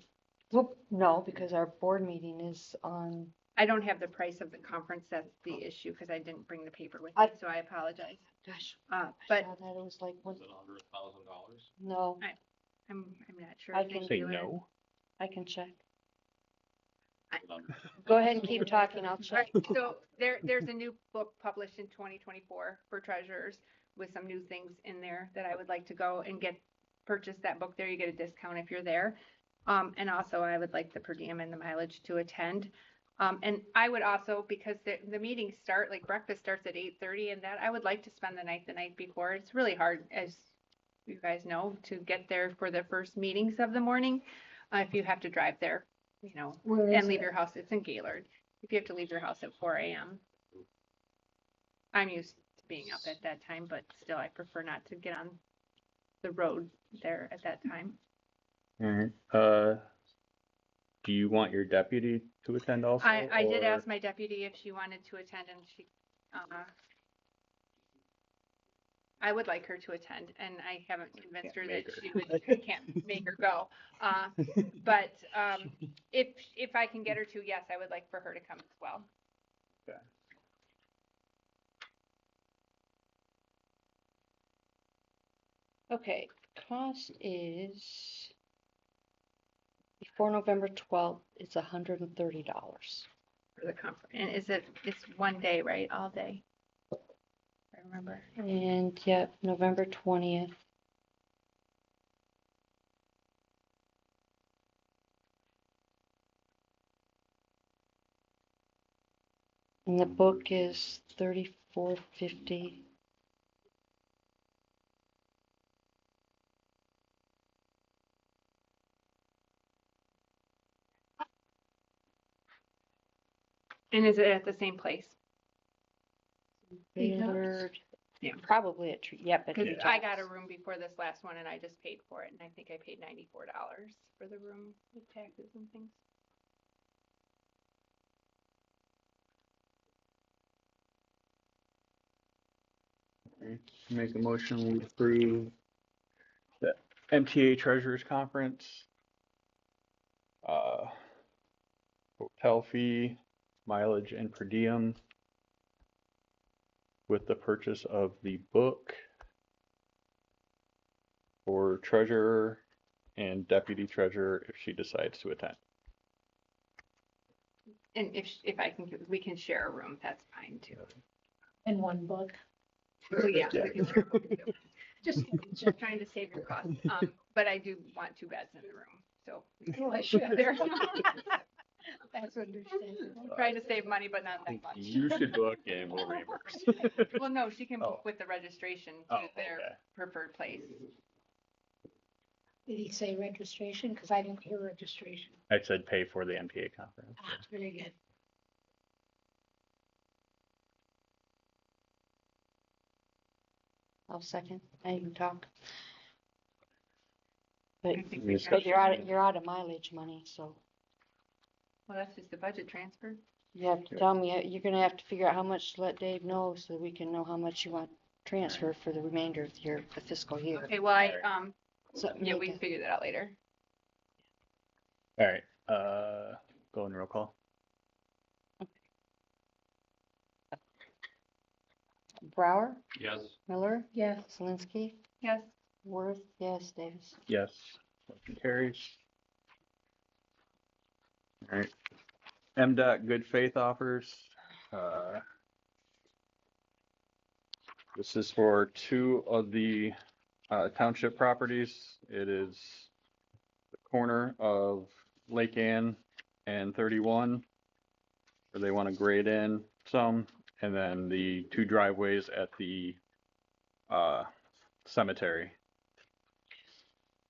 Well, no, because our board meeting is on, I don't have the price of the conference, that's the issue, because I didn't bring the paper with me, so I apologize. gosh, But I thought it was like, Is it under $1,000? no, I'm not sure. I if can they Say do it. no. I can check. Is it under- Go ahead and keep talking, I'll All check. right, so there's a new book published in 2024 for treasurers with some new things in there that I would like to go and purchase that book there. You get a discount if you're there. And also I would like the per diem and the mileage to attend. And I would also, because the meetings start, like breakfast starts at 8:30, and that I would like to spend the night before. It's really hard, as you guys know, to get there for the first meetings of the morning. If you have to drive there, you know, Where and is leave it? your house, it's in Gaylord. If you have to leave your house at 4 a.m. I'm used to being up at that time, but still I prefer not to get on the road there at that time. All right, do you want your deputy to attend also? I did or- ask my deputy if she wanted to attend, and she, I would like her to attend, and I haven't convinced her that she can't make her go. But if I can get her to, yes, I would like for her to come as well. Okay. Okay, cost is before November 12th, it's $130. For the conference, and it's one day, right? All day. I remember. And yep, November 20th. And the book is $34.50. And is it at the same place? Gaylord, Yeah. probably at, yep, at Because Tree I got a Tops. room before this last one and I just paid for it, and I think I paid $94 for the room with taxes and things. Make a motion, we approve the MTA Treasurers Conference. Hotel fee, mileage and per diem. With the purchase of the book for treasurer and deputy treasurer if she decides to attend. And if I can, we can share a room, that's fine too. In one book. So yeah, we can share a room too. Just, trying to save your costs. But I do want 2 beds in the room, so. well, I should. There. That's understandable. Trying to save money, but not that much. You should book and we'll reimburse. Well, no, she can book Oh. with the registration Oh, to their okay. preferred place. Did he say registration? Because I didn't hear registration. I said pay for the MPA conference. Ah, very good. I'll second. I can talk. But, I think we Yes. but you're out of mileage money, so Well, that's just the budget transfer. you have to tell me, you're gonna have to figure out how much to let Dave know so that we can know how much you want transfer for the remainder of the fiscal year. Okay, well, So yeah, make we can figure that out later. All right, go in roll call. Brower, Yes. Miller, Yes. Zelinski, Yes. Worth, yes, Davis. Yes. Motion carries. All right. MDOT good faith offers. This is for 2 of the township properties. It is the corner of Lake Ann and 31, where they want to grade in some, and then the 2 driveways at the cemetery.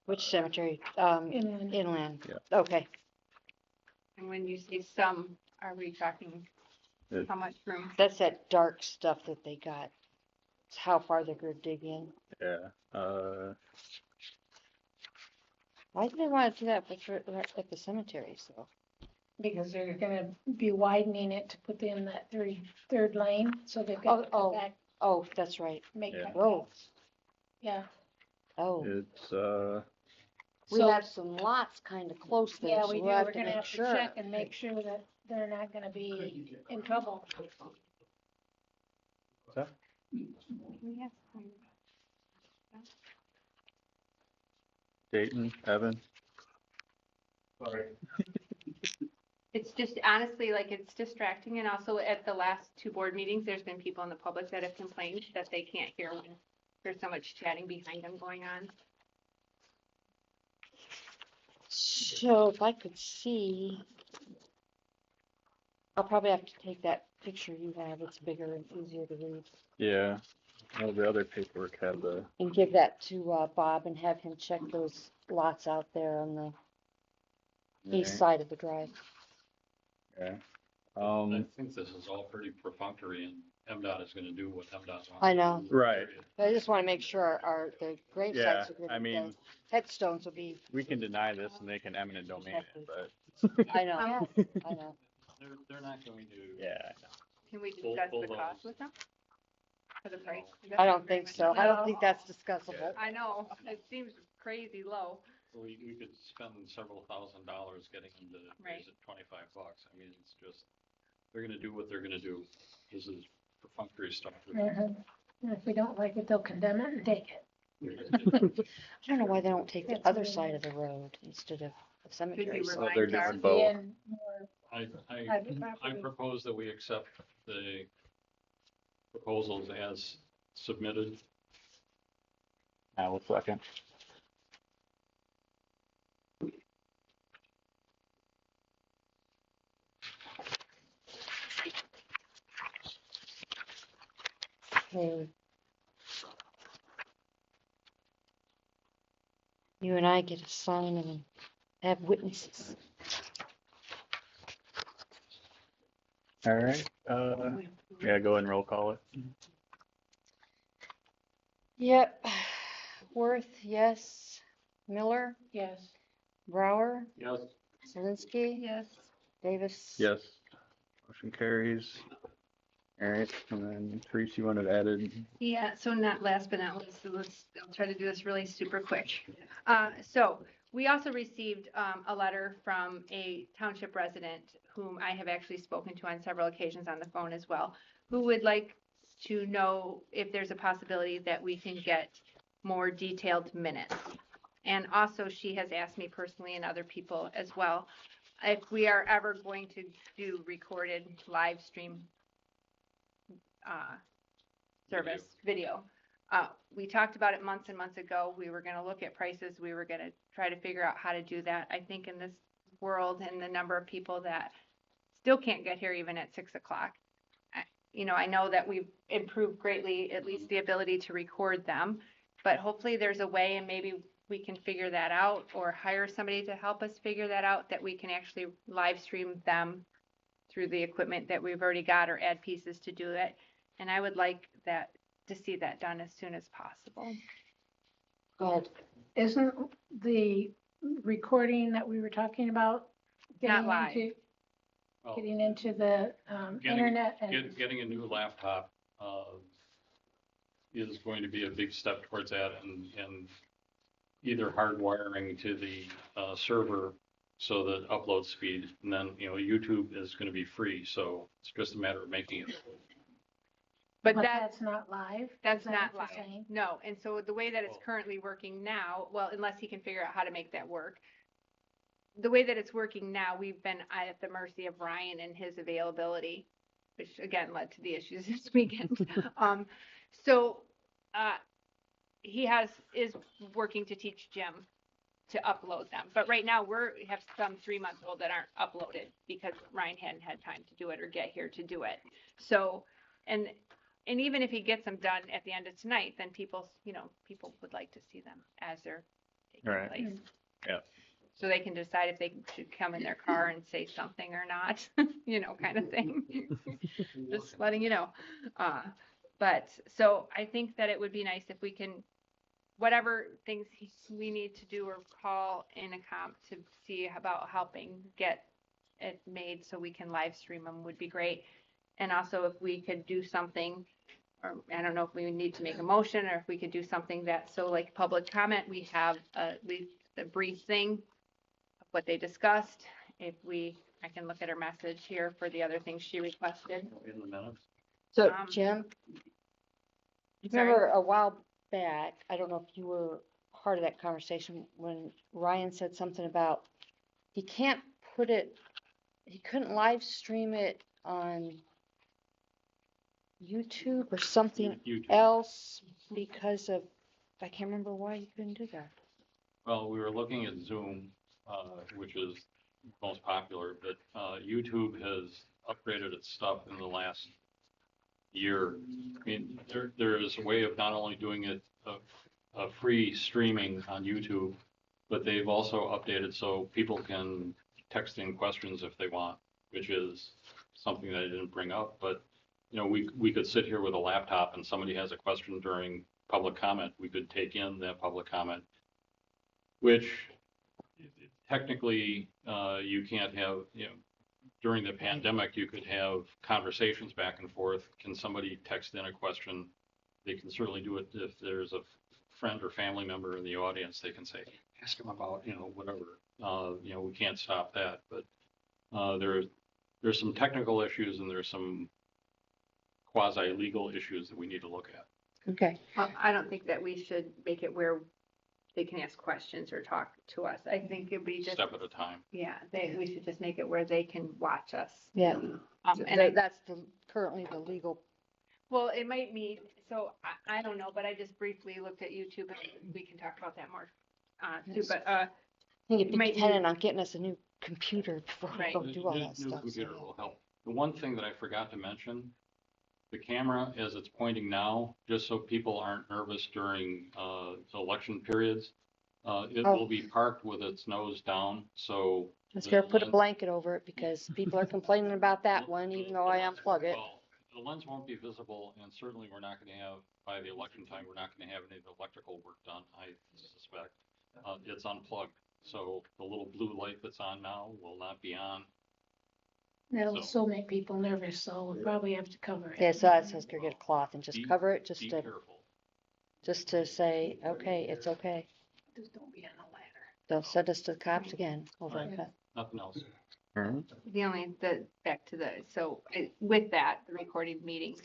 Which cemetery? Inland. Inland. Yeah. Okay. And when you say some, are we talking It- how much room? That's that dark stuff that they got. It's how far they're gonna dig in. Yeah. Why do they want to do that at the cemetery, so? Because they're gonna be widening it to put in that third lane, so they've got to Oh, come back, Oh, that's right. make Yeah. that. Oh. Yeah. Oh, It's we So- have some lots kind of close there, Yeah, so we do. we'll have We're to gonna make have to sure. check and make sure that they're not gonna be in trouble. Yes. Dayton, Evan. Sorry. It's just honestly, like, it's distracting, and also at the last 2 board meetings, there's been people in the public that have complained that they can't hear when there's so much chatting behind them going on. So if I could see, I'll probably have to take that picture you have. It's bigger and easier to read. Yeah. Well, the other paperwork had the. And give that to Bob and have him check those lots out there on the east side of the drive. Yeah. I think this is all pretty perfunctory, and MDOT is gonna do what MDOT wants. I know. to do, Right. period. I just want to make sure the grave Yeah, sites are good. I mean- The headstones will be, We can deny this and they can eminent domain it, but I know, I know. They're not going to. yeah. Can we Full- discuss full the cost those. with them? For the price? I don't think so. I don't think that's discussable. I know, it seems crazy low. We could spend several $1,000s getting them to Right. raise it $25. I mean, it's just, they're gonna do what they're gonna do. This is perfunctory stuff. And if we don't like it, they'll condemn it and take it. I don't know why they don't take the That's other what it side is. of the road instead of the cemetery. So side. Well, they're doing Remind both. Being more I private property. propose that we accept the proposals as submitted. I will second. Okay. You and I get to sign and have witnesses. All right. Yeah, go ahead and roll call it. Yep. Worth, yes. Miller, Yes. Brower, Yes. Zelinski, Yes. Davis. Yes. Motion carries. All right, and then Teresa, you wanted added. Yeah, so not last but not least, so I'll try to do this really super quick. So we also received a letter from a township resident whom I have actually spoken to on several occasions on the phone as well, who would like to know if there's a possibility that we can get more detailed minutes. And also she has asked me personally and other people as well, if we are ever going to do recorded live stream service, video. We talked about it months and months ago. We were gonna look at prices. We were gonna try to figure out how to do that. I think in this world and the number of people that still can't get here even at 6 o'clock. You know, I know that we've improved greatly, at least the ability to record them, but hopefully there's a way and maybe we can figure that out or hire somebody to help us figure that out, that we can actually live stream them through the equipment that we've already got or add pieces to do it. And I would like that to see that done as soon as possible. Go ahead. Isn't the recording that we were talking about Not live. Well, getting into the internet and Getting a new laptop is going to be a big step towards that, and either hardwiring to the server so that upload speed, and then, you know, YouTube is going to be free, so it's just a matter of making it. But that's not live? That's Is that not what live. you're saying? No, and so the way that it's currently working now, well, unless he can figure out how to make that work. The way that it's working now, we've been at the mercy of Ryan and his availability, which again led to the issues this weekend. He is working to teach Jim to upload them. But right now we have some 3-month-old that aren't uploaded because Ryan hadn't had time to do it or get here to do it. So, and even if he gets them done at the end of tonight, then people would like to see them as they're taking place. Yeah. So they can decide if they should come in their car and say something or not, kind of thing. Just letting you know. But so I think that it would be nice if we can, whatever things we need to do or call Intercom to see about helping get it made so we can live stream them would be great. And also if we could do something, or I don't know if we need to make a motion or if we could do something that, so like public comment, we have at least a brief thing of what they discussed. I can look at her message here for the other things she requested. In the minutes. So Jim, sorry. remember a while back, I don't know if you were part of that conversation when Ryan said something about he couldn't live stream it on YouTube or something else because of, I can't remember why you couldn't do that. Well, we were looking at Zoom, which is most popular, but YouTube has upgraded its stuff in the last year. I mean, there is a way of not only doing it a free streaming on YouTube, but they've also updated so people can text in questions if they want, which is something that I didn't bring up. But we could sit here with a laptop and somebody has a question during public comment. We could take in that public comment, which technically you can't have, during the pandemic, you could have conversations back and forth. Can somebody text in a question? They can certainly do it if there's a friend or family member in the audience. They can say, ask them about, whatever. We can't stop that, but there's some technical issues and there's some quasi-legal issues that we need to look at. Okay. Well, I don't think that we should make it where they can ask questions or talk to us. I think it'd be just Step at a time. Yeah, we should just make it where they can watch us. Yeah. And That's currently the legal. well, it might mean, so I don't know, but I just briefly looked at YouTube and we can talk about that more too. But I think it'd be might dependent on getting us a new computer before Right. we go do all that New stuff. computer will help. The one thing that I forgot to mention, the camera as it's pointing now, just so people aren't nervous during election periods, it will be parked with its nose down, so. Let's go put a blanket over it because people are complaining about that one, even though I unplug it. Well, the lens won't be visible, and certainly we're not going to have, by the election time, we're not going to have any of the electrical work done, I suspect. It's unplugged, so the little blue light that's on now will not be on. That'll still make people nervous, so we'll probably have to cover it. Yeah, so I was gonna get a cloth and just cover it, Be careful. just to say, okay, it's okay. Just don't be on a ladder. They'll send us to the cops again over Right. that. Nothing else. with that, the recorded meetings,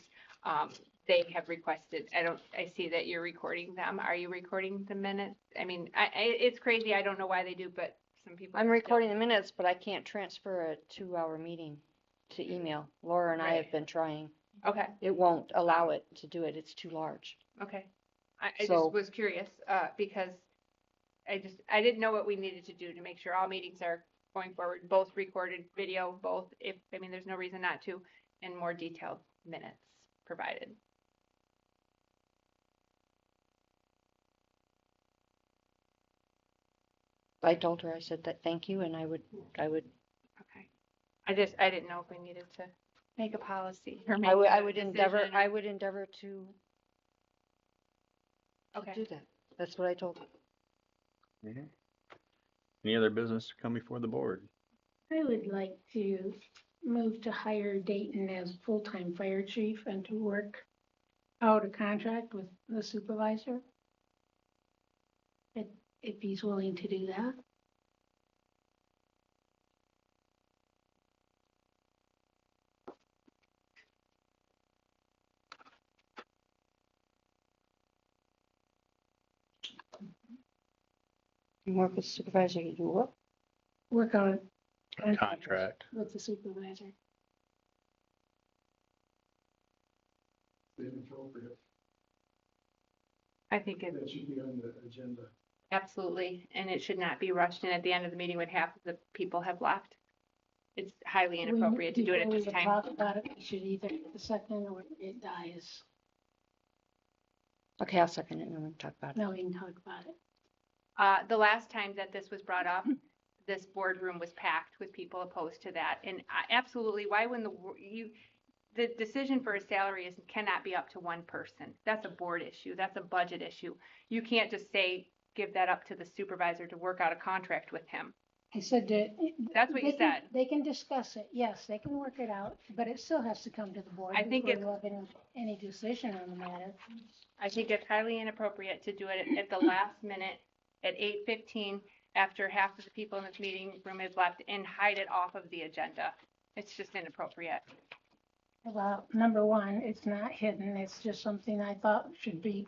they have requested, I see that you're recording them. Are you recording the minutes? I mean, it's crazy. I don't know why they do, but some people. I'm recording the minutes, but I can't transfer a 2-hour meeting to email. Laura and I have been trying. Okay, It won't allow it to do it. It's too large. okay. I So- just was curious, because I didn't know what we needed to do to make sure all meetings are going forward, both recorded video, both, I mean, there's no reason not to, and more detailed minutes provided. I told her, I said that, thank you, and I would, Okay. I didn't know if we needed to make a policy or make I a would endeavor, decision. I would endeavor to Okay. do that. That's what I told her. Any other business to come before the board? I would like to move to hire Dayton as full-time fire chief and to work out a contract with the supervisor. If he's willing to do that. And work with supervisor to do what? Work out A contract. with the supervisor. Inappropriate. I think That should be on the agenda. absolutely, and it should not be rushed in at the end of the meeting when half of the people have left. It's highly inappropriate to do it at this Before we time. talk about it, we should either hit the second or it dies. Okay, I'll second it and then we'll talk about it. Now we can talk about it. The last time that this was brought up, this boardroom was packed with people opposed to that. And absolutely, why wouldn't the decision for a salary cannot be up to one person. That's a board issue. That's a budget issue. You can't just say, give that up to the supervisor to work out a contract with him. I said that. That's what you said. They can discuss it, yes, they can work it out, but it still has to come to the board. I think before we have any decision on the matter. I think it's highly inappropriate to do it at the last minute at 8:15 after half of the people in this meeting room has left and hide it off of the agenda. It's just inappropriate. Well, number one, it's not hidden, it's just something I thought should be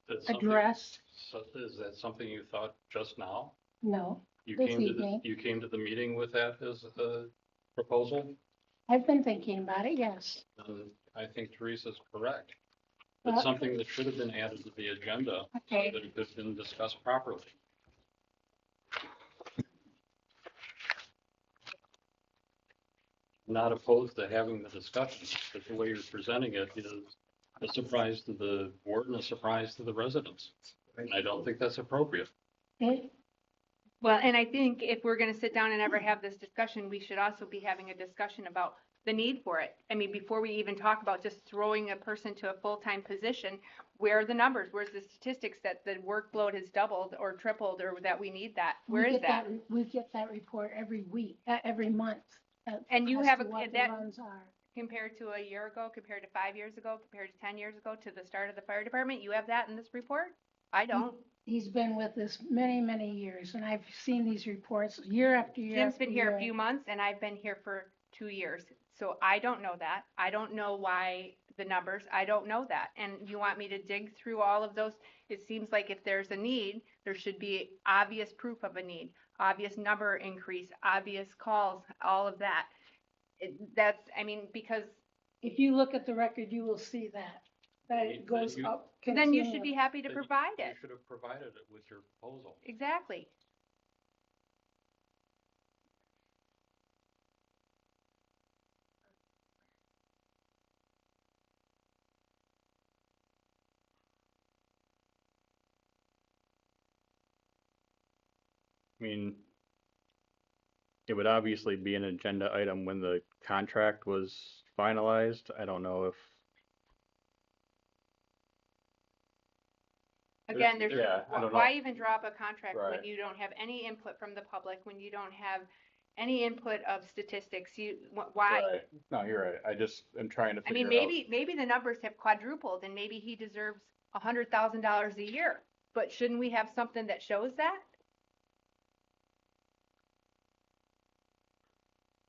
That's something- addressed. So is that something you thought just now? No, You this came to evening. you came to the meeting with that as a proposal? I've been thinking about it, yes. And I think Teresa's correct. Well- It's something that should have been added to the agenda so Okay. that it could have been discussed properly. Not opposed to having the discussion, but the way you're presenting it is a surprise to the board and a surprise to the residents. And I don't think that's appropriate. Okay, Well, and I think if we're gonna sit down and ever have this discussion, we should also be having a discussion about the need for it. I mean, before we even talk about just throwing a person to a full-time position, where are the numbers? Where's the statistics that the workload has doubled or tripled or that we need that? Where is that? We get that report every week, every month. And you as have to a- what the that- runs are. Compared to a year ago, compared to 5 years ago, compared to 10 years ago, to the start of the fire department? You have that in this report? I don't. He's been with us many, many years, and I've seen these reports year after year. Jim's after been here a year. few months and I've been here for 2 years. So I don't know that. I don't know why the numbers, I don't know that. And you want me to dig through all of those? It seems like if there's a need, there should be obvious proof of a need, obvious number increase, obvious calls, all of that. I mean, because If you look at the record, you will see that it goes up. then you should continually. be happy to Then provide You it. should have provided it with your proposal. Exactly. I mean, it would obviously be an agenda item when the contract was finalized. I don't know if. Again, Yeah, I don't know. why even draw up a contract when Right. you don't have any input from the public, when you don't have any input of statistics? Why? Right. No, you're right. I just am trying to I figure mean, out. maybe the numbers have quadrupled and maybe he deserves $100,000 a year, but shouldn't we have something that shows that?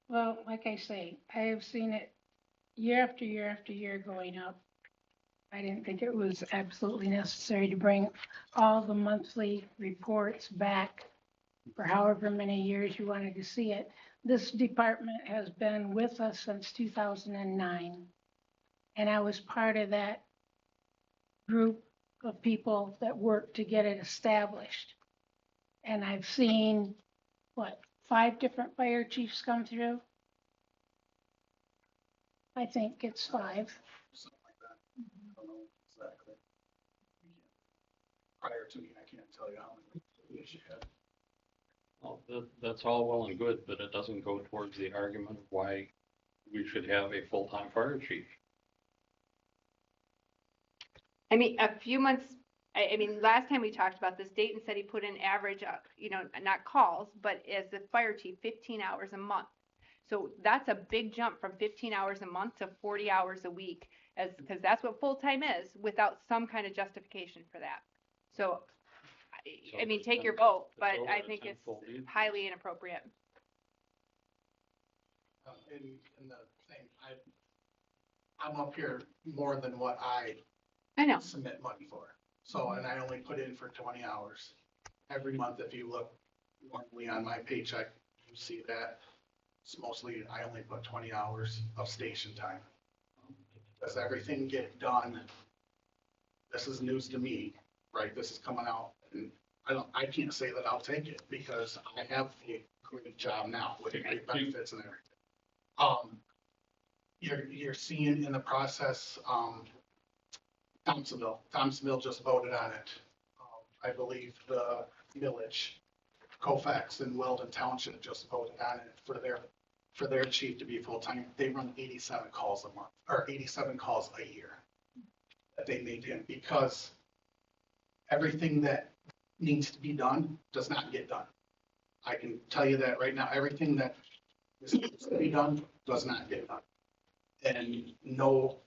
Well, like I say, I have seen it year after year after year going up. I didn't think it was absolutely necessary to bring all the monthly reports back for however many years you wanted to see it. This department has been with us since 2009. And I was part of that group of people that work to get it established. And I've seen, 5 different fire chiefs come through? I think it's 5. Something like that. I don't know exactly. Prior to me, I can't tell you how many years you had. Well, that's all well and good, but it doesn't go towards the argument of why we should have a full-time fire chief. I mean, a few months, I mean, last time we talked about this, Dayton said he put in average, not calls, but as the fire chief, 15 hours a month. So that's a big jump from 15 hours a month to 40 hours a week, because that's what full-time is, without some kind of justification for that. So, I mean, take your vote, but I think it's highly inappropriate. In the thing, I'm up here more than what I know submit money for. So, and I only put in for 20 hours. Every month, if you look normally on my paycheck, you see that it's mostly, I only put 20 hours of station time. Does everything get done? This is news to me, right? This is coming out, and I can't say that I'll take it because I have a great job now with great benefits and everything. You're seeing in the process, Thompsonville just voted on it. I believe the village, Colfax and Weldon Township just voted on it for their chief to be full-time. They run 87 calls a month, or 87 calls a year that they maintain, because everything that needs to be done does not get done. I can tell you that right now, everything that is supposed to be done does not get done. And no.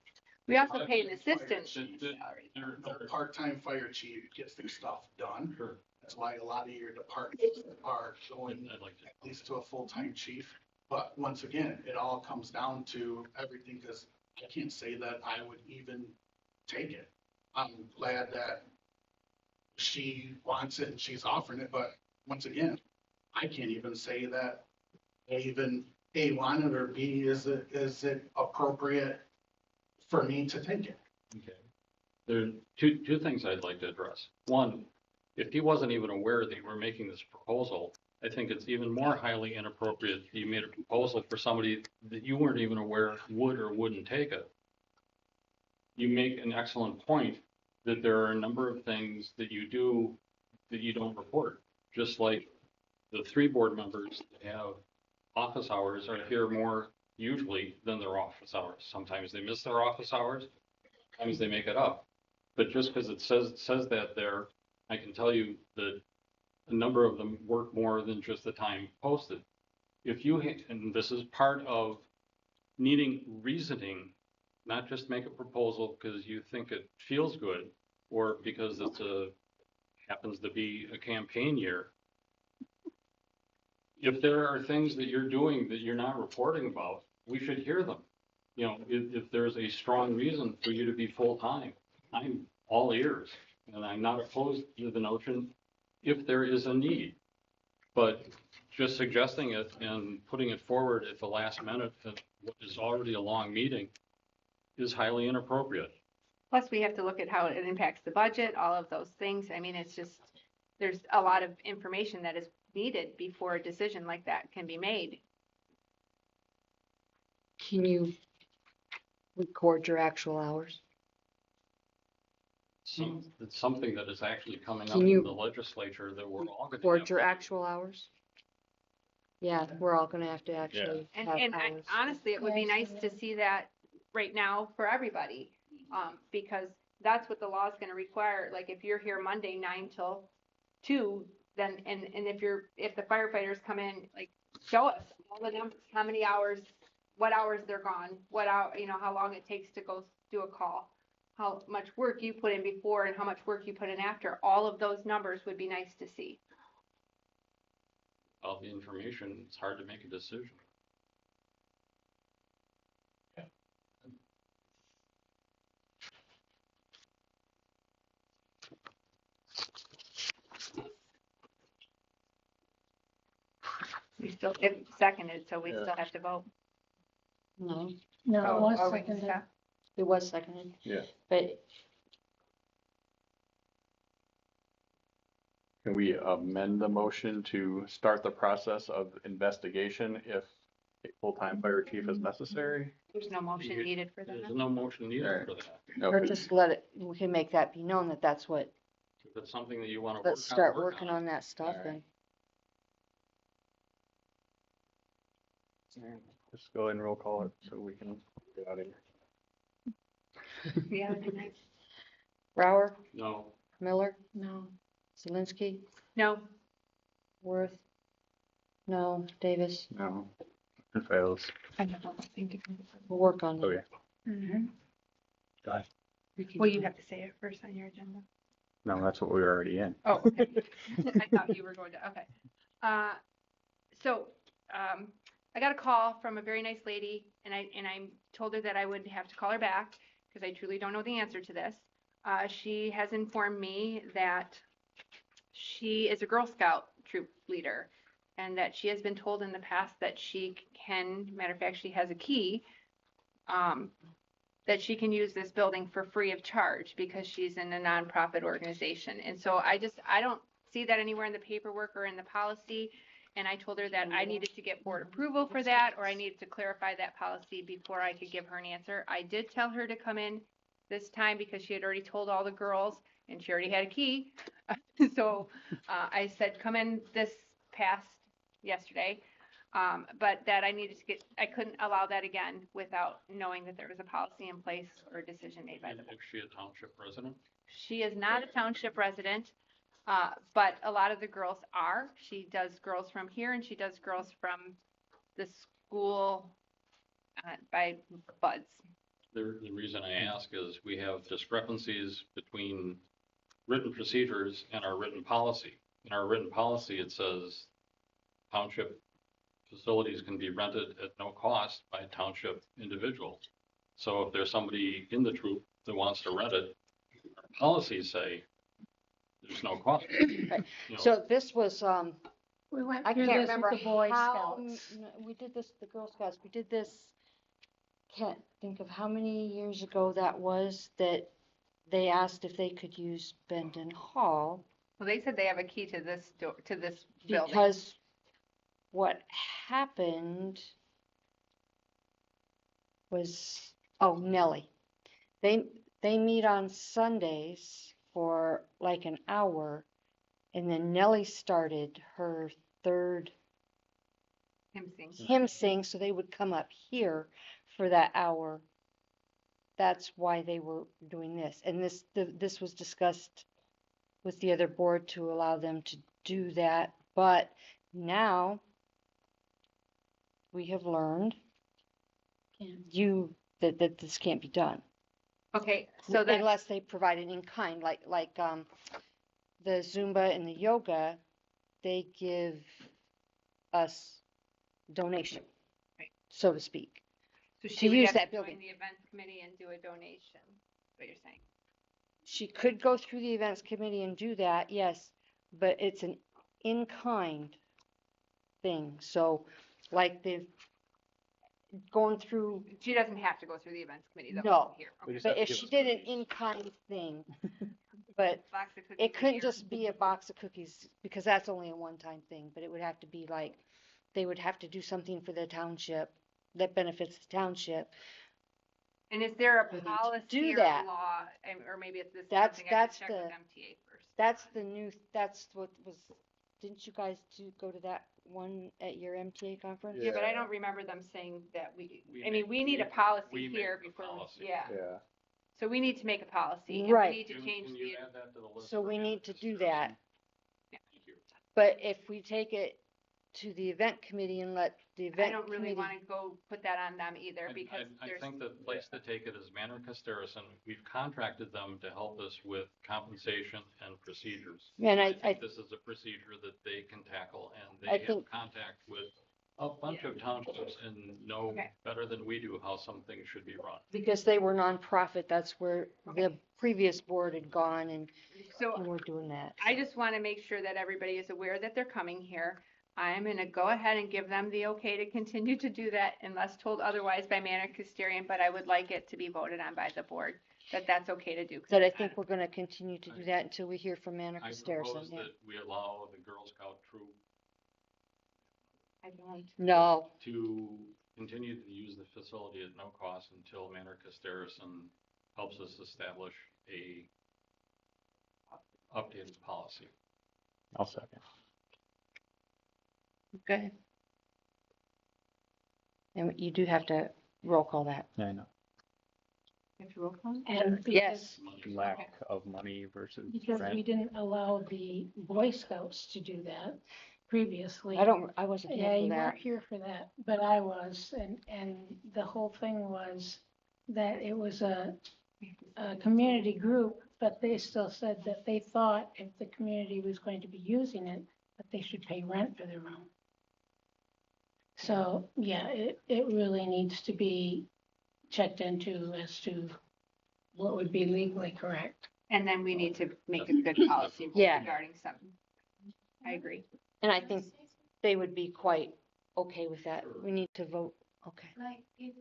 We also pay an assistant. No part-time fire chief gets their stuff done. Sure. That's why a lot of your departments are going at least to a full-time chief. But once again, it all comes down to everything, because I can't say that I would even take it. I'm glad that she wants it and she's offering it, but once again, I can't even say that I even A, want it, or B, is it appropriate for me to take it? Okay. There are two things I'd like to address. One, if he wasn't even aware that you were making this proposal, I think it's even more highly inappropriate that you made a proposal for somebody that you weren't even aware would or wouldn't take it. You make an excellent point that there are a number of things that you do that you don't report. Just like the 3 board members that have office hours are here more usually than their office hours. Sometimes they miss their office hours, sometimes they make it up. But just because it says that there, I can tell you that a number of them work more than just the time posted. If you, and this is part of needing reasoning, not just make a proposal because you think it feels good or because it's happens to be a campaign year. If there are things that you're doing that you're not reporting about, we should hear them. You know, if there's a strong reason for you to be full-time, I'm all ears, and I'm not opposed to the notion if there is a need. But just suggesting it and putting it forward at the last minute of what is already a long meeting is highly inappropriate. Plus, we have to look at how it impacts the budget, all of those things. I mean, it's just, there's a lot of information that is needed before a decision like that can be made. Can you record your actual hours? It's something that is actually coming up Can you in the legislature that we're all going to record your actual hours? Yeah, we're all gonna have to actually And, have and hours. honestly, it would be nice to see that right now for everybody, because that's what the law is going to require. Like if you're here Monday 9 till 2, then and if the firefighters come in, like show us all the numbers, how many hours, what hours they're gone, what hour, how long it takes to go do a call, how much work you put in before and how much work you put in after. All of those numbers would be nice to see. all the information. It's hard to make a decision. We still, if seconded, so we still have to vote. No, No, it was are we seconded. stuck? it was seconded. Yeah. But Can we amend the motion to start the process of investigation if a full-time fire chief is necessary? There's no motion needed for There's that. no motion needed for that. Or Okay. just let it, we can make that be known that that's what, If it's something that you want to work on. let's start work working on that stuff All and. Just go ahead and roll call it so we can get out of here. Yeah, that'd be nice. Brower, No, Miller? No. Zelinski, No, Worth? No. Davis? No, it fails. I have one thing to. We'll work on Okay. it. Well, you have to say it first on your agenda. No, that's what we were already in. Oh, okay. I thought you were going to, okay. So, I got a call from a very nice lady and I told her that I would have to call her back because I truly don't know the answer to this. She has informed me that she is a Girl Scout troop leader and that she has been told in the past that she can, matter of fact, she has a key, that she can use this building for free of charge because she's in a nonprofit organization. And so I don't see that anywhere in the paperwork or in the policy. And I told her that I needed to get board approval for that, or I needed to clarify that policy before I could give her an answer. I did tell her to come in this time because she had already told all the girls and she already had a key. So I said, come in this past yesterday. But that I needed to get, I couldn't allow that again without knowing that there was a policy in place or a decision made by the board. is she a township resident? She is not a township resident, but a lot of the girls are. She does girls from here and she does girls from the school by Buds. The reason I ask is we have discrepancies between written procedures and our written policy. In our written policy, it says township facilities can be rented at no cost by township individuals. So if there's somebody in the troop that wants to rent it, our policies say there's no cost. Right. You know, So this was, We went I through can't this remember with the Boy how, Scouts. we did this, the Girl Scouts, we did this, can't think of how many years ago that was, that they asked if they could use Bendon Hall. Well, they said they have a key to this door, to this building. Because what happened was, oh, Nellie. They meet on Sundays for like an hour, and then Nellie started her third hymn sing, so they would come up here for that hour. That's why they were doing this. And this was discussed with the other board to allow them to do that. But now we have learned that this can't be done. Okay, so that, Unless they provide it in kind, like the Zumba and the yoga, they give us donation, Right. so to speak. so to she would use have that to join building. the event committee and do a donation, is what you're saying. She could go through the events committee and do that, yes, but it's an in-kind thing. So like they've going through, She doesn't have to go through the events committee though. No. Here. We Okay. just have but to if give she us did an cookies. in-kind thing, but Box of cookies it a couldn't year. just be a box of cookies because that's only a one-time thing, but it would have to be like, they would have to do something for the township that benefits the township. And is there a We need to policy do or that. a law, or maybe it's this That's- something I that's should check with the- MTA first. That's what was, didn't you guys go to that one at your MTA conference? Yeah, but I don't remember them saying that we make- need a we policy make here the before, policy. yeah. Yeah. So we need to make a policy. and Right. We need to change Can the, you add that to the list? So for we now? need to do that. Thank you. But if we take it to the event committee and let the I event don't really committee, want to go put that on them either because I there's, think the place to take it is Manor Casterison. We've contracted them to help us with compensation and procedures. and I think this is a procedure that they can tackle, and they I have think- contact with a bunch of townships and know Okay. better than we do how some things should be run. because they were nonprofit, that's where the Okay. previous board had gone and so we're doing that. I just want to make sure that everybody is aware that they're coming here. I'm gonna go ahead and give them the okay to continue to do that unless told otherwise by Mayor Custarian, but I would like it to be voted on by the board, that that's okay to do. That I think we're gonna continue to do that until we hear from Anna I Starrison. propose that we allow the Girl Scout troop I don't. No, to continue to use the facility at no cost until Mayor Casterison helps us establish a updated policy. I'll second. okay. And you do have to roll call that. Yeah, I know. Have to roll call? And Yes, Lack of money versus because we rent. didn't allow the Boy Scouts to do that previously. I wasn't Yeah, here for you that. weren't here for that, but I was, and the whole thing was that it was a community group, but they still said that they thought if the community was going to be using it, that they should pay rent for their room. So, yeah, it really needs to be checked into as to what would be legally correct. And then we need to make a good policy Yeah. regarding something. I agree. And I think they would be quite okay with that. We need to vote, okay. Like, if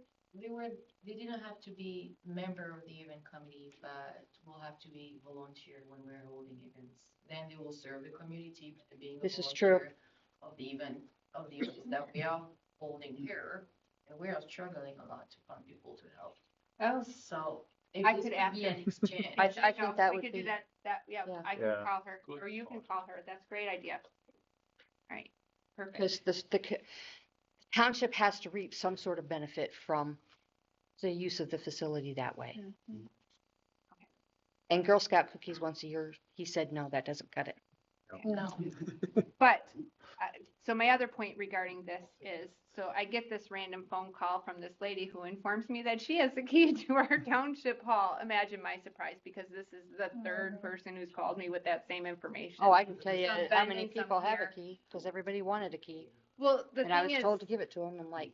they didn't have to be member of the event committee, but will have to be volunteer when we're holding events. Then they will serve the community by being a This is true. volunteer of the events that we are holding here. And we are struggling a lot to find people to help. Oh, So if I this could could ask be her. an exchange. I think that We would could be, do that, yeah, yeah. I can Yeah. call her, Good or you can call her. That's a great idea. All right, perfect. because the township has to reap some sort of benefit from the use of the facility that way. Mhm. And Girl Scout cookies once a year, he said, no, that doesn't cut it. No, But, so my other point regarding this is, so I get this random phone call from this lady who informs me that she has the key to our township hall. Imagine my surprise, because this is the third person who's called me with that same information. Oh, I can tell you Some how then many and some people have a here. key, because everybody wanted a key. Well, the And I was thing is, told to give it to them. I'm like,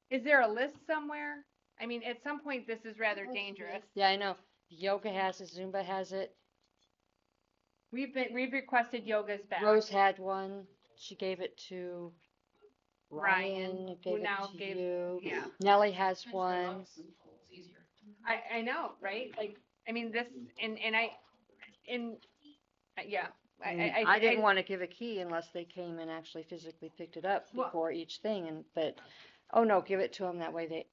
is there a list somewhere? I mean, at some point, this is rather dangerous. yeah, I know. Yoga has it, Zumba has it. We've requested yogas back. Rose had one. She gave it to Ryan, Ryan, who gave it now to gave, you. yeah. Nellie has one. It's easier. I know, right? Like, I mean, this, yeah. I didn't want to give a key unless they came and actually physically picked it up Well- before each thing, but, oh no, give it to them, that way they,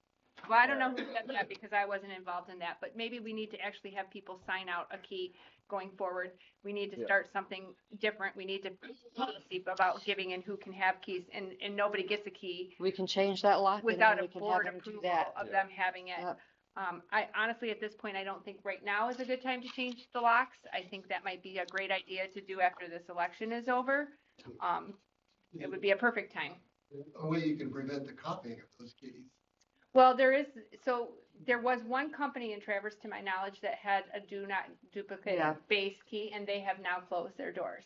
Well, I don't know who said that because I wasn't involved in that, but maybe we need to actually have people sign out a key going forward. We need to start something different. We need to policy about giving and who can have keys, and nobody gets a key we can change that lock and without then a we can have board them do approval that. of them having it. Yep. I honestly, at this point, I don't think right now is a good time to change the locks. I think that might be a great idea to do after this election is over. It would be a perfect time. A way you can prevent the copying of those keys. Well, there was one company in Traverse, to my knowledge, that had a do not duplicate Yeah. base key, and they have now closed their doors.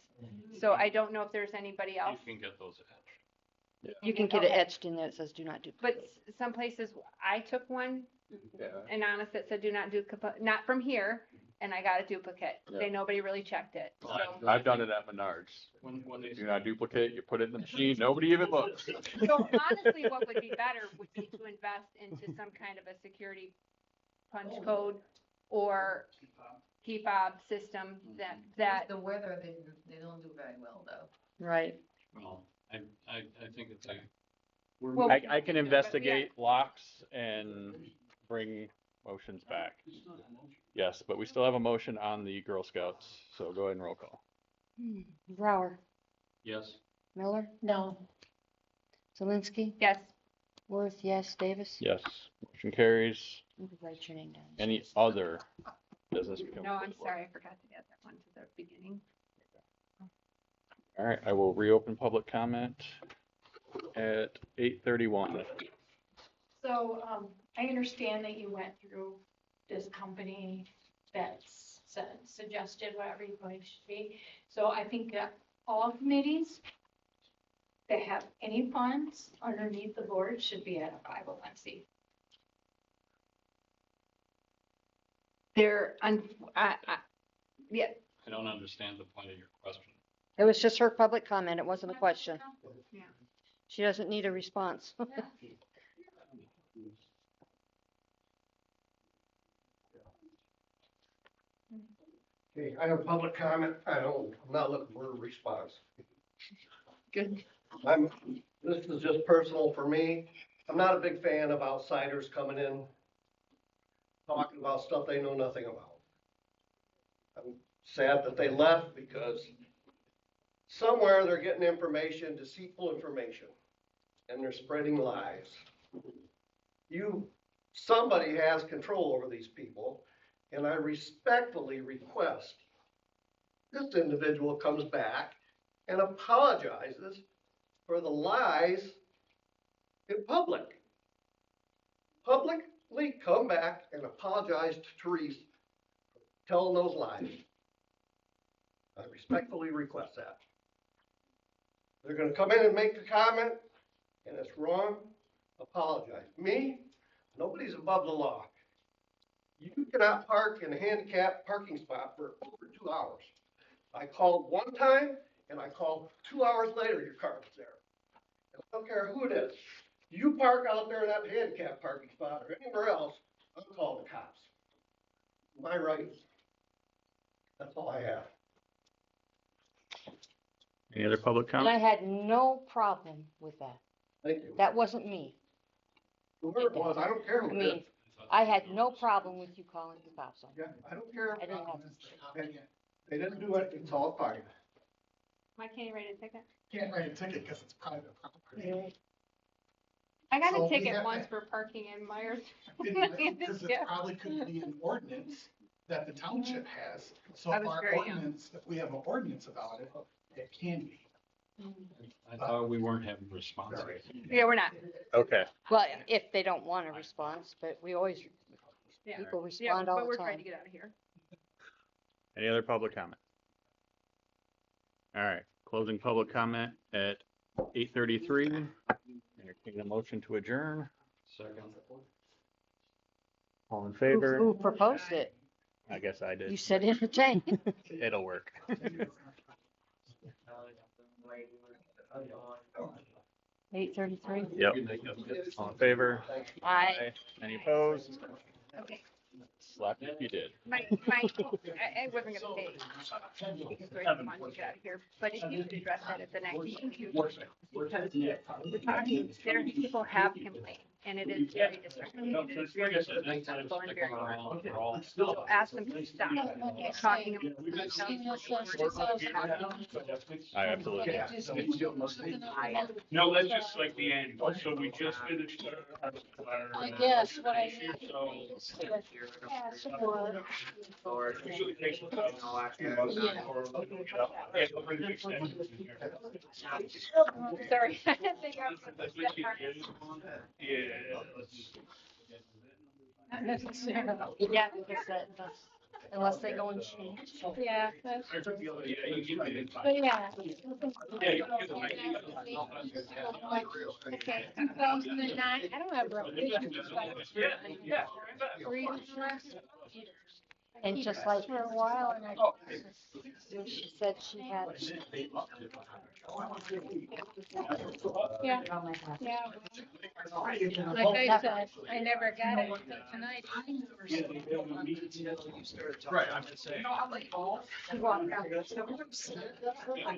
So I don't know if there's anybody You else. can get those etched. You can get it Okay. etched in there that says do not duplicate. But some places, I took one, Yeah. an honest that said do not duplicate, not from here, and I got a duplicate. Nobody really checked it. So, I've done it at Menards. When they Do not duplicate, you put it in the machine, nobody even looks. so honestly, what would be better would be to invest into some kind of a security punch code or key fob system that The weather, they don't do very well though. Right. Well, I think it's a, Well, I can investigate locks and bring motions back. Yes, but we still have a motion on the Girl Scouts, so go ahead and roll call. Brower, yes. Miller, no, Zelinski, yes. Worth, yes, Davis. Yes, motion carries. You can write your name down. Any other business? we can No, put I'm forward? sorry, I forgot to add that one to the beginning. All right, I will reopen public comment at 8:31. So, I understand that you went through this company that's suggested what everybody should be. So I think that all committees that have any funds underneath the board should be at a 501c. There, yeah, I don't understand the point of your question. It was just her public comment. It wasn't a question. Yeah. She doesn't need a response. Okay, I have public comment. I'm not looking for a response. Good. This is just personal for me. I'm not a big fan of outsiders coming in, talking about stuff they know nothing about. I'm sad that they left because somewhere they're getting information, deceitful information, and they're spreading lies. Somebody has control over these people, and I respectfully request this individual comes back and apologizes for the lies in public. Publicly come back and apologize to Therese for telling those lies. I respectfully request that. They're gonna come in and make the comment, and it's wrong, apologize. Me, nobody's above the law. You cannot park in a handicapped parking spot for over 2 hours. I called one time, and I called 2 hours later, your car was there. And I don't care who it is. You park out there in that handicapped parking spot or anywhere else, I'm calling the cops. My rights. That's all I have. Any other public And I comment? had no problem with that. Thank you. That wasn't me. Whoever it was, I don't care I who it is. mean, I had no problem with you calling the cops on me. Yeah, I don't care. I didn't have And they didn't do it, it's all fine. Why can't you write a ticket? Can't write a ticket because it's private property. I got So a we ticket have- once for parking in Myers. Because it probably could be an ordinance that the township has. So I if was our very young. ordinance, if we have an ordinance about it, it can be. I thought we weren't having responses. Yeah, we're not. Okay. Well, if they don't want a response, but we always, Yeah. people Yeah, respond all but the we're trying to time. get out of here. Any other public comment? All right, closing public comment at 8:33. Entertain a motion to adjourn. Second. All in Who favor? proposed it? I guess I You did. said entertain. It'll work. 8:33. Yep. All in favor? Aye. Any opposed? Okay. Slap me if you did. I wasn't gonna say, I want to get out of here, but if you could address that at the next meeting too. Because we're talking, there, people have complained, and it is very distressing. It is very disrespectful and very hard. So ask them to stop talking about. I absolutely. No, that's just like the annual, so we just finished our. I guess what I issue, need so. is to ask for, Usually takes about 2 months or. Yeah, we'll bring the extension in here. Sorry, I didn't think I was That's supposed what you to. did. Yeah, let's. not necessarily. Yeah, because unless they go and change. Yeah, that's. Yeah, you give it. But yeah. Yeah, you give it. Okay, 2009, I don't have road. Yeah. And just like For a while and I. she said she had. Yeah, yeah. Like I said, I never got it until tonight. Right, I'm just saying.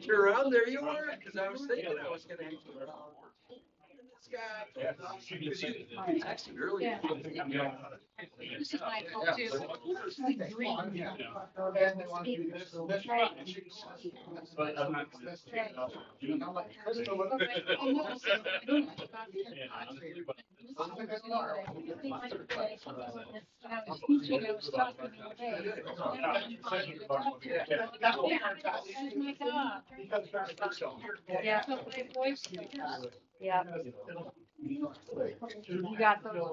You're around there, you were, because I was thinking I was gonna. This guy. He texted earlier. This is my fault too. But I'm not. Yeah. You got those.